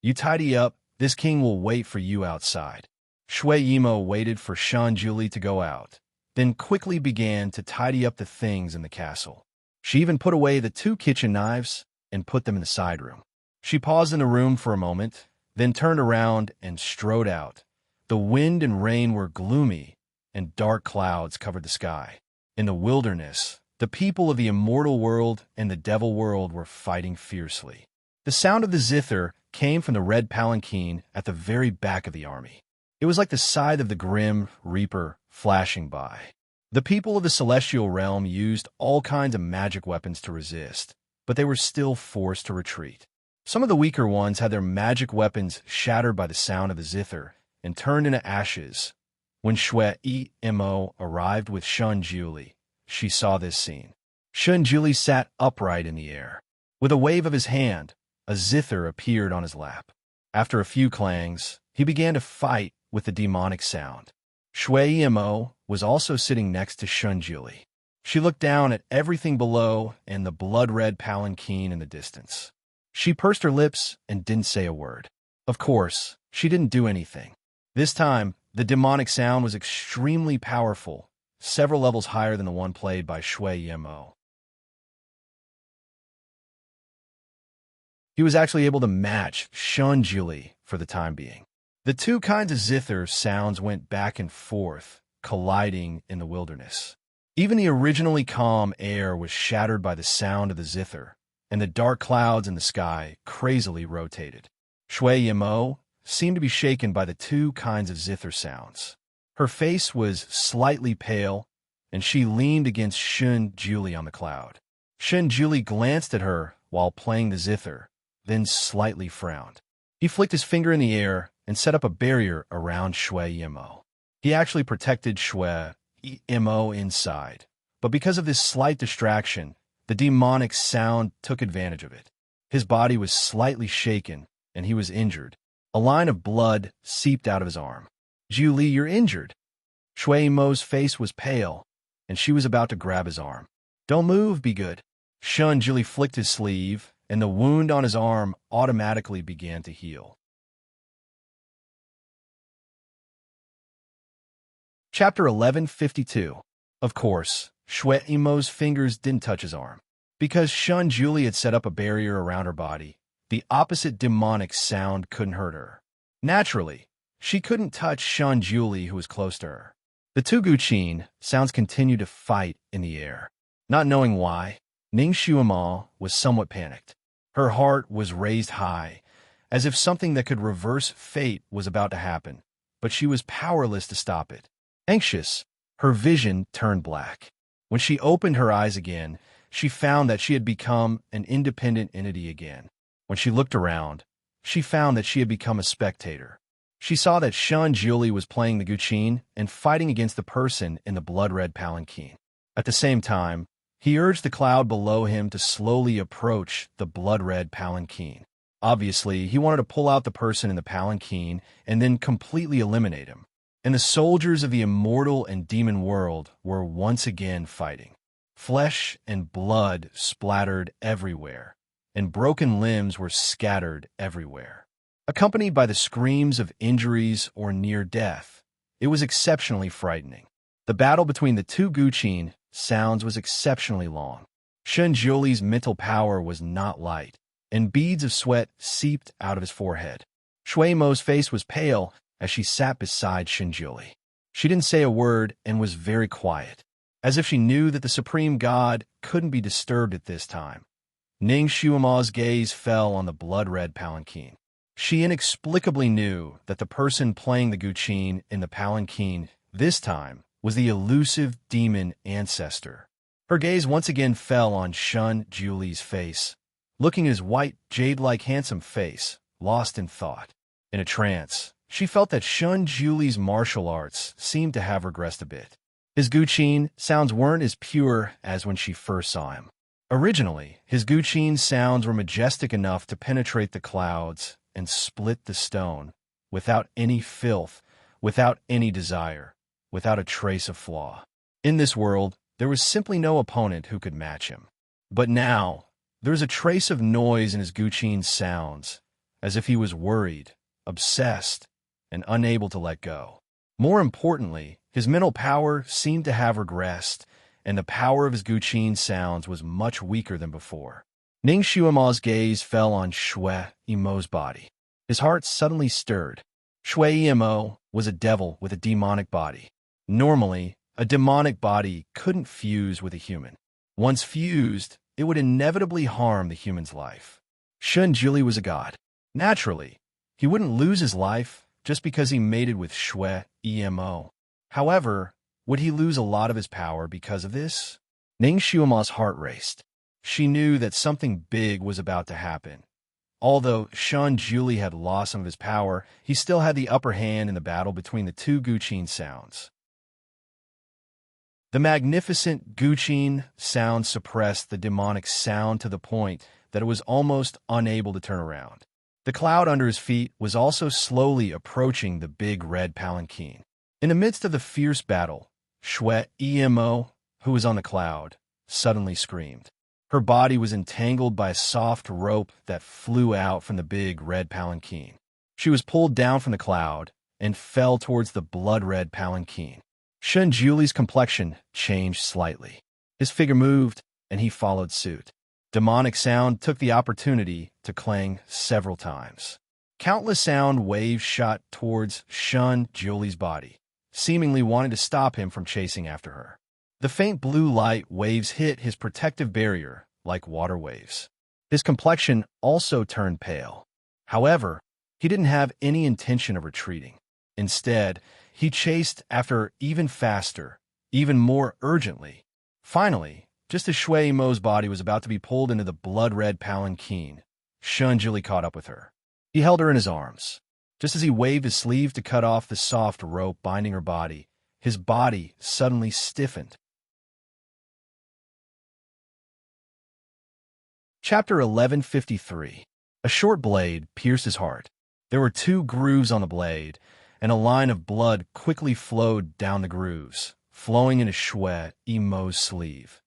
You tidy up, this king will wait for you outside. Shui Yimo waited for Shunjuli to go out, then quickly began to tidy up the things in the castle. She even put away the 2 kitchen knives and put them in the side room. She paused in the room for a moment, then turned around and strode out. The wind and rain were gloomy, and dark clouds covered the sky. In the wilderness, the people of the immortal world and the devil world were fighting fiercely. The sound of the zither came from the red palanquin at the very back of the army. It was like the scythe of the grim reaper flashing by. The people of the celestial realm used all kinds of magic weapons to resist, but they were still forced to retreat. Some of the weaker ones had their magic weapons shattered by the sound of the zither and turned into ashes. When Shui Mo arrived with Shunjuli, she saw this scene. Shunjuli sat upright in the air. With a wave of his hand, a zither appeared on his lap. After a few clangs, he began to fight with the demonic sound. Shui Mo was also sitting next to Shunjuli. She looked down at everything below and the blood-red palanquin in the distance. She pursed her lips and didn't say a word. Of course, she didn't do anything. This time, the demonic sound was extremely powerful, several levels higher than the one played by Shui Mo. He was actually able to match Shunjuli for the time being. The 2 kinds of zither sounds went back and forth, colliding in the wilderness. Even the originally calm air was shattered by the sound of the zither, and the dark clouds in the sky crazily rotated. Shui Mo seemed to be shaken by the 2 kinds of zither sounds. Her face was slightly pale, and she leaned against Shunjuli on the cloud. Shunjuli glanced at her while playing the zither, then slightly frowned. He flicked his finger in the air and set up a barrier around Shui Mo. He actually protected Shui Mo inside, but because of this slight distraction, the demonic sound took advantage of it. His body was slightly shaken, and he was injured. A line of blood seeped out of his arm. Julie, you're injured. Shui Mo's face was pale, and she was about to grab his arm. "Don't move, be good." Shun Julie flicked his sleeve, and the wound on his arm automatically began to heal. Chapter 1152. Of course, Shui Imo's fingers didn't touch his arm. Because Shun Julie had set up a barrier around her body, the opposite demonic sound couldn't hurt her. Naturally, she couldn't touch Shun Julie, who was close to her. The two Guqin sounds continued to fight in the air. Not knowing why, Ning Shuima was somewhat panicked. Her heart was raised high, as if something that could reverse fate was about to happen, but she was powerless to stop it. Anxious, her vision turned black. When she opened her eyes again, she found that she had become an independent entity again. When she looked around, she found that she had become a spectator. She saw that Shun Julie was playing the Guqin and fighting against the person in the blood-red palanquin. At the same time, he urged the cloud below him to slowly approach the blood-red palanquin. Obviously, he wanted to pull out the person in the palanquin and then completely eliminate him. And the soldiers of the immortal and demon world were once again fighting. Flesh and blood splattered everywhere, and broken limbs were scattered everywhere. Accompanied by the screams of injuries or near death, it was exceptionally frightening. The battle between the two Guqin sounds was exceptionally long. Shun Julie's mental power was not light, and beads of sweat seeped out of his forehead. Shui Mo's face was pale as she sat beside Shun Julie. She didn't say a word and was very quiet, as if she knew that the Supreme God couldn't be disturbed at this time. Ning Shuima's gaze fell on the blood-red palanquin. She inexplicably knew that the person playing the Guqin in the palanquin this time was the elusive demon ancestor. Her gaze once again fell on Shun Julie's face, looking at his white, jade-like handsome face, lost in thought. In a trance, she felt that Shun Julie's martial arts seemed to have regressed a bit. His Guqin sounds weren't as pure as when she first saw him. Originally, his Guqin sounds were majestic enough to penetrate the clouds and split the stone, without any filth, without any desire, without a trace of flaw. In this world, there was simply no opponent who could match him. But now, there is a trace of noise in his Guqin sounds, as if he was worried, obsessed, and unable to let go. More importantly, his mental power seemed to have regressed, and the power of his Guqin sounds was much weaker than before. Ning Shuima's gaze fell on Shui Imo's body. His heart suddenly stirred. Shui Imo was a devil with a demonic body. Normally, a demonic body couldn't fuse with a human. Once fused, it would inevitably harm the human's life. Shun Julie was a god. Naturally, he wouldn't lose his life just because he mated with Shui Imo. However, would he lose a lot of his power because of this? Ning Shuima's heart raced. She knew that something big was about to happen. Although Shun Julie had lost some of his power, he still had the upper hand in the battle between the two Guqin sounds. The magnificent Guqin sound suppressed the demonic sound to the point that it was almost unable to turn around. The cloud under his feet was also slowly approaching the big red palanquin. In the midst of the fierce battle, Shui Imo, who was on the cloud, suddenly screamed. Her body was entangled by a soft rope that flew out from the big red palanquin. She was pulled down from the cloud and fell towards the blood-red palanquin. Shun Julie's complexion changed slightly. His figure moved, and he followed suit. Demonic sound took the opportunity to clang several times. Countless sound waves shot towards Shun Julie's body, seemingly wanting to stop him from chasing after her. The faint blue light waves hit his protective barrier like water waves. His complexion also turned pale. However, he didn't have any intention of retreating. Instead, he chased after even faster, even more urgently. Finally, just as Shui Mo's body was about to be pulled into the blood-red palanquin, Shun Julie caught up with her. He held her in his arms. Just as he waved his sleeve to cut off the soft rope binding her body, his body suddenly stiffened. Chapter 1153. A short blade pierced his heart. There were 2 grooves on the blade, and a line of blood quickly flowed down the grooves, flowing into Shui Emo's sleeve.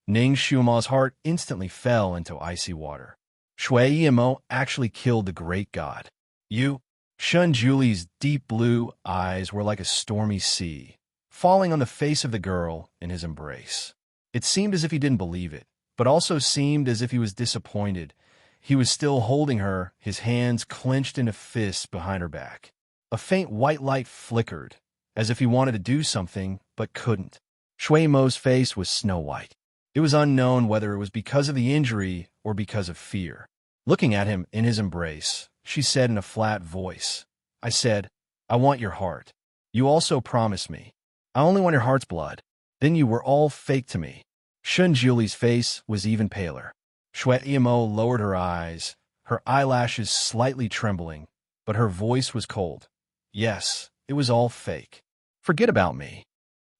Ning Xuma's heart instantly fell into icy water. Shui Emo actually killed the great god. You? Shun Julie's deep blue eyes were like a stormy sea, falling on the face of the girl in his embrace. It seemed as if he didn't believe it, but also seemed as if he was disappointed. He was still holding her, his hands clenched into fists behind her back. A faint white light flickered, as if he wanted to do something, but couldn't. Shui Mo's face was snow white. It was unknown whether it was because of the injury or because of fear. Looking at him in his embrace, she said in a flat voice, I said, I want your heart. You also promised me. I only want your heart's blood. Then you were all fake to me. Shun Julie's face was even paler. Shui Emo lowered her eyes, her eyelashes slightly trembling, but her voice was cold. Yes, it was all fake. Forget about me.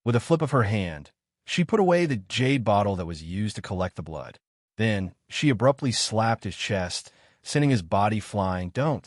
With a flip of her hand, she put away the jade bottle that was used to collect the blood. Then, she abruptly slapped his chest, sending his body flying. Don't.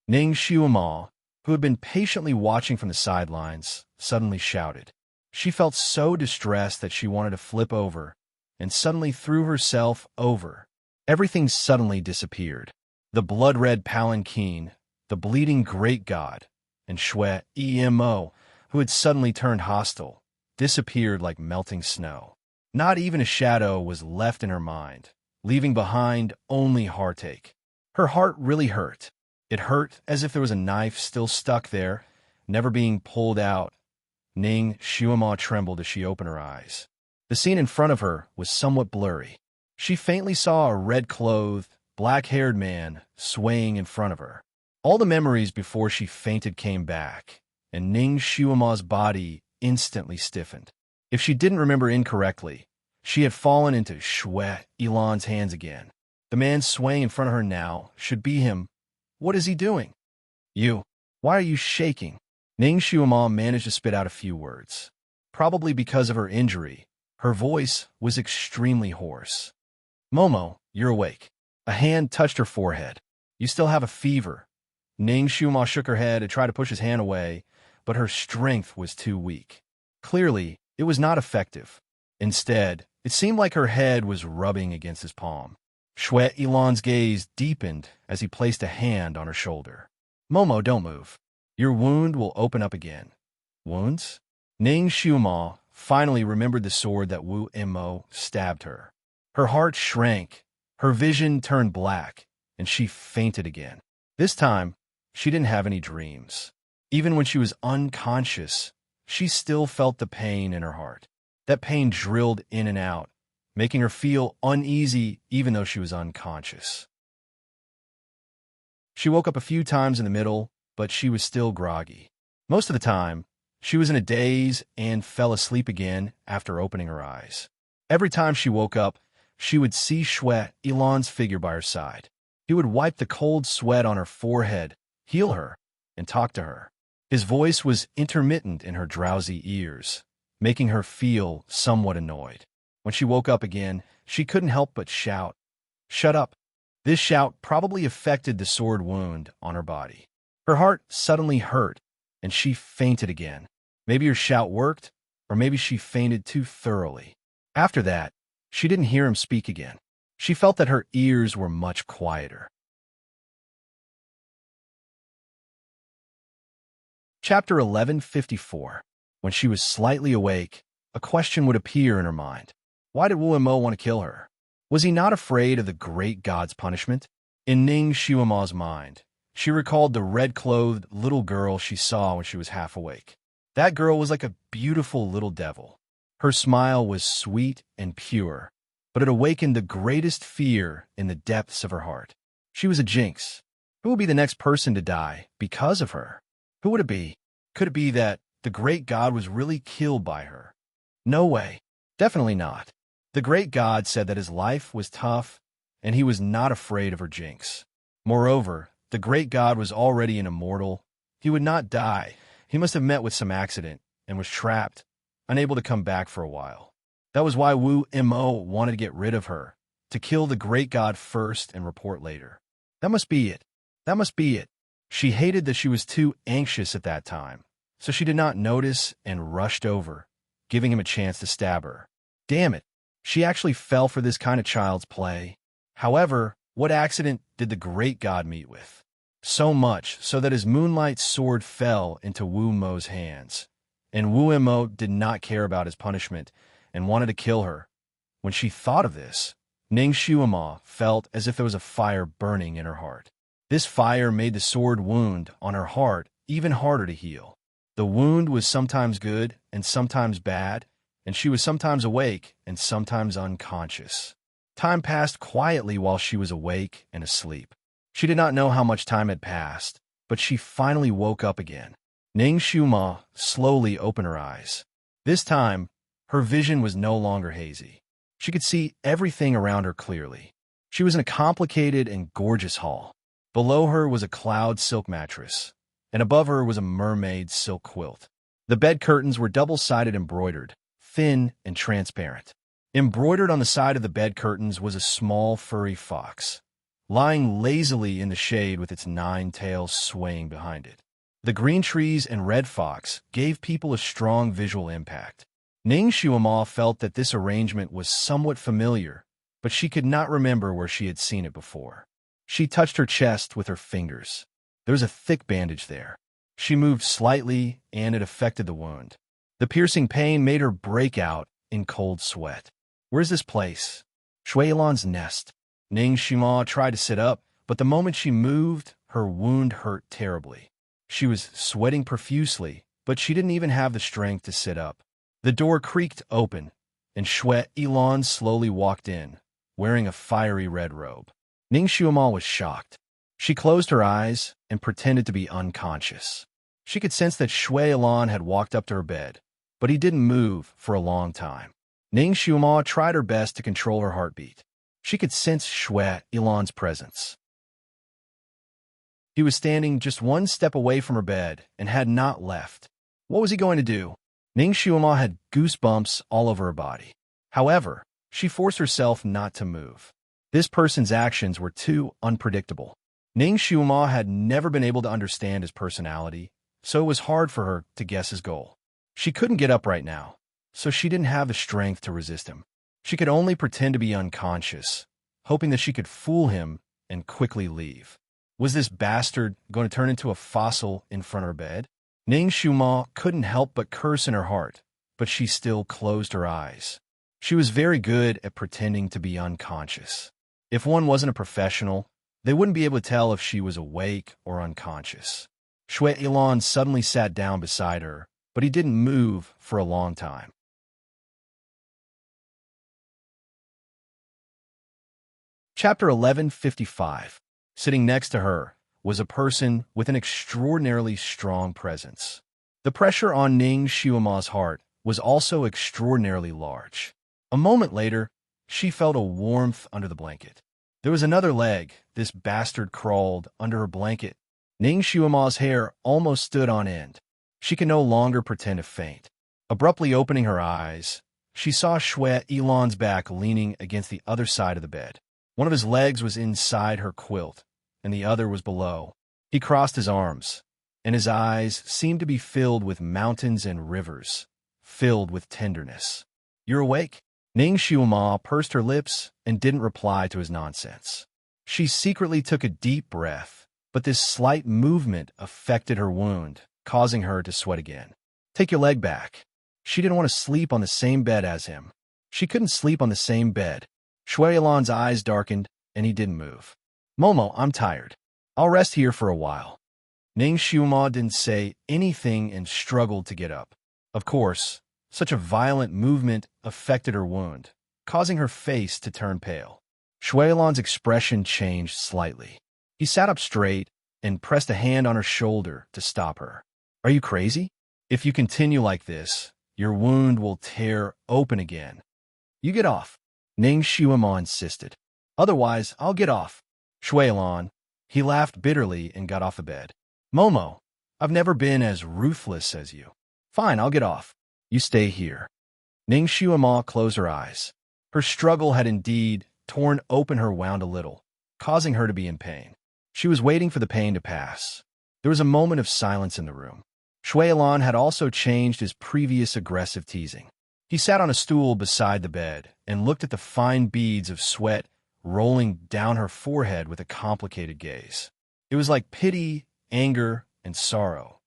Ning Xuema, who had been patiently watching from the sidelines, suddenly shouted. She felt so distressed that she wanted to flip over, and suddenly threw herself over. Everything suddenly disappeared. The blood-red palanquin, the bleeding great god, and Shui Emo, who had suddenly turned hostile, disappeared like melting snow. Not even a shadow was left in her mind, leaving behind only heartache. Her heart really hurt. It hurt as if there was a knife still stuck there, never being pulled out. Ning Xuema trembled as she opened her eyes. The scene in front of her was somewhat blurry. She faintly saw a red-clothed, black-haired man swaying in front of her. All the memories before she fainted came back, and Ning Xuema's body instantly stiffened. If she didn't remember incorrectly, she had fallen into Shui Elan's hands again. The man swaying in front of her now should be him. What is he doing? You. Why are you shaking? Ning Xuema managed to spit out a few words. Probably because of her injury, her voice was extremely hoarse. Momo, you're awake. A hand touched her forehead. You still have a fever. Ning Xuema shook her head and tried to push his hand away, but her strength was too weak. Clearly, it was not effective. Instead, it seemed like her head was rubbing against his palm. Shui Elan's gaze deepened as he placed a hand on her shoulder. Momo, don't move. Your wound will open up again. Wounds? Ning Xuema finally remembered the sword that Wu Emo stabbed her. Her heart shrank, her vision turned black, and she fainted again. This time, she didn't have any dreams. Even when she was unconscious, she still felt the pain in her heart. That pain drilled in and out, making her feel uneasy even though she was unconscious. She woke up a few times in the middle, but she was still groggy. Most of the time, she was in a daze and fell asleep again after opening her eyes. Every time she woke up, she would see Shui Elan's figure by her side. He would wipe the cold sweat on her forehead, heal her, and talk to her. His voice was intermittent in her drowsy ears, making her feel somewhat annoyed. When she woke up again, she couldn't help but shout, "Shut up!" This shout probably affected the sword wound on her body. Her heart suddenly hurt, and she fainted again. Maybe her shout worked, or maybe she fainted too thoroughly. After that, she didn't hear him speak again. She felt that her ears were much quieter. Chapter 1154. When she was slightly awake, a question would appear in her mind. Why did Wu Mo want to kill her? Was he not afraid of the great god's punishment? In Ning Xuema's mind, she recalled the red-clothed little girl she saw when she was half awake. That girl was like a beautiful little devil. Her smile was sweet and pure, but it awakened the greatest fear in the depths of her heart. She was a jinx. Who would be the next person to die because of her? Who would it be? Could it be that the great god was really killed by her? No way. Definitely not. The great god said that his life was tough, and he was not afraid of her jinx. Moreover, the great god was already an immortal. He would not die. He must have met with some accident and was trapped, unable to come back for a while. That was why Wu Mo wanted to get rid of her, to kill the great god first and report later. That must be it. That must be it. She hated that she was too anxious at that time, so she did not notice and rushed over, giving him a chance to stab her. Damn it, she actually fell for this kind of child's play. However, what accident did the great god meet with? So much so that his moonlight sword fell into Wu Mo's hands, and Wu Mo did not care about his punishment and wanted to kill her. When she thought of this, Ning Shuima felt as if there was a fire burning in her heart. This fire made the sword wound on her heart even harder to heal. The wound was sometimes good and sometimes bad, and she was sometimes awake and sometimes unconscious. Time passed quietly while she was awake and asleep. She did not know how much time had passed, but she finally woke up again. Ning Shuima slowly opened her eyes. This time, her vision was no longer hazy. She could see everything around her clearly. She was in a complicated and gorgeous hall. Below her was a cloud silk mattress, and above her was a mermaid silk quilt. The bed curtains were double-sided embroidered, thin and transparent. Embroidered on the side of the bed curtains was a small furry fox, lying lazily in the shade with its 9 tails swaying behind it. The green trees and red fox gave people a strong visual impact. Ning Shuima felt that this arrangement was somewhat familiar, but she could not remember where she had seen it before. She touched her chest with her fingers. There was a thick bandage there. She moved slightly, and it affected the wound. The piercing pain made her break out in cold sweat. Where's this place? Shuilan's nest. Ning Shuima tried to sit up, but the moment she moved, her wound hurt terribly. She was sweating profusely, but she didn't even have the strength to sit up. The door creaked open, and Shui Ilan slowly walked in, wearing a fiery red robe. Ning Shuima was shocked. She closed her eyes and pretended to be unconscious. She could sense that Shui Ilan had walked up to her bed, but he didn't move for a long time. Ning Shuima tried her best to control her heartbeat. She could sense Shui Ilan's presence. He was standing just one step away from her bed and had not left. What was he going to do? Ning Shuima had goosebumps all over her body. However, she forced herself not to move. This person's actions were too unpredictable. Ning Shuima had never been able to understand his personality, so it was hard for her to guess his goal. She couldn't get up right now, so she didn't have the strength to resist him. She could only pretend to be unconscious, hoping that she could fool him and quickly leave. Was this bastard going to turn into a fossil in front of her bed? Ning Shuima couldn't help but curse in her heart, but she still closed her eyes. She was very good at pretending to be unconscious. If one wasn't a professional, they wouldn't be able to tell if she was awake or unconscious. Shui Ilan suddenly sat down beside her, but he didn't move for a long time. Chapter 1155. Sitting next to her was a person with an extraordinarily strong presence. The pressure on Ning Shuima's heart was also extraordinarily large. A moment later, she felt a warmth under the blanket. There was another leg. This bastard crawled under her blanket. Ning Shuima's hair almost stood on end. She could no longer pretend to faint. Abruptly opening her eyes, she saw Shui Ilan's back leaning against the other side of the bed. One of his legs was inside her quilt, and the other was below. He crossed his arms, and his eyes seemed to be filled with mountains and rivers, filled with tenderness. "You're awake?" Ning Shuima pursed her lips and didn't reply to his nonsense. She secretly took a deep breath, but this slight movement affected her wound, causing her to sweat again. "Take your leg back." She didn't want to sleep on the same bed as him. She couldn't sleep on the same bed. Shui Ilan's eyes darkened, and he didn't move. "Momo, I'm tired. I'll rest here for a while." Ning Shuima didn't say anything and struggled to get up. Of course, such a violent movement affected her wound, causing her face to turn pale. Shui Ilan's expression changed slightly. He sat up straight and pressed a hand on her shoulder to stop her. "Are you crazy? If you continue like this, your wound will tear open again. You get off." Ning Shuima insisted. "Otherwise, I'll get off." Shui Ilan. He laughed bitterly and got off the bed. "Momo, I've never been as ruthless as you. Fine, I'll get off. You stay here." Ning Shuima closed her eyes. Her struggle had indeed torn open her wound a little, causing her to be in pain. She was waiting for the pain to pass. There was a moment of silence in the room. Shui Ilan had also changed his previous aggressive teasing. He sat on a stool beside the bed and looked at the fine beads of sweat rolling down her forehead with a complicated gaze. It was like pity, anger, and sorrow.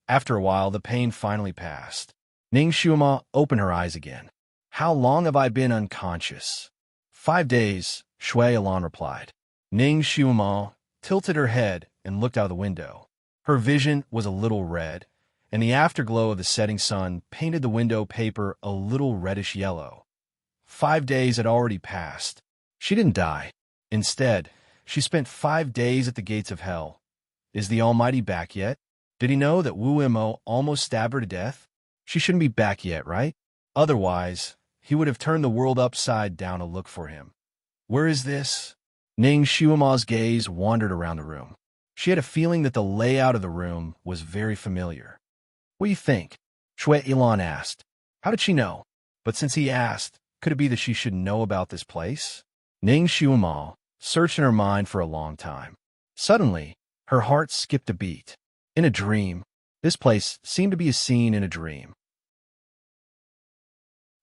After a while, the pain finally passed. Ning Xiuma opened her eyes again. "How long have I been unconscious?" "5 days," Shui Ilan replied. Ning Xiuma tilted her head and looked out the window. Her vision was a little red, and the afterglow of the setting sun painted the window paper a little reddish yellow. 5 days had already passed. She didn't die. Instead, she spent 5 days at the gates of hell. Is the Almighty back yet? Did he know that Wu Imo almost stabbed her to death? She shouldn't be back yet, right? Otherwise, he would have turned the world upside down to look for him. Where is this? Ning Xiuma's gaze wandered around the room. She had a feeling that the layout of the room was very familiar. "What do you think?" Shui Ilan asked. How did she know? But since he asked, could it be that she should know about this place? Ning Xiuma searched in her mind for a long time. Suddenly, her heart skipped a beat. In a dream, this place seemed to be a scene in a dream.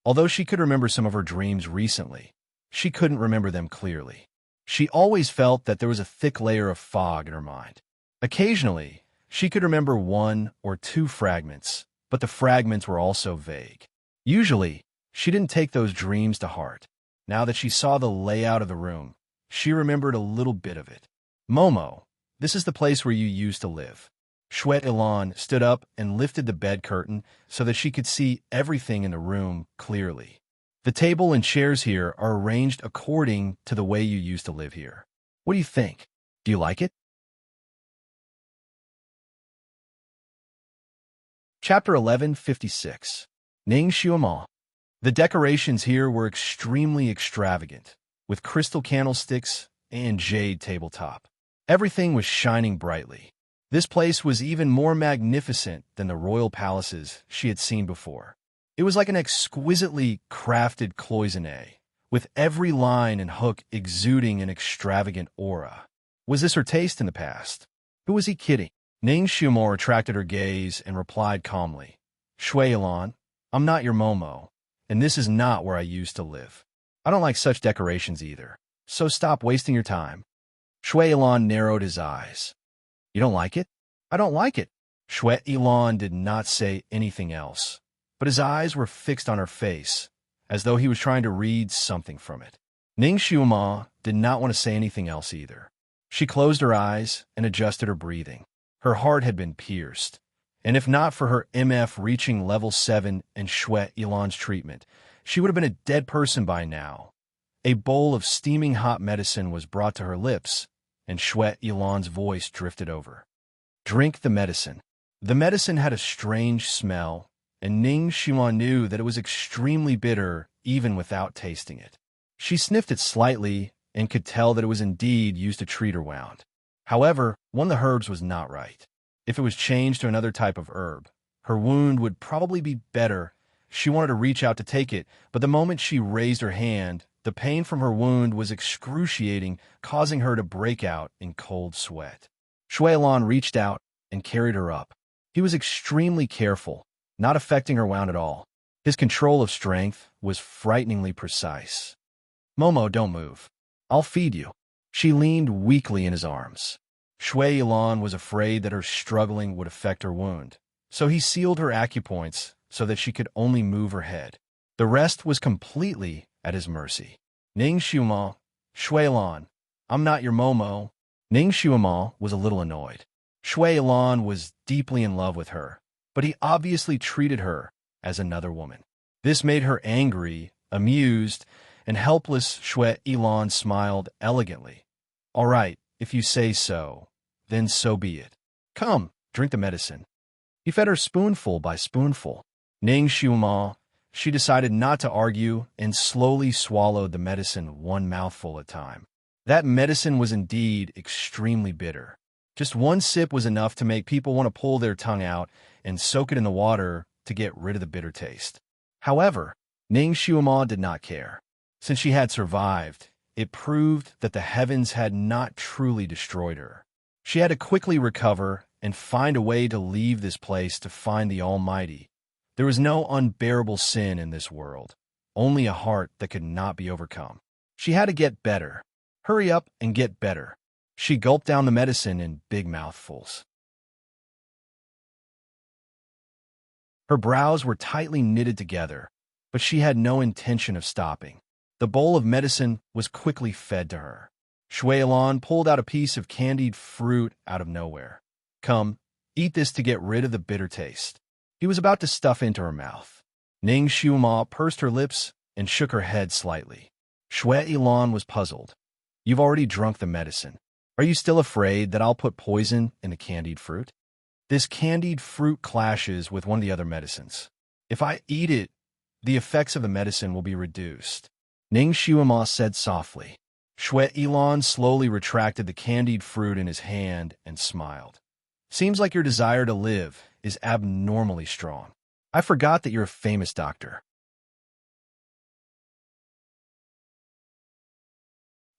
Although she could remember some of her dreams recently, she couldn't remember them clearly. She always felt that there was a thick layer of fog in her mind. Occasionally, she could remember 1 or 2 fragments, but the fragments were also vague. Usually, she didn't take those dreams to heart. Now that she saw the layout of the room, she remembered a little bit of it. "Momo, this is the place where you used to live." Shui Ilan stood up and lifted the bed curtain so that she could see everything in the room clearly. "The table and chairs here are arranged according to the way you used to live here. What do you think? Do you like it?" Chapter 1156. Ning Xiuma. The decorations here were extremely extravagant, with crystal candlesticks and jade tabletop. Everything was shining brightly. This place was even more magnificent than the royal palaces she had seen before. It was like an exquisitely crafted cloisonne, with every line and hook exuding an extravagant aura. Was this her taste in the past? Who was he kidding? Ning Xiuma attracted her gaze and replied calmly, "Shui Ilan, I'm not your Momo, and this is not where I used to live. I don't like such decorations either, so stop wasting your time." Shui Ilan narrowed his eyes. "You don't like it?" "I don't like it." Shui Ilan did not say anything else, but his eyes were fixed on her face, as though he was trying to read something from it. Ning Xiuma did not want to say anything else either. She closed her eyes and adjusted her breathing. Her heart had been pierced, and if not for her MF reaching level 7 and Shui Ilan's treatment, she would have been a dead person by now. A bowl of steaming hot medicine was brought to her lips, and Shui Ilan's voice drifted over. "Drink the medicine." The medicine had a strange smell, and Ning Xiuma knew that it was extremely bitter even without tasting it. She sniffed it slightly and could tell that it was indeed used to treat her wound. However, one of the herbs was not right. If it was changed to another type of herb, her wound would probably be better. She wanted to reach out to take it, but the moment she raised her hand, the pain from her wound was excruciating, causing her to break out in cold sweat. Shui Ilan reached out and carried her up. He was extremely careful, not affecting her wound at all. His control of strength was frighteningly precise. "Momo, don't move. I'll feed you." She leaned weakly in his arms. Shui Ilan was afraid that her struggling would affect her wound, so he sealed her acupoints so that she could only move her head. The rest was completely at his mercy. "Ning Xiuma, Shui Ilan, I'm not your Momo." Ning Xiuma was a little annoyed. Shui Ilan was deeply in love with her, but he obviously treated her as another woman. This made her angry, amused, and helpless. Shui Ilan smiled elegantly. "All right, if you say so, then so be it. Come, drink the medicine." He fed her spoonful by spoonful. Ning Xiuma, she decided not to argue and slowly swallowed the medicine one mouthful at a time. That medicine was indeed extremely bitter. Just one sip was enough to make people want to pull their tongue out and soak it in the water to get rid of the bitter taste. However, Ning Xiuma did not care. Since she had survived, it proved that the heavens had not truly destroyed her. She had to quickly recover and find a way to leave this place to find the Almighty, There was no unbearable sin in this world, only a heart that could not be overcome. She had to get better. Hurry up and get better. She gulped down the medicine in big mouthfuls. Her brows were tightly knitted together, but she had no intention of stopping. The bowl of medicine was quickly fed to her. Shui Ilan pulled out a piece of candied fruit out of nowhere. Come, eat this to get rid of the bitter taste. He was about to stuff into her mouth. Ning Xiuma pursed her lips and shook her head slightly. Shui Ilan was puzzled. You've already drunk the medicine. Are you still afraid that I'll put poison in the candied fruit? This candied fruit clashes with one of the other medicines. If I eat it, the effects of the medicine will be reduced. Ning Xiuma said softly. Shui Ilan slowly retracted the candied fruit in his hand and smiled. Seems like your desire to live is abnormally strong. I forgot that you're a famous doctor.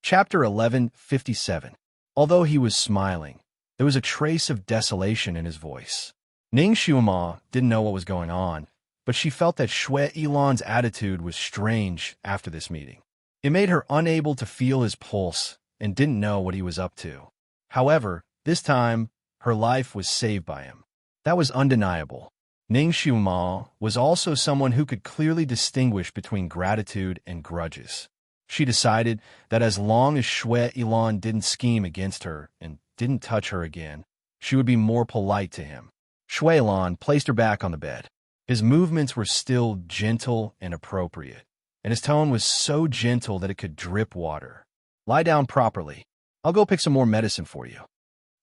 Chapter 1157. Although he was smiling, there was a trace of desolation in his voice. Ning Xiuma didn't know what was going on, but she felt that Shui Ilan's attitude was strange after this meeting. It made her unable to feel his pulse and didn't know what he was up to. However, this time, her life was saved by him. That was undeniable. Ning Xiuma was also someone who could clearly distinguish between gratitude and grudges. She decided that as long as Shui Ilan didn't scheme against her and didn't touch her again, she would be more polite to him. Shui Ilan placed her back on the bed. His movements were still gentle and appropriate, and his tone was so gentle that it could drip water. Lie down properly. I'll go pick some more medicine for you.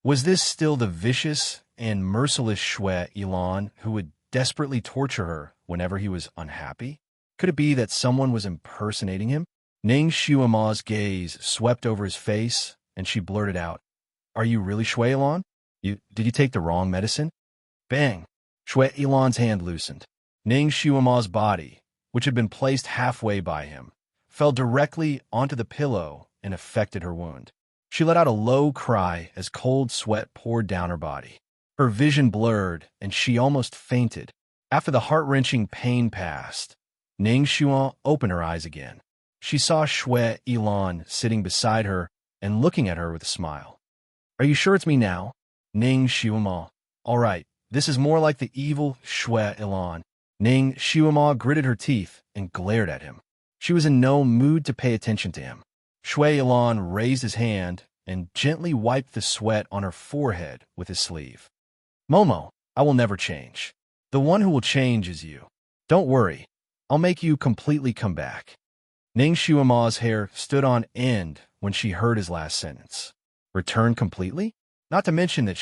Was this still the vicious and merciless Shui Ilan who would desperately torture her whenever he was unhappy? Could it be that someone was impersonating him? Ning Xiuma's gaze swept over his face, and she blurted out, Are you really Shui Ilan? Did you take the wrong medicine? Bang! Shui Ilan's hand loosened. Ning Xiuma's body, which had been placed halfway by him, fell directly onto the pillow and affected her wound. She let out a low cry as cold sweat poured down her body. Her vision blurred, and she almost fainted. After the heart-wrenching pain passed, Ning Xiuma opened her eyes again. She saw Shui Ilan sitting beside her and looking at her with a smile. Are you sure it's me now? Ning Xiuma. All right, this is more like the evil Shui Ilan. Ning Xiuma gritted her teeth and glared at him. She was in no mood to pay attention to him. Shui Ilan raised his hand and gently wiped the sweat on her forehead with his sleeve. Momo, I will never change. The one who will change is you. Don't worry, I'll make you completely come back. Ning Xiuma's hair stood on end when she heard his last sentence. Return completely? Not to mention that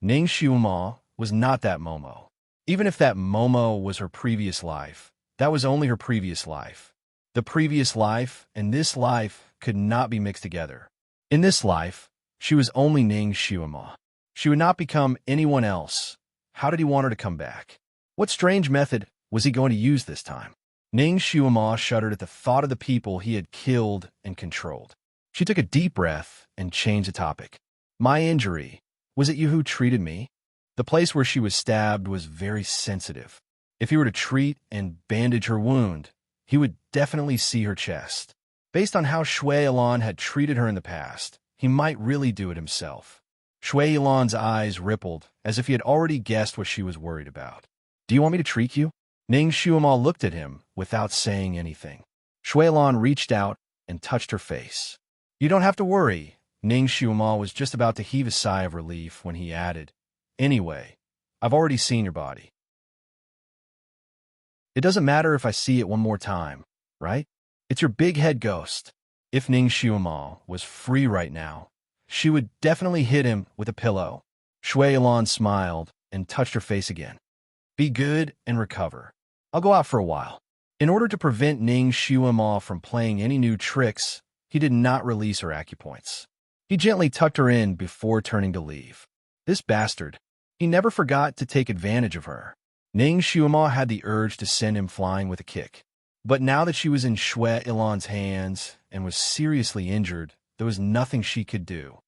Ning Xiuma, was not that Momo. Even if that Momo was her previous life, that was only her previous life. The previous life and this life could not be mixed together. In this life, she was only Ning Xiuma. She would not become anyone else. How did he want her to come back? What strange method was he going to use this time? Ning Xiuma shuddered at the thought of the people he had killed and controlled. She took a deep breath and changed the topic. My injury. Was it you who treated me? The place where she was stabbed was very sensitive. If he were to treat and bandage her wound, he would definitely see her chest. Based on how Shui Ilan had treated her in the past, he might really do it himself. Shui Ilan's eyes rippled, as if he had already guessed what she was worried about. Do you want me to treat you? Ning Xiuma looked at him without saying anything. Shui Ilan reached out and touched her face. You don't have to worry. Ning Xiuma was just about to heave a sigh of relief when he added, Anyway, I've already seen your body. It doesn't matter if I see it one more time, right? It's your big head ghost. If Ning Xiuma was free right now, she would definitely hit him with a pillow. Shui Ilan smiled and touched her face again. Be good and recover. I'll go out for a while. In order to prevent Ning Xiuma from playing any new tricks, he did not release her acupoints. He gently tucked her in before turning to leave. This bastard. He never forgot to take advantage of her. Ning Xiuma had the urge to send him flying with a kick. But now that she was in Shui Ilan's hands and was seriously injured, there was nothing she could do.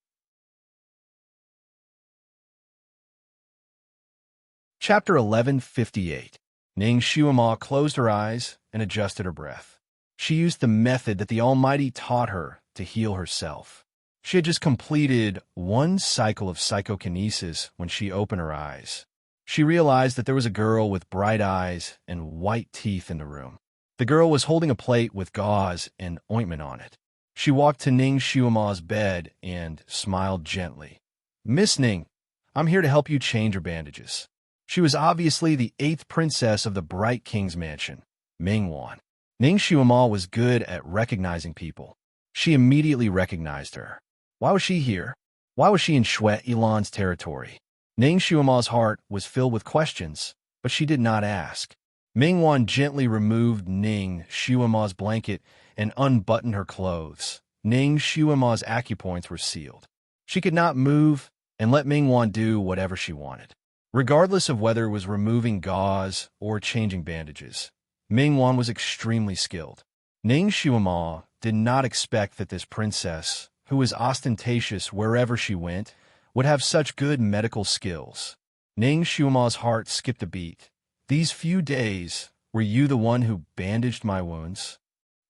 Chapter 1158. Ning Shuima closed her eyes and adjusted her breath. She used the method that the Almighty taught her to heal herself. She had just completed one cycle of psychokinesis when she opened her eyes. She realized that there was a girl with bright eyes and white teeth in the room. The girl was holding a plate with gauze and ointment on it. She walked to Ning Shuima's bed and smiled gently. "Miss Ning, I'm here to help you change your bandages." She was obviously the 8th princess of the Bright King's mansion, Mingwan. Ning Shuima was good at recognizing people. She immediately recognized her. Why was she here? Why was she in Shui Ilan's territory? Ning Shuima's heart was filled with questions, but she did not ask. Mingwan gently removed Ning Shuima's blanket and unbuttoned her clothes. Ning Shuima's acupoints were sealed. She could not move and let Mingwan do whatever she wanted. Regardless of whether it was removing gauze or changing bandages, Mingwan was extremely skilled. Ning Shuima did not expect that this princess, who was ostentatious wherever she went, would have such good medical skills. Ning Shuima's heart skipped a beat. "These few days, were you the one who bandaged my wounds?"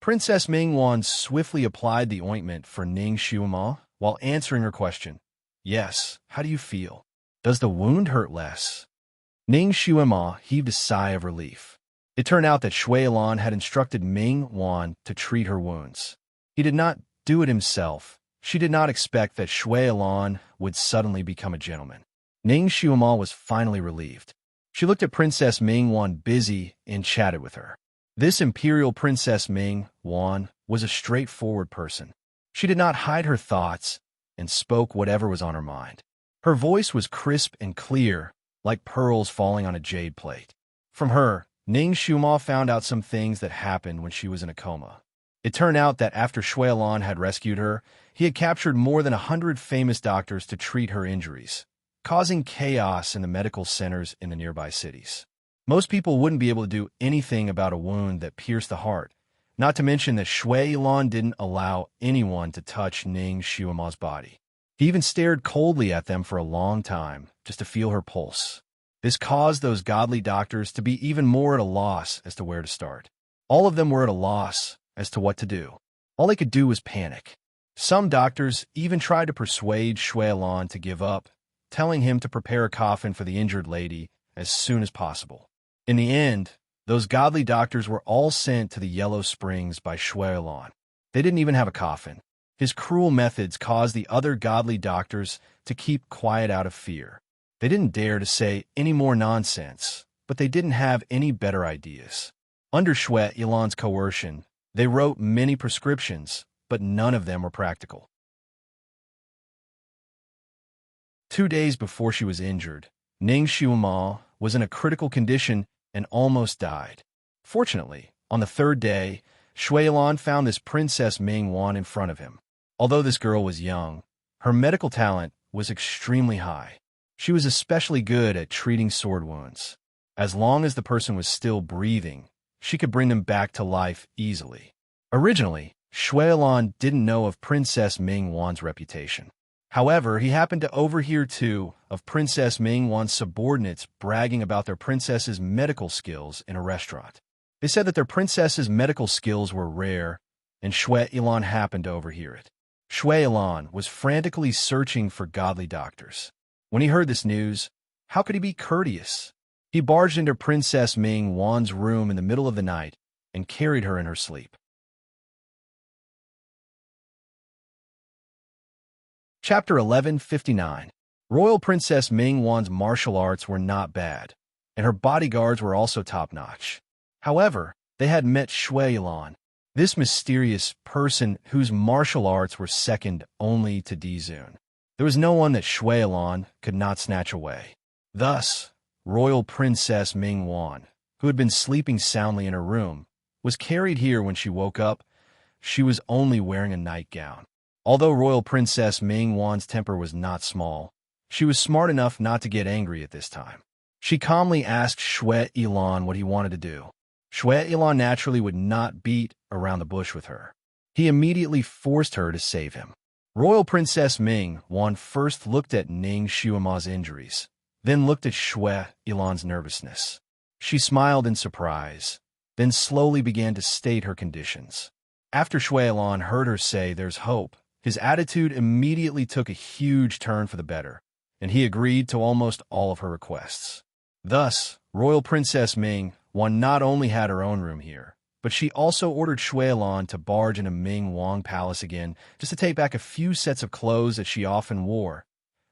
Princess Mingwan swiftly applied the ointment for Ning Shuima while answering her question. "Yes, how do you feel? Does the wound hurt less?" Ning Shuima heaved a sigh of relief. It turned out that Shui Ilan had instructed Mingwan to treat her wounds. He did not do it himself. She did not expect that Shui Ilan would suddenly become a gentleman. Ning Shuima was finally relieved. She looked at Princess Mingwan busy and chatted with her. This imperial Princess Mingwan was a straightforward person. She did not hide her thoughts and spoke whatever was on her mind. Her voice was crisp and clear, like pearls falling on a jade plate. From her, Ning Shuima found out some things that happened when she was in a coma. It turned out that after Shui Ilan had rescued her, he had captured more than 100 famous doctors to treat her injuries, causing chaos in the medical centers in the nearby cities. Most people wouldn't be able to do anything about a wound that pierced the heart, not to mention that Shui Ilan didn't allow anyone to touch Ning Shuima's body. He even stared coldly at them for a long time, just to feel her pulse. This caused those godly doctors to be even more at a loss as to where to start. All of them were at a loss as to what to do. All they could do was panic. Some doctors even tried to persuade Shui Ilan to give up, telling him to prepare a coffin for the injured lady as soon as possible. In the end, those godly doctors were all sent to the Yellow Springs by Shui Ilan. They didn't even have a coffin. His cruel methods caused the other godly doctors to keep quiet out of fear. They didn't dare to say any more nonsense, but they didn't have any better ideas. Under Shui Ilan's coercion, they wrote many prescriptions, but none of them were practical. 2 days before she was injured, Ning Shuima was in a critical condition and almost died. Fortunately, on the 3rd day, Shui Ilan found this Princess Mingwan in front of him. Although this girl was young, her medical talent was extremely high. She was especially good at treating sword wounds. As long as the person was still breathing, she could bring them back to life easily. Originally, Shui Ilan didn't know of Princess Mingwan's reputation. However, he happened to overhear two of Princess Mingwan's subordinates bragging about their princess's medical skills in a restaurant. They said that their princess's medical skills were rare, and Shui Ilan happened to overhear it. Shui Ilan was frantically searching for godly doctors. When he heard this news, how could he be courteous? He barged into Princess Mingwan's room in the middle of the night and carried her in her sleep. Chapter 1159. Royal Princess Mingwan's martial arts were not bad, and her bodyguards were also top-notch. However, they had met Shui Ilan, this mysterious person whose martial arts were second only to Dizun. There was no one that Shui Ilan could not snatch away. Thus, Royal Princess Mingwan, who had been sleeping soundly in her room, was carried here. When she woke up, she was only wearing a nightgown. Although Royal Princess Mingwan's temper was not small, she was smart enough not to get angry at this time. She calmly asked Shui Ilan what he wanted to do. Shui Ilan naturally would not beat around the bush with her. He immediately forced her to save him. Royal Princess Mingwan first looked at Ning Shuima's injuries, then looked at Shui Ilan's nervousness. She smiled in surprise, then slowly began to state her conditions. After Shuailan heard her say there's hope, his attitude immediately took a huge turn for the better, and he agreed to almost all of her requests. Thus, Royal Princess Ming not only had her own room here, but she also ordered Shuailan to barge into Ming Wang Palace again just to take back a few sets of clothes that she often wore.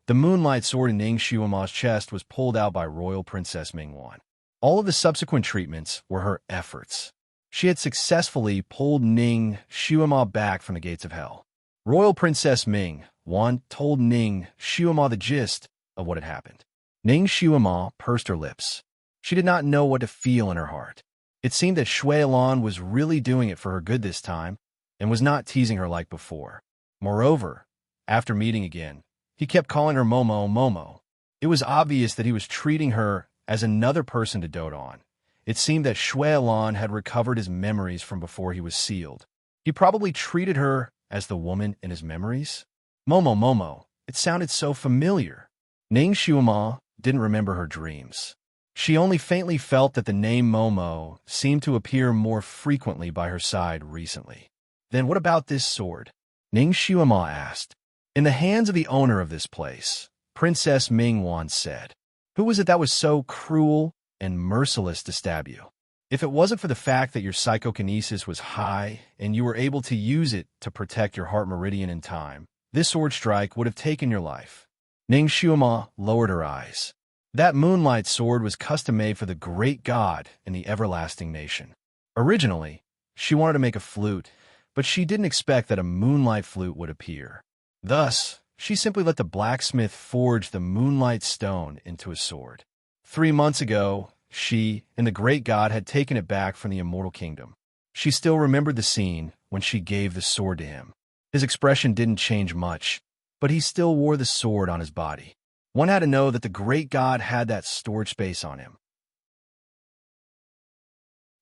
The moonlight sword in Ning Shuima's chest was pulled out by Royal Princess Ming Wan. All of the subsequent treatments were her efforts. She had successfully pulled Ning Shuima back from the gates of hell. Royal Princess Ming Wan told Ning Shuima the gist of what had happened. Ning Shuima pursed her lips. She did not know what to feel in her heart. It seemed that Shuailan was really doing it for her good this time, and was not teasing her like before. Moreover, after meeting again, he kept calling her Momo Momo. It was obvious that he was treating her as another person to dote on. It seemed that Shuailan had recovered his memories from before he was sealed. He probably treated her as the woman in his memories. Momo Momo, it sounded so familiar. Ning Shuima didn't remember her dreams. She only faintly felt that the name Momo seemed to appear more frequently by her side recently. Then what about this sword? Ning Shuima asked. In the hands of the owner of this place, Princess Ming Wan said. Who was it that was so cruel and merciless to stab you? If it wasn't for the fact that your psychokinesis was high and you were able to use it to protect your heart meridian in time, this sword strike would have taken your life. Ning Shuima lowered her eyes. That moonlight sword was custom-made for the great god in the everlasting nation. Originally, she wanted to make a flute, but she didn't expect that a moonlight flute would appear. Thus, she simply let the blacksmith forge the moonlight stone into a sword. 3 months ago, she and the great god had taken it back from the immortal kingdom. She still remembered the scene when she gave the sword to him. His expression didn't change much, but he still wore the sword on his body. One had to know that the great god had that storage space on him.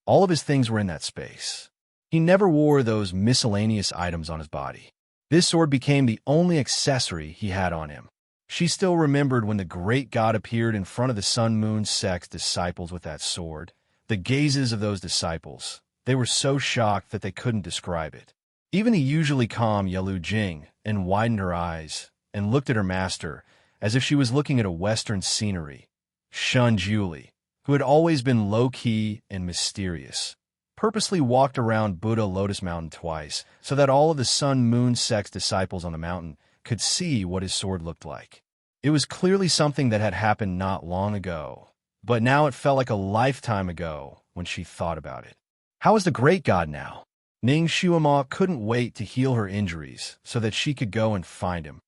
All of his things were in that space. He never wore those miscellaneous items on his body. This sword became the only accessory he had on him. She still remembered when the great god appeared in front of the Sun Moon sect's disciples with that sword. The gazes of those disciples, they were so shocked that they couldn't describe it. Even the usually calm Yalu Jing and widened her eyes and looked at her master as if she was looking at a western scenery. Shun Julie, who had always been low-key and mysterious, purposely walked around Buddha Lotus Mountain twice so that all of the Sun Moon sect's disciples on the mountain could see what his sword looked like. It was clearly something that had happened not long ago, but now it felt like a lifetime ago when she thought about it. How is the great god now? Ning Shuima couldn't wait to heal her injuries so that she could go and find him.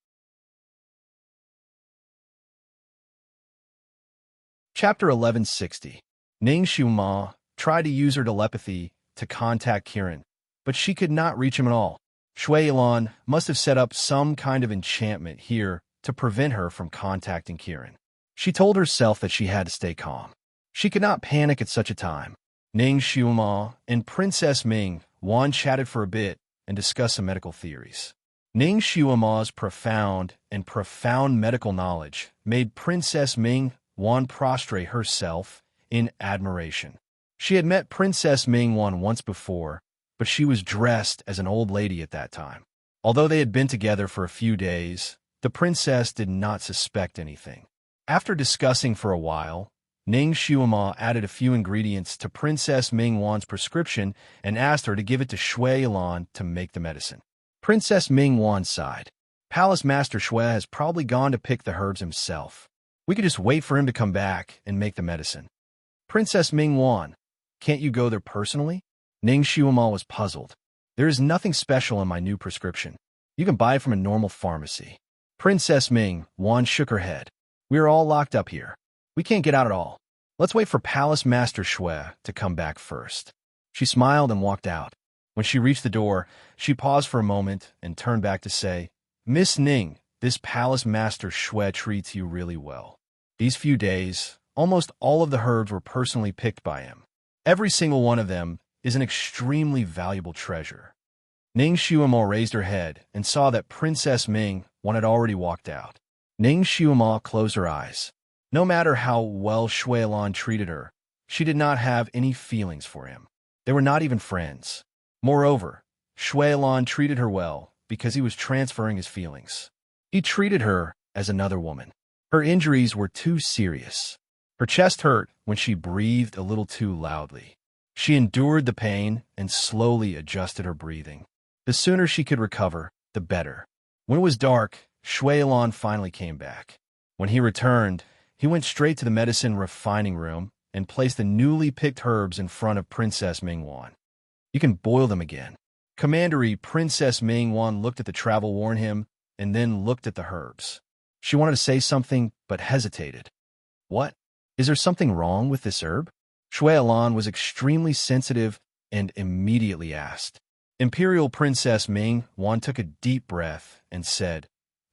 Chapter 1160. Ning Shuima tried to use her telepathy to contact Kiran, but she could not reach him at all. Shuailan must have set up some kind of enchantment here to prevent her from contacting Kiran. She told herself that she had to stay calm. She could not panic at such a time. Ning Shuima and Princess Ming Wan chatted for a bit and discussed some medical theories. Ning Shuima's profound medical knowledge made Princess Ming Wan prostrate herself in admiration. She had met Princess Ming Wan once before, but she was dressed as an old lady at that time. Although they had been together for a few days, the princess did not suspect anything. After discussing for a while, Ning Shuima added a few ingredients to Princess Ming Wan's prescription and asked her to give it to Shuailan to make the medicine. Princess Ming Wan sighed. Palace Master Shui has probably gone to pick the herbs himself. We could just wait for him to come back and make the medicine. Princess Ming Wan, can't you go there personally? Ning Shuima was puzzled. There is nothing special in my new prescription. You can buy it from a normal pharmacy. Princess Ming Wan shook her head. We are all locked up here. We can't get out at all. Let's wait for Palace Master Shui to come back first. She smiled and walked out. When she reached the door, she paused for a moment and turned back to say, Miss Ning, this Palace Master Shui treats you really well. These few days, almost all of the herbs were personally picked by him. Every single one of them is an extremely valuable treasure. Ning Shuima raised her head and saw that Princess Ming Wan had already walked out. Ning Shuima closed her eyes. No matter how well Shuailan treated her, She did not have any feelings for him. They were not even friends. Moreover, Shuailan treated her well because he was transferring his feelings. He treated her as another woman. Her injuries were too serious. Her chest hurt when she breathed a little too loudly. She endured the pain and slowly adjusted her breathing. The sooner she could recover, the better. When it was dark, Shuailan finally came back. When he returned, he went straight to the medicine refining room and placed the newly picked herbs in front of Princess Mingwan. You can boil them again. Commandery Princess Mingwan looked at the travel-worn him and then looked at the herbs. She wanted to say something, but hesitated. What? Is there something wrong with this herb? Shuailan was extremely sensitive and immediately asked. Imperial Princess Mingwan took a deep breath and said,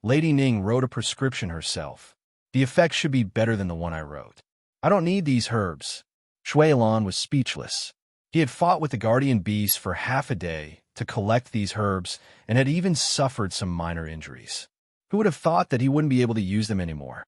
Lady Ning wrote a prescription herself. The effect should be better than the one I wrote. I don't need these herbs. Shuailan was speechless. He had fought with the guardian beast for half a day to collect these herbs and had even suffered some minor injuries. Who would have thought that he wouldn't be able to use them anymore?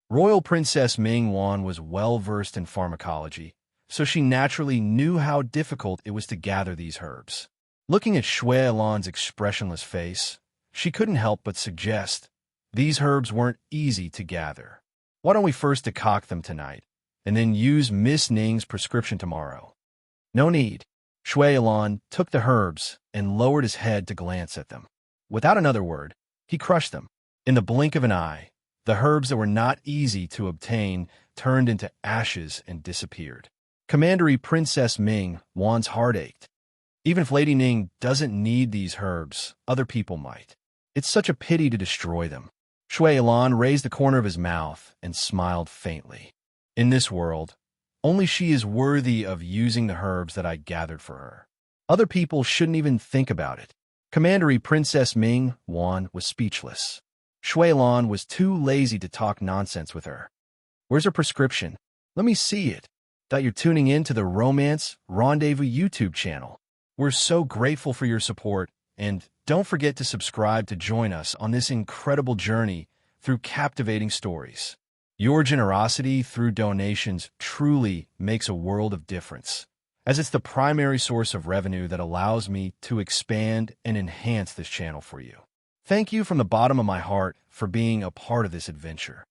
Royal Princess Mingwan was well-versed in pharmacology, so she naturally knew how difficult it was to gather these herbs. Looking at Shuailan's expressionless face, she couldn't help but suggest, these herbs weren't easy to gather. Why don't we first decoct them tonight, and then use Miss Ning's prescription tomorrow? No need. Shuailan took the herbs and lowered his head to glance at them. Without another word, he crushed them. In the blink of an eye, the herbs that were not easy to obtain turned into ashes and disappeared. Commandery Princess Mingwan's heart ached. Even if Lady Ning doesn't need these herbs, other people might. It's such a pity to destroy them. Shuailan raised the corner of his mouth and smiled faintly. In this world, only she is worthy of using the herbs that I gathered for her. Other people shouldn't even think about it. Commandery Princess Mingwan was speechless. Shuailan was too lazy to talk nonsense with her. Where's her prescription? Let me see it. That you're tuning in to the Romance Rendezvous YouTube channel. We're so grateful for your support, and don't forget to subscribe to join us on this incredible journey through captivating stories. Your generosity through donations truly makes a world of difference, as it's the primary source of revenue that allows me to expand and enhance this channel for you. Thank you from the bottom of my heart for being a part of this adventure.